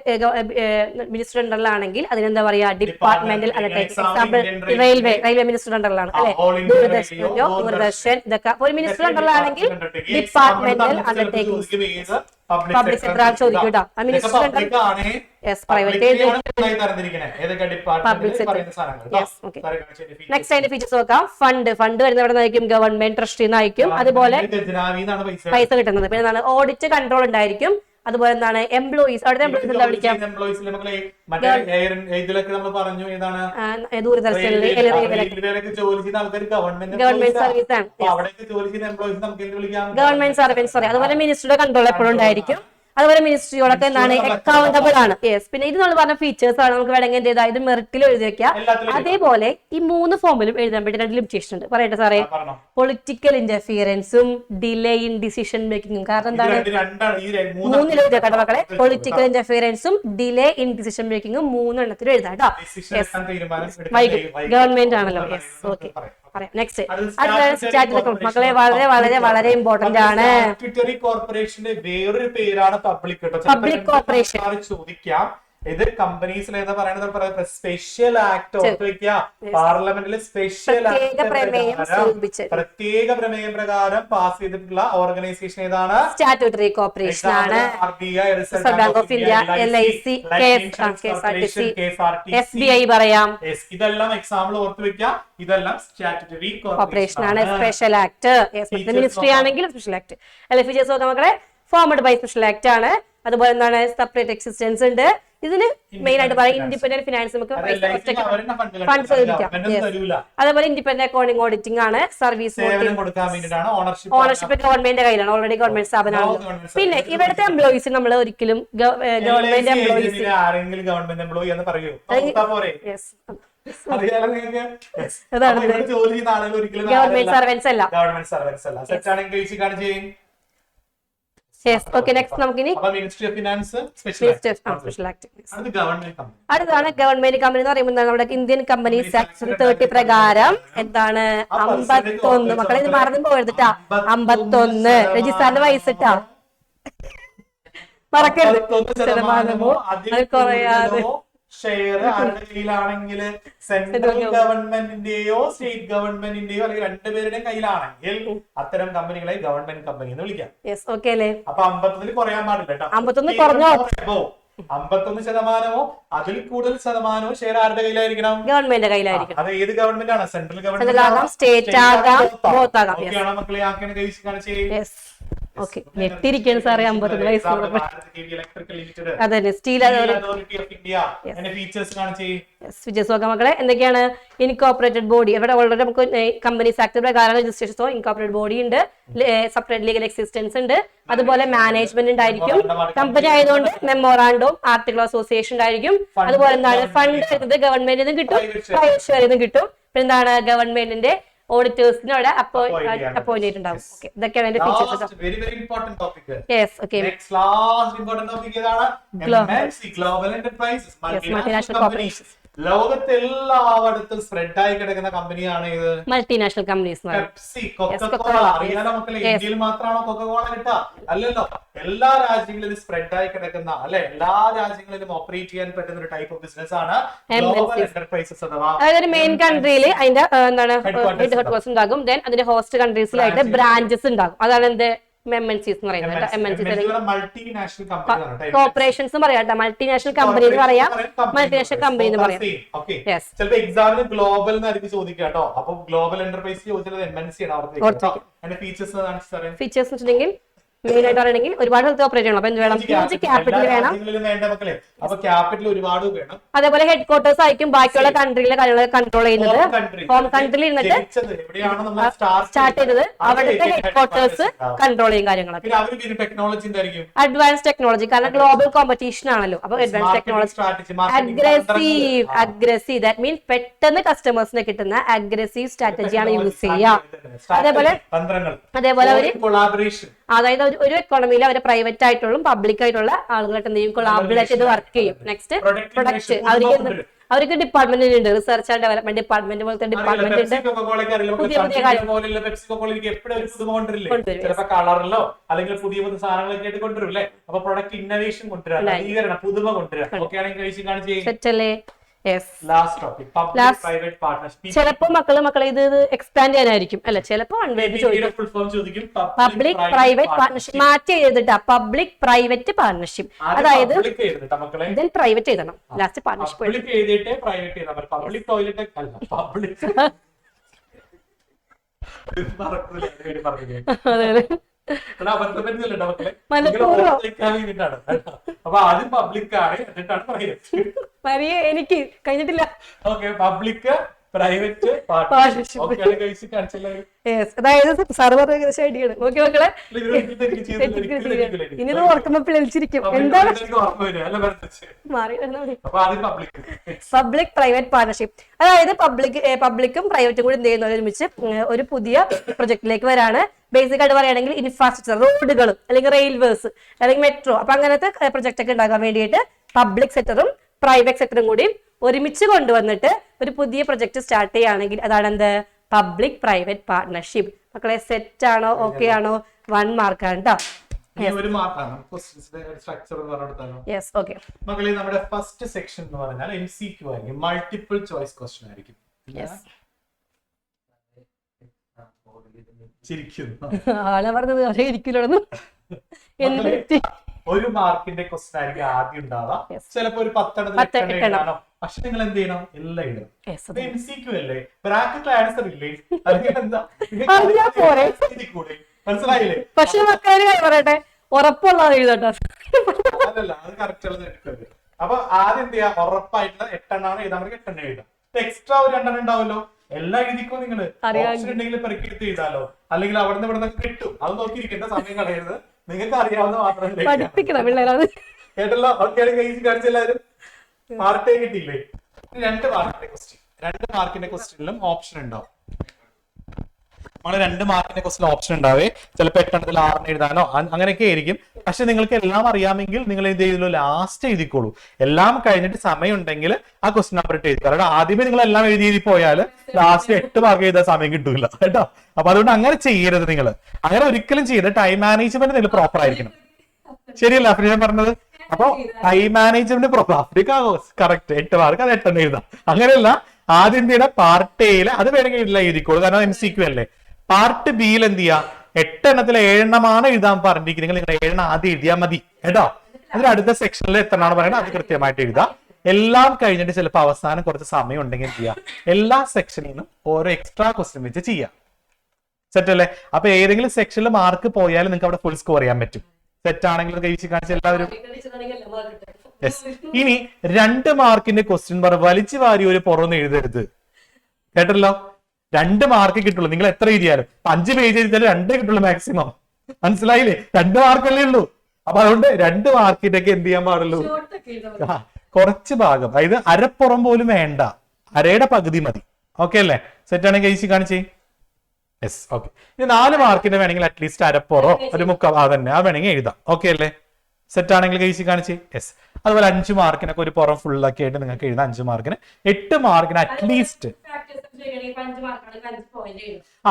മിനിസ്റ്റർ അണ്ടറിലാണെങ്കിൽ അതിനെന്താ പറയാ, departmental undertaking. Example railway minister അണ്ടറിലാണ് അല്ലെ, ദൂരദർശൻ ഇതൊക്കെ ഒരു മിനിസ്റ്റർ അണ്ടറിലാണെങ്കിൽ ഡിപ്പാർട്ട്മെന്റൽ അണ്ടർടേക്കിംഗ്. പബ്ലിക് സെക്ടർ ചോദിക്കും കേട്ടോ. ആ മിനിസ്റ്റർ അണ്ടർ പ്രൈവറ്റ്. നെക്സ്റ്റ് അതിന്റെ ഫീച്ചേഴ്സ് നോക്കാം. ഫണ്ട് വരുന്ന ഇവിടെ നിന്നായിരിക്കും, ഗവൺമെന്റ് ട്രസ്റ്റി നിന്നായിരിക്കും. അതുപോലെ പൈസ കിട്ടുന്നത്. പിന്നെ എന്താണ്, ഓഡിറ്റ് കൺട്രോൾ ഉണ്ടായിരിക്കും. അതുപോലെ എന്താണ്, എംപ്ലോയീസ്. അവിടുത്തെ എംപ്ലോയീസ് എന്താ വിളിക്കാം? ദൂരദർശനിൽ ഗവൺമെന്റ് സർവീസ് ആണ്, ഗവൺമെന്റ് സർവീസ് പറയാം. അതുപോലെ മിനിസ്റ്ററുടെ കൺട്രോൾ എപ്പോഴും ഉണ്ടായിരിക്കും. അതുപോലെ മിനിസ്ട്രിയോടൊക്കെ എന്താണ്, അക്കൗണ്ടബിൾ ആണ്. യെസ്. പിന്നെ ഇത് നമ്മൾ പറഞ്ഞ ഫീച്ചേഴ്സ് ആണ്. നമുക്ക് വേണമെങ്കിൽ എന്ത് ചെയ്താൽ ഇത് മെറിറ്റിൽ എഴുതി വെക്കാം. അതേപോലെ ഈ 3 ഫോമിലും എഴുതാൻ പറ്റി 2 ലിമിറ്റേഷൻ ഉണ്ട്. പറയട്ടെ സാറേ. പൊളിറ്റിക്കൽ ഇന്റർഫിയറൻസും ഡിലേ ഇൻ ഡിസിഷൻ മേക്കിങ്ങും. കാരണം എന്താണ്, 3 എഴുതി വെക്കാം മക്കളെ. പൊളിറ്റിക്കൽ ഇന്റർഫിയറൻസും ഡിലേ ഇൻ ഡിസിഷൻ മേക്കിങ്ങും 3 എണ്ണത്തിൽ എഴുതാം കേട്ടോ. ഗവൺമെന്റ് ആണല്ലോ. യെസ്. ഓക്കെ. നെക്സ്റ്റ് മക്കളെ വളരെ വളരെ വളരെ ഇമ്പോർട്ടന്റ് ആണ്. കോർപ്പറേഷന്റെ വേറൊരു പേരാണ് പബ്ലിക് കോർപ്പറേഷൻ. ചോദിക്കാം. ഇത് കമ്പനീസിൽ ഏതാ പറയുന്നത്, സ്പെഷ്യൽ ആക്ട് ഓർത്ത് വെക്കുക. പാർലമെന്റിൽ സ്പെഷ്യൽ പ്രത്യേക പ്രമേയം പ്രകാരം പാസ് ചെയ്തിട്ടുള്ള ഓർഗനൈസേഷൻ ഏതാണ്? സ്റ്റാറ്റ്യൂട്ടറി കോർപ്പറേഷൻ ആണ്. Reserve bank of India, LIC, KSRTC, SBI പറയാം. ഇതെല്ലാം എക്സാമ്പിൾ ഓർത്ത് വെക്കുക. ഇതെല്ലാം സ്റ്റാറ്റ്യൂട്ടറി കോർപ്പറേഷൻ ആണ്. സ്പെഷ്യൽ ആക്ട് മിനിസ്ട്രി ആണെങ്കിൽ സ്പെഷ്യൽ ആക്ട്. ഫീച്ചേഴ്സ് നോക്കാം മക്കളെ. ഫോമഡ് ബൈ സ്പെഷ്യൽ ആക്ട് ആണ്. അതുപോലെ എന്താണ്, സെപ്പറേറ്റ് എക്സിസ്റ്റൻസ് ഉണ്ട്. ഇതിന് മെയിൻ ആയിട്ട് പറയാം ഇൻഡിപെൻഡന്റ് ഫിനാൻസ്. നമുക്ക് ഫണ്ട് ചോദിക്കാം. അതേപോലെ ഇൻഡിപെൻഡന്റ് അക്കൗണ്ടിംഗ് ഓഡിറ്റിംഗ് ആണ്. സർവീസ് ഓണർഷിപ്പ് ഗവൺമെന്റിന്റെ കയ്യിലാണ്. ഓൾറെഡി ഗവൺമെന്റ് സ്ഥാപനമാണ്. പിന്നെ ഇവിടുത്തെ എംപ്ലോയീസ് നമ്മൾ ഒരിക്കലും ഗവൺമെന്റ് എംപ്ലോയീസ് ഗവൺമെന്റ് സർവൻസ് അല്ല. Ministry of finance special act. അടുത്താണ് ഗവൺമെന്റ് കമ്പനി എന്ന് പറയുമ്പോൾ നമ്മുടെ ഇന്ത്യൻ കമ്പനീസ് ആക്ട് 30 പ്രകാരം എന്താണ് 51. മക്കളെ ഇത് മറന്നു പോകരുതിട്ടാ. 51 രജിസ്ഥാന്റെ വയസ്സിട്ടാ മറക്കരുത്. ശതമാനമോ അത് കുറയാതെ ഷെയർ ആരുടെ കയ്യിലാണെങ്കിൽ സെൻട്രൽ ഗവൺമെന്റിന്റെയോ സ്റ്റേറ്റ് ഗവൺമെന്റിന്റെയോ അല്ലെങ്കിൽ 2 പേരുടെയും കയ്യിലാണെങ്കിൽ അത്തരം കമ്പനികളെ ഗവൺമെന്റ് കമ്പനി എന്ന് വിളിക്കാം. അപ്പൊ 51 കുറയാൻ പാടില്ല. 51 കുറഞ്ഞോ? 51% അതിൽ കൂടുതൽ ശതമാനവും ഷെയർ ആരുടെ കയ്യിലായിരിക്കണം? ഗവൺമെന്റ് കയ്യിലായിരിക്കും. അത് ഏത് ഗവൺമെന്റ് ആണ്? സെൻട്രൽ ഗവൺമെന്റ്, സ്റ്റേറ്റ് ആകാം, ബോത്ത് ആകാം. മക്കളെ ആക്കാൻ കഴിച്ചു. ഞെട്ടിരിക്കാൻ സാറേ. 51 വയസ്സ്. അതെ. സ്റ്റീൽ ഫീച്ചേഴ്സ് നോക്കാം മക്കളെ. എന്തൊക്കെയാണ്? Incorporated body. ഇവിടെ ഓൾറെഡി നമുക്ക് കമ്പനീസ് ആക്ട് പ്രകാരം രജിസ്ട്രേഷൻ ഇൻകോർപ്പറേറ്റഡ് ബോഡി ഉണ്ട്. സെപ്പറേറ്റ് ലീഗൽ എക്സിസ്റ്റൻസ് ഉണ്ട്. അതുപോലെ മാനേജ്മെന്റ് ഉണ്ടായിരിക്കും. കമ്പനി ആയതുകൊണ്ട് മെമ്മോറാണ്ടവും ആർട്ടിക്കിൾ അസോസിയേഷൻ ഉണ്ടായിരിക്കും. അതുപോലെ എന്താണ്, ഫണ്ട് എടുത്തത് ഗവൺമെന്റിൽ നിന്നും കിട്ടും, പ്രൈവറ്റ് ഷെയറിൽ നിന്നും കിട്ടും. പിന്നെ എന്താണ്, ഗവൺമെന്റിന്റെ ഓഡിറ്റേഴ്സിന് അവിടെ അപ്പോയിന്റ് ചെയ്തിട്ടുണ്ടാവും. ഇതൊക്കെയാണ് അതിന്റെ features. Very very important topic. Yes. Okay. Next last important topic ഏതാണ്? MNC global enterprises, multinational corporations. ലോകത്തെല്ലായിടത്തും സ്പ്രെഡ് ആയി കിടക്കുന്ന കമ്പനിയാണ് ഇത്. Multinational companies. Pepsi, Coca Cola. അറിയാലോ മക്കളെ, ഇന്ത്യയിൽ മാത്രമാണോ കൊക്കക്കോള കിട്ടുക? അല്ലല്ലോ. എല്ലാ രാജ്യങ്ങളിലും സ്പ്രെഡ് ആയി കിടക്കുന്ന അല്ലെ, എല്ലാ രാജ്യങ്ങളിലും ഓപ്പറേറ്റ് ചെയ്യാൻ പറ്റുന്ന ഒരു ടൈപ്പ് ഓഫ് ബിസിനസ് ആണ് ഗ്ലോബൽ എന്റർപ്രൈസസ് അഥവാ. അതായത് മെയിൻ കൺട്രിയിൽ അതിന്റെ എന്താണ് ഹെഡ് ക്വാർട്ടേഴ്സ് ഉണ്ടാകും. ദെൻ അതിന്റെ ഹോസ്റ്റ് കൺട്രീസിലായിട്ട് ബ്രാഞ്ചസ് ഉണ്ടാകും. അതാണ് എന്ത് MNCs എന്ന് പറയുന്നത്. കോർപ്പറേഷൻസ് പറയാം. മൾട്ടിനാഷണൽ കമ്പനി എന്ന് പറയാം, മൾട്ടിനാഷണൽ കമ്പനി എന്ന് പറയാം. ചിലപ്പോൾ എക്സാമിന് ഗ്ലോബൽ എന്നായിരിക്കും ചോദിക്കുക കേട്ടോ. അപ്പൊ ഗ്ലോബൽ എന്റർപ്രൈസ് ചോദിച്ചത് MNC ആണ്. ഫീച്ചേഴ്സ് വെച്ചിട്ടുണ്ടെങ്കിൽ മെയിൻ ആയിട്ട് പറയണമെങ്കിൽ ഒരുപാട് സ്ഥലത്ത് ഓപ്പറേറ്റ് ചെയ്യണം. അപ്പൊ എന്ത് വേണം? ഹ്യൂജ് ക്യാപിറ്റൽ വേണം. വേണ്ട മക്കളെ. അപ്പൊ ക്യാപിറ്റൽ ഒരുപാട് വേണം. അതേപോലെ ഹെഡ് ക്വാർട്ടേഴ്സ് ആയിരിക്കും ബാക്കിയുള്ള കൺട്രിയിലെ കാര്യങ്ങൾ കൺട്രോൾ ചെയ്യുന്നത്. ഹോം കൺട്രിയിൽ ഇരുന്നിട്ട് സ്റ്റാർട്ട് ചെയ്തത് അവിടുത്തെ ഹെഡ് ക്വാർട്ടേഴ്സ് കൺട്രോൾ ചെയ്യും കാര്യങ്ങളൊക്കെ. അഡ്വാൻസ് ടെക്നോളജി, കാരണം ഗ്ലോബൽ കോമ്പറ്റീഷൻ ആണല്ലോ. അപ്പൊ അഡ്വാൻസ് ടെക്നോളജി. അഗ്രസീവ് ദാറ്റ് മീൻ പെട്ടെന്ന് കസ്റ്റമേഴ്സിനെ കിട്ടുന്ന അഗ്രസീവ് സ്ട്രാറ്റജിയാണ് യൂസ് ചെയ്യുക. അതേപോലെ അവര് അതായത് ഒരു എക്കോണമിയിൽ അവരെ പ്രൈവറ്റ് ആയിട്ടുള്ള പബ്ലിക് ആയിട്ടുള്ള ആളുകളായിട്ട് എന്ത് ചെയ്യും? കൊളാബറേറ്റ് ചെയ്ത് വർക്ക് ചെയ്യും. Next product. അവർക്ക് ഡിപ്പാർട്ട്മെന്റ് ഉണ്ട്, റിസർച്ച് ആൻഡ് ഡെവലപ്മെന്റ് ഡിപ്പാർട്ട്മെന്റ് പോലത്തെ ഡിപ്പാർട്ട്മെന്റ് ഉണ്ട്. പുതിയ പുതിയ കളറിലോ അല്ലെങ്കിൽ പുതിയ പുതിയ സാധനങ്ങളൊക്കെ ആയിട്ട് കൊണ്ടുവരും അല്ലെ. അപ്പൊ പ്രൊഡക്റ്റ് ഇന്നോവേഷൻ കൊണ്ടുവരാം, പുതുമ കൊണ്ടുവരാം. സെറ്റല്ലേ? Last topic public private partnership. ചിലപ്പോ മക്കള് ഇത് എക്സ്പാൻഡ് ചെയ്യാനായിരിക്കും അല്ലെ, ചിലപ്പോ ചോദിക്കും. പബ്ലിക് പ്രൈവറ്റ് പാർട്ണർഷിപ്പ് മാറ്റി എഴുതിട്ടാ. പബ്ലിക് പ്രൈവറ്റ് പാർട്ണർഷിപ്പ്, അതായത് ഇതിൽ പ്രൈവറ്റ് എഴുതണം, ലാസ്റ്റ് പാർട്ണർഷിപ്പ് എഴുതിയിട്ട് പ്രൈവറ്റ് ചെയ്താൽ മതി. പബ്ലിക് ടോയ്ലറ്റ് അല്ല, പബ്ലിക് അതെ അപ്പൊ ആദ്യം പബ്ലിക് ആണ്, എന്നിട്ടാണ് പ്രൈവറ്റ്. എനിക്ക് കഴിഞ്ഞിട്ടില്ല. Okay, public private partnership. അതായത് സർവർ ഏകദേശം ഐഡിയാണ്. ഓക്കെ മക്കളെ, ഇനി ഇത് ഓർക്കുമ്പോ പിഴച്ചിരിക്കും. എന്താണ് പബ്ലിക് പ്രൈവറ്റ് പാർട്ണർഷിപ്പ്? അതായത് പബ്ലിക്കും പ്രൈവറ്റും കൂടി എന്ത് ചെയ്യുന്നത് ഒരുമിച്ച് ഒരു പുതിയ പ്രൊജക്ടിലേക്ക് വരാണ്. ബേസിക് ആയിട്ട് പറയുകയാണെങ്കിൽ ഇൻഫ്രാസ്ട്രക്ചർ, റോഡുകൾ അല്ലെങ്കിൽ റെയിൽവേസ് അല്ലെങ്കിൽ മെട്രോ, അപ്പൊ അങ്ങനത്തെ പ്രൊജക്ട് ഒക്കെ ഉണ്ടാക്കാൻ വേണ്ടിയിട്ട് പബ്ലിക് സെക്ടറും പ്രൈവറ്റ് സെക്ടറും കൂടി ഒരുമിച്ച് കൊണ്ടുവന്നിട്ട് ഒരു പുതിയ പ്രൊജക്ട് സ്റ്റാർട്ട് ചെയ്യുകയാണെങ്കിൽ അതാണ് എന്ത്? Public private partnership. മക്കളെ സെറ്റ് ആണോ? ഓക്കെ ആണോ? 1 മാർക്കാണ് കേട്ടോ. യെസ്, ഓക്കെ മക്കളെ, നമ്മുടെ ഫസ്റ്റ് സെക്ഷൻ എന്ന് പറഞ്ഞാൽ MCQ ആയിരിക്കും, മൾട്ടിപ്പിൾ ചോയ്സ് ക്വസ്റ്റ്യൻ ആയിരിക്കും. ആളെ പറഞ്ഞത് ഇരിക്കില്ലെന്ന്. ഒരു മാർക്കിന്റെ ക്വസ്റ്റ്യൻ ആയിരിക്കും ആദ്യം ഉണ്ടാവാം. ചിലപ്പോ ഒരു 10 എഴുതാനോ. പക്ഷെ നിങ്ങൾ എന്ത് ചെയ്യണം? എല്ലാം എഴുതണം. MCQ അല്ലേ, ബ്രാക്കറ്റ് ആൻസർ ഇല്ലേ, അല്ലെങ്കിൽ എന്താ മനസ്സിലായില്ലേ? പക്ഷെ മക്കളൊരു കാര്യം പറയട്ടെ, ഉറപ്പുള്ളത് എഴുതട്ടോ. അതല്ല, അത് കറക്റ്റ് ഉള്ളത് എടുക്കരുത്. അപ്പൊ ആദ്യം എന്ത് ചെയ്യാം? ഉറപ്പായിട്ടുള്ള 8 എണ്ണമാണ് എഴുതാൻ പറ്റും, 8 എണ്ണം എഴുതാം. എക്സ്ട്രാ ഒരു 2 എണ്ണം ഉണ്ടാവല്ലോ, എല്ലാം എഴുതിക്കോ. നിങ്ങള് ഓപ്ഷൻ ഉണ്ടെങ്കിൽ പെറുക്കിയെടുത്ത് എഴുതാലോ, അല്ലെങ്കിൽ അവിടെ നിന്ന് കിട്ടും. അത് നോക്കിയിരിക്കേണ്ട, സമയം കളയരുത്. നിങ്ങൾക്ക് അറിയാവുന്ന മാത്രമല്ലേ പഠിപ്പിക്കണം പിള്ളേരാണ്. കേട്ടല്ലോ? ഓക്കെ, കാണിച്ച എല്ലാവരും മാർക്ക് കിട്ടിയില്ലേ? 2 മാർക്കിന്റെ ക്വസ്റ്റ്യൻ, 2 മാർക്കിന്റെ ക്വസ്റ്റ്യനിലും ഓപ്ഷൻ ഉണ്ടാവും. നമ്മൾ 2 മാർക്കിന്റെ ക്വസ്റ്റ്യൻ ഓപ്ഷൻ ഉണ്ടാവേ. ചിലപ്പോൾ 8 എണ്ണത്തിൽ 6 എഴുതാനോ അങ്ങനെയൊക്കെ ആയിരിക്കും. പക്ഷെ നിങ്ങൾക്ക് എല്ലാം അറിയാമെങ്കിൽ നിങ്ങൾ എന്ത് ചെയ്തല്ലോ? ലാസ്റ്റ് എഴുതിക്കോളൂ. എല്ലാം കഴിഞ്ഞിട്ട് സമയം ഉണ്ടെങ്കിൽ ആ ക്വസ്റ്റ്യൻ നമ്പർ ഇട്ട് എഴുതി. കാരണം ആദ്യമേ നിങ്ങൾ എല്ലാം എഴുതി പോയാൽ ലാസ്റ്റ് 8 മാർക്ക് എഴുതാൻ സമയം കിട്ടൂല കേട്ടോ. അപ്പൊ അതുകൊണ്ട് അങ്ങനെ ചെയ്യരുത്. നിങ്ങൾ അങ്ങനെ ഒരിക്കലും ചെയ്യരുത്. ടൈം മാനേജ്മെന്റ് നിങ്ങൾ പ്രോപ്പർ ആയിരിക്കണം. ശരിയല്ല അഫ്രീൻ പറഞ്ഞത്? അപ്പൊ ടൈം മാനേജ്മെന്റ് കറക്റ്റ്. 8 മാർക്ക് അത് 8 എണ്ണം എഴുതാം. അങ്ങനെയല്ല, ആദ്യം എന്ത് പാർട്ട് എയില് അത് വേണമെങ്കിൽ എഴുതിക്കോളൂ, കാരണം MCQ അല്ലേ. പാർട്ട് ബിയിൽ എന്ത് ചെയ്യാ? 8 എണ്ണത്തിൽ 7 എണ്ണമാണ് എഴുതാൻ പറഞ്ഞിരിക്കുന്നത്. നിങ്ങൾ 7 എണ്ണം ആദ്യം എഴുതിയാൽ മതി കേട്ടോ. അതിൽ അടുത്ത സെക്ഷനിൽ എത്ര എണ്ണമാണ് പറയുന്നത് അത് കൃത്യമായിട്ട് എഴുതാം. എല്ലാം കഴിഞ്ഞിട്ട് ചിലപ്പോൾ അവസാനം കുറച്ച് സമയം ഉണ്ടെങ്കിൽ ചെയ്യാം. എല്ലാ സെക്ഷനിൽ നിന്നും ഓരോ എക്സ്ട്രാ ക്വസ്റ്റ്യൻ വെച്ച് ചെയ്യാം. സെറ്റ് അല്ലേ? അപ്പൊ ഏതെങ്കിലും സെക്ഷനിൽ മാർക്ക് പോയാലും നിങ്ങൾക്ക് അവിടെ ഫുൾ സ്കോർ ചെയ്യാൻ പറ്റും. സെറ്റ് ആണെങ്കിൽ കഴിച്ച് കാണിച്ച എല്ലാവരും. ഇനി 2 മാർക്കിന്റെ ക്വസ്റ്റ്യൻ വലിച്ചു വാരി ഒരു പുറമൊന്നും എഴുതരുത് കേട്ടല്ലോ. 2 മാർക്ക് കിട്ടുള്ളൂ. നിങ്ങൾ എത്ര എഴുതിയാലും 5 പേജ് എഴുതിയാലും 2 കിട്ടുള്ളൂ മാക്സിമം. മനസ്സിലായില്ലേ? 2 മാർക്കല്ലേ ഉള്ളൂ. അപ്പൊ അതുകൊണ്ട് 2 മാർക്കിന്റെ ഒക്കെ എന്ത് ചെയ്യാൻ പാടുള്ളൂ? കുറച്ച് ഭാഗം, അതായത് അരപ്പുറം പോലും വേണ്ട, അരയുടെ പകുതി മതി. ഓക്കെ അല്ലേ? സെറ്റ് ആണെങ്കിൽ കഴിച്ച് കാണിച്ചേ. Yes, okay. ഇനി 4 മാർക്കിന്റെ വേണമെങ്കിൽ അറ്റ്ലീസ്റ്റ് അരപ്പുറോ ഒരു മുക്കാൽ തന്നെ ആ വേണമെങ്കിൽ എഴുതാം. ഓക്കെ അല്ലേ? സെറ്റ് ആണെങ്കിൽ കഴിച്ച് കാണിച്ചേ. യെസ്. അതുപോലെ 5 മാർക്കിനൊക്കെ ഒരു പുറം ഫുള്ളൊക്കെ ആയിട്ട് നിങ്ങൾക്ക് എഴുതാം. 5 മാർക്കിന് 8 മാർക്കിന് അറ്റ്ലീസ്റ്റ്.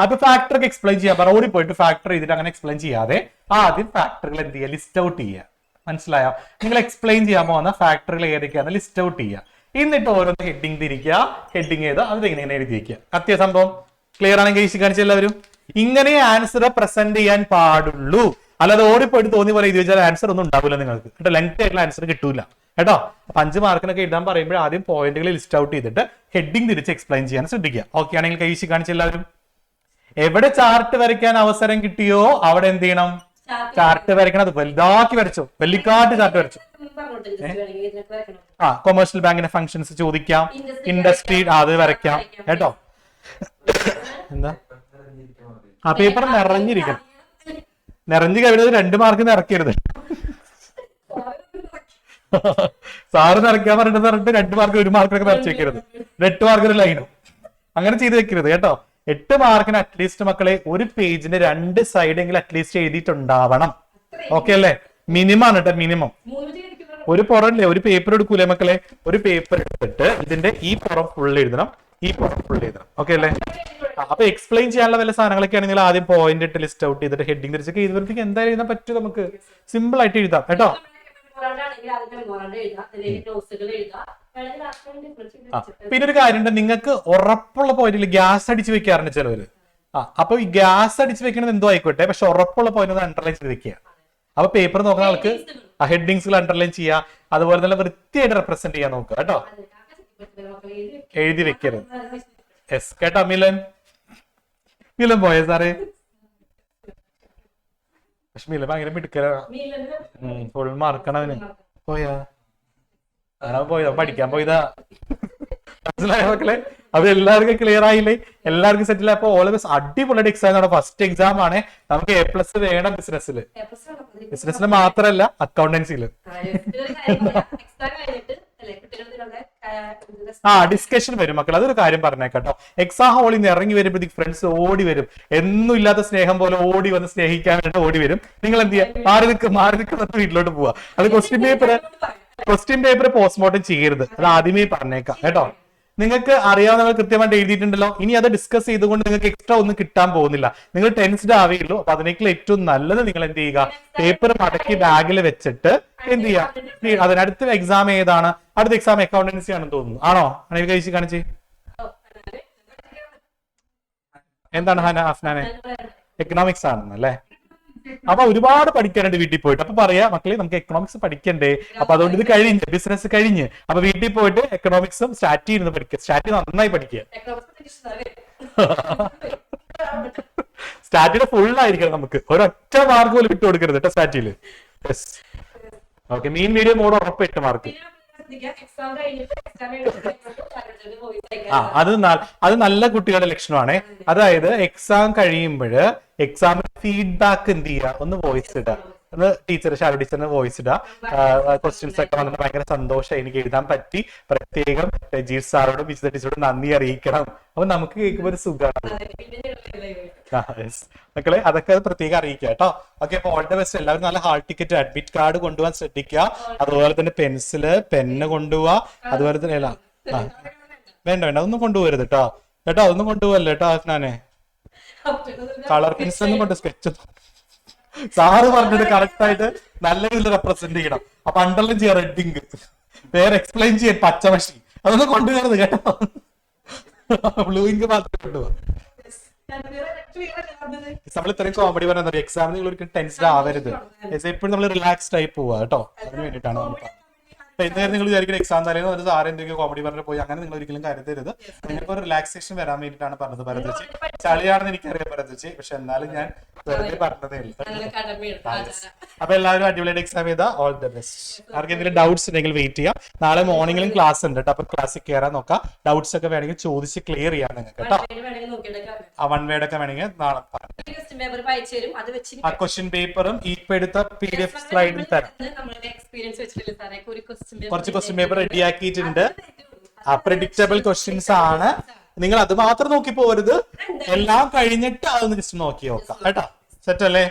അപ്പൊ ഫാക്ടർ ഒക്കെ എക്സ്പ്ലെയിൻ ചെയ്യാം. റോഡിൽ പോയിട്ട് ഫാക്ടർ ചെയ്തിട്ട് അങ്ങനെ എക്സ്പ്ലെയിൻ ചെയ്യാതെ ആദ്യം ഫാക്ടറുകൾ എന്ത് ചെയ്യുക? ലിസ്റ്റ് ഔട്ട് ചെയ്യുക. മനസ്സിലായോ? നിങ്ങൾ എക്സ്പ്ലെയിൻ ചെയ്യാൻ പോകുന്ന ഫാക്ടറുകൾ ഏതൊക്കെയാണെന്ന് ലിസ്റ്റ് ഔട്ട് ചെയ്യുക. എന്നിട്ട് ഓരോന്ന് ഹെഡിങ് തിരിക്കുക, ഹെഡിങ് ചെയ്ത് അത് ഇങ്ങനെ എഴുതി വയ്ക്കുക. കത്തിയ സംഭവം ക്ലിയർ ആണെങ്കിൽ കഴിച്ച് കാണിച്ച എല്ലാവരും. ഇങ്ങനെ ആൻസർ പ്രസന്റ് ചെയ്യാൻ പാടുള്ളൂ. അല്ലാതെ ഓടിപ്പോയിട്ട് തോന്നി പോലെ എഴുതി വെച്ചാൽ ആൻസർ ഒന്നും ഉണ്ടാവില്ല നിങ്ങൾക്ക് കേട്ടോ. ലെങ്ത് ആയിട്ടുള്ള ആൻസർ കിട്ടൂല കേട്ടോ. 5 മാർക്കിനൊക്കെ എഴുതാൻ പറയുമ്പോൾ ആദ്യം പോയിന്റുകൾ ലിസ്റ്റ് ഔട്ട് ചെയ്തിട്ട് ഹെഡിങ് തിരിച്ച് എക്സ്പ്ലെയിൻ ചെയ്യാൻ ശ്രദ്ധിക്കുക. ഓക്കെ ആണെങ്കിൽ കഴിച്ച് കാണിച്ച എല്ലാവരും. എവിടെ ചാർട്ട് വരയ്ക്കാൻ അവസരം കിട്ടിയോ അവിടെ എന്ത് ചെയ്യണം? ചാർട്ട് വരയ്ക്കണം, അത് വലുതാക്കി വരച്ചോ, വെല്ലിക്കാട്ട് ചാർട്ട് വരച്ചു. കൊമേഴ്ഷ്യൽ ബാങ്കിന്റെ ഫംഗ്ഷൻസ് ചോദിക്കാം, ഇൻഡസ്ട്രി അത് വരയ്ക്കാം കേട്ടോ. എന്താ പേപ്പർ നിറഞ്ഞിരിക്കണം, നിറഞ്ഞു കഴിയുന്നത് 2 മാർക്ക് നിറക്കരുത്. സാറ് നിറയ്ക്കാൻ പറഞ്ഞിട്ട് 2 മാർക്ക് 1 മാർക്കൊക്കെ നിറച്ച് വെക്കരുത്, 8 മാർക്കിന് ലൈനും അങ്ങനെ ചെയ്ത് വെക്കരുത് കേട്ടോ. 8 മാർക്കിന് അറ്റ്ലീസ്റ്റ് മക്കളെ ഒരു പേജിന്റെ 2 സൈഡെങ്കിലും അറ്റ്ലീസ്റ്റ് എഴുതിയിട്ടുണ്ടാവണം. ഓക്കെ അല്ലേ? മിനിമം ആണ് കേട്ടോ, മിനിമം. ഒരു പുറല്ലേ, ഒരു പേപ്പർ എടുക്കൂലേ മക്കളെ, ഒരു പേപ്പർ എടുത്തിട്ട് ഇതിന്റെ ഈ പുറം ഫുൾ എഴുതണം, ഈ പുറം ഫുൾ എഴുതണം. ഓക്കെ അല്ലേ? അപ്പൊ എക്സ്പ്ലെയിൻ ചെയ്യാനുള്ള വല്ല സാധനങ്ങളൊക്കെ ആണെങ്കിൽ ആദ്യം പോയിന്റ് ഇട്ട് ലിസ്റ്റ് ഔട്ട് ചെയ്തിട്ട് ഹെഡിങ് തിരിച്ചൊക്കെ എഴുതുമ്പോഴത്തേക്ക് എന്തായാലും എഴുതാൻ പറ്റും, നമുക്ക് സിമ്പിൾ ആയിട്ട് എഴുതാം കേട്ടോ. പിന്നെ ഒരു കാര്യമുണ്ട്, നിങ്ങൾക്ക് ഉറപ്പുള്ള പോയിന്റിൽ ഗ്യാസ് അടിച്ച് വെക്കാറുണ്ട് ചിലവര്. അപ്പൊ ഈ ഗ്യാസ് അടിച്ച് വെക്കണത് എന്തോ ആയിക്കോട്ടെ, പക്ഷെ ഉറപ്പുള്ള പോയിന്റ് ഒന്ന് അണ്ടർലൈൻ ചെയ്ത് വെക്കുക. അപ്പൊ പേപ്പർ നോക്കുന്ന ആൾക്ക് ഹെഡിങ്സുകൾ അണ്ടർലൈൻ ചെയ്യുക, അതുപോലെ തന്നെ വൃത്തിയായിട്ട് റെപ്രസെന്റ് ചെയ്യാൻ നോക്കുക കേട്ടോ. എഴുതി വെക്കരുത്. യെസ് കേട്ടോ. മിലൻ പോയ സാറേ, പക്ഷെ മിലൻ ഭയങ്കര മിടുക്കല, ഫുൾ മാർക്കാണ് അവന്. പോയാ പോയതാ, പഠിക്കാൻ പോയതാ. മനസ്സിലായ മക്കളെ? അത് എല്ലാവർക്കും ക്ലിയർ ആയില്ലേ? എല്ലാവർക്കും സെറ്റിൽ. അപ്പൊ ഓൾ ഓഫ് അടിപൊളിയായിട്ട് എക്സാം ആണ്. ഫസ്റ്റ് എക്സാം ആണ്. നമുക്ക് A+ വേണം ബിസിനസ്സിൽ. ബിസിനസ്സിൽ മാത്രല്ല അക്കൗണ്ടൻസിയിൽ. ഡിസ്കഷൻ വരും മക്കൾ. അതൊരു കാര്യം പറഞ്ഞേട്ടോ. എക്സാം ഹോളിൽ നിന്ന് ഇറങ്ങി വരുമ്പോഴത്തേക്ക് ഫ്രണ്ട്സ് ഓടി വരും. എന്നും ഇല്ലാത്ത സ്നേഹം പോലെ ഓടി വന്ന് സ്നേഹിക്കാൻ വേണ്ടി ഓടി വരും. നിങ്ങൾ എന്ത് ചെയ്യുക? മാറി നിൽക്കുന്ന വീട്ടിലോട്ട് പോവാ. അത് ക്വസ്റ്റ്യൻ പേപ്പർ പോസ്റ്റ്മോർട്ടം ചെയ്യരുത്. അത് ആദ്യമേ പറഞ്ഞേക്കാം കേട്ടോ. നിങ്ങൾക്ക് അറിയാവുന്നവർ കൃത്യമായിട്ട് എഴുതിയിട്ടുണ്ടല്ലോ. ഇനി അത് ഡിസ്കസ് ചെയ്തുകൊണ്ട് നിങ്ങൾക്ക് എക്സ്ട്രാ ഒന്നും കിട്ടാൻ പോകുന്നില്ല. നിങ്ങൾ ടെൻസ്ഡ് ആവേയുള്ളൂ. അപ്പൊ അതിനേക്കുള്ള ഏറ്റവും നല്ലത് നിങ്ങൾ എന്ത് ചെയ്യുക? പേപ്പർ മടക്കി ബാഗിൽ വെച്ചിട്ട് എന്ത് ചെയ്യുക? അതിനടുത്ത എക്സാം ഏതാണ്? അടുത്ത എക്സാം അക്കൗണ്ടൻസി ആണെന്ന് തോന്നുന്നു. ആണോ? അണിൽ കഴിച്ച് കാണിച്ച്. എന്താണ് അഫ്നാനെ? എക്കണോമിക്സ് ആണെന്നല്ലേ? അപ്പൊ ഒരുപാട് പഠിക്കാനുണ്ട് വീട്ടിൽ പോയിട്ട്. അപ്പൊ പറയാ മക്കളെ, നമുക്ക് എക്കണോമിക്സ് പഠിക്കണ്ടേ? അപ്പൊ അതുകൊണ്ട് ഇത് കഴിഞ്ഞ് ബിസിനസ് കഴിഞ്ഞ് അപ്പൊ വീട്ടിൽ പോയിട്ട് എക്കണോമിക്സും സ്റ്റാറ്റി ഇരുന്ന് പഠിക്കുക. സ്റ്റാറ്റി നന്നായി പഠിക്കുക. സ്റ്റാറ്റിയുടെ ഫുൾ ആയിരിക്കണം. നമുക്ക് ഒരൊറ്റ മാർക്ക് പോലും വിട്ടു കൊടുക്കരുത് കേട്ടോ സ്റ്റാറ്റിയില്. ഓക്കെ, മീൻ മീഡിയം മോഡ് ഉറപ്പ് 8 മാർക്ക്. അത് നല്ല കുട്ടികളുടെ ലക്ഷണമാണ്. അതായത് എക്സാം കഴിയുമ്പോൾ എക്സാമിന് ഫീഡ്ബാക്ക് എന്ത് ചെയ്യുക? ഒന്ന് വോയിസ് ഇടുക. ഒന്ന് ടീച്ചർ ഷാരു ടീച്ചറിന് വോയിസ് ഇടുക. ക്വസ്റ്റ്യൻസ് ഒക്കെ വന്നിട്ട് ഭയങ്കര സന്തോഷം, എനിക്ക് എഴുതാൻ പറ്റി. പ്രത്യേകം രജീഷ് സാറോടും വിജിത ടീച്ചറോടും നന്ദി അറിയിക്കണം. അപ്പൊ നമുക്ക് കേൾക്കുമ്പോൾ ഒരു സുഖമാണ് മക്കളെ. അതൊക്കെ പ്രത്യേകം അറിയിക്കുക കേട്ടോ. ഓക്കെ, അപ്പൊ ഓൾ ദ ബെസ്റ്റ്. എല്ലാവരും നല്ല ഹാൾ ടിക്കറ്റ്, അഡ്മിറ്റ് കാർഡ് കൊണ്ടുപോകാൻ ശ്രദ്ധിക്കുക. അതുപോലെ തന്നെ പെൻസില്, പെന്ന് കൊണ്ടുപോവാ. അതുപോലെ തന്നെ വേണ്ട അതൊന്നും കൊണ്ടുപോകരുത് കേട്ടോ. അതൊന്നും കൊണ്ടുപോകല്ലേ കേട്ടോ അഫ്നാനെ. കളർ പെൻസിൽ ഒന്നും കൊണ്ട് സ്കെച്ച് സാറ് പറഞ്ഞത് കറക്റ്റ് ആയിട്ട് നല്ല രീതിയിൽ റെപ്രസെന്റ് ചെയ്യണം. അപ്പൊ അണ്ടർലൈൻ ചെയ്യാം റെഡിങ്, പേര് എക്സ്പ്ലെയിൻ ചെയ്യാൻ പച്ചമഷി, അതൊന്നും കൊണ്ടുവരുന്നത് കേട്ടോ. ബ്ലൂ ഇങ്ക് മാത്രമേ കൊണ്ടുപോകാം. നമ്മൾ ഇത്രയും കോമഡി പറഞ്ഞാൽ എക്സാമിന് നിങ്ങൾ ഒരിക്കലും ടെൻസ്ഡ് ആവരുത്. എപ്പോഴും നമ്മൾ റിലാക്സ്ഡ് ആയി പോവാ കേട്ടോ. അതിന് വേണ്ടിയിട്ടാണ് നമുക്ക്. അപ്പൊ ഇന്നേരം നിങ്ങൾ വിചാരിക്കുന്ന എക്സാം തലേന്ന് ഒരു സാറ് എന്തെങ്കിലും കോമഡി പറഞ്ഞ് പോയി, അങ്ങനെ നിങ്ങൾ ഒരിക്കലും കരുതരുത്. നിങ്ങൾക്ക് ഒരു റിലാക്സേഷൻ വരാൻ വേണ്ടിയിട്ടാണ് പറഞ്ഞത്. ഭരതച്ചി ചളിയാണെന്ന് എനിക്കറിയാം ഭരതച്ചി, പക്ഷെ എന്നാലും ഞാൻ വെറുതെ പറഞ്ഞതേ ഉള്ളൂ. അപ്പൊ എല്ലാവരും അടിപൊളിയായിട്ട് എക്സാം ചെയ്താൽ ഓൾ ദ ബെസ്റ്റ്. ആർക്കും എന്തെങ്കിലും ഡൗട്ട്സ് ഉണ്ടെങ്കിൽ വെയിറ്റ് ചെയ്യാം. നാളെ മോർണിംഗിലും ക്ലാസ് ഉണ്ട് കേട്ടോ. അപ്പൊ ക്ലാസ്സിൽ കയറാൻ നോക്കാം. ഡൗട്ട്സ് ഒക്കെ വേണമെങ്കിൽ ചോദിച്ച് ക്ലിയർ ചെയ്യാം നിങ്ങൾക്ക് കേട്ടോ. വൺ വേർഡ് ഒക്കെ വേണമെങ്കിൽ നാളെ ആ ക്വസ്റ്റ്യൻ പേപ്പറും ഇപ്പൊ എടുത്ത PDF സ്ലൈഡിൽ തരാം. കുറച്ച് ക്വസ്റ്റ്യൻ പേപ്പർ റെഡിയാക്കിയിട്ടുണ്ട്. പ്രെഡിക്റ്റബിൾ ക്വസ്റ്റ്യൻസ് ആണ്. നിങ്ങൾ അത് മാത്രം നോക്കി പോകരുത്. എല്ലാം കഴിഞ്ഞിട്ട് അതൊന്ന് ജസ്റ്റ് നോക്കി നോക്കാം കേട്ടോ. സെറ്റ് അല്ലേ?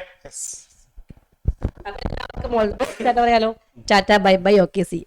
പറയാലോ. Tata bye bye. Okay, C.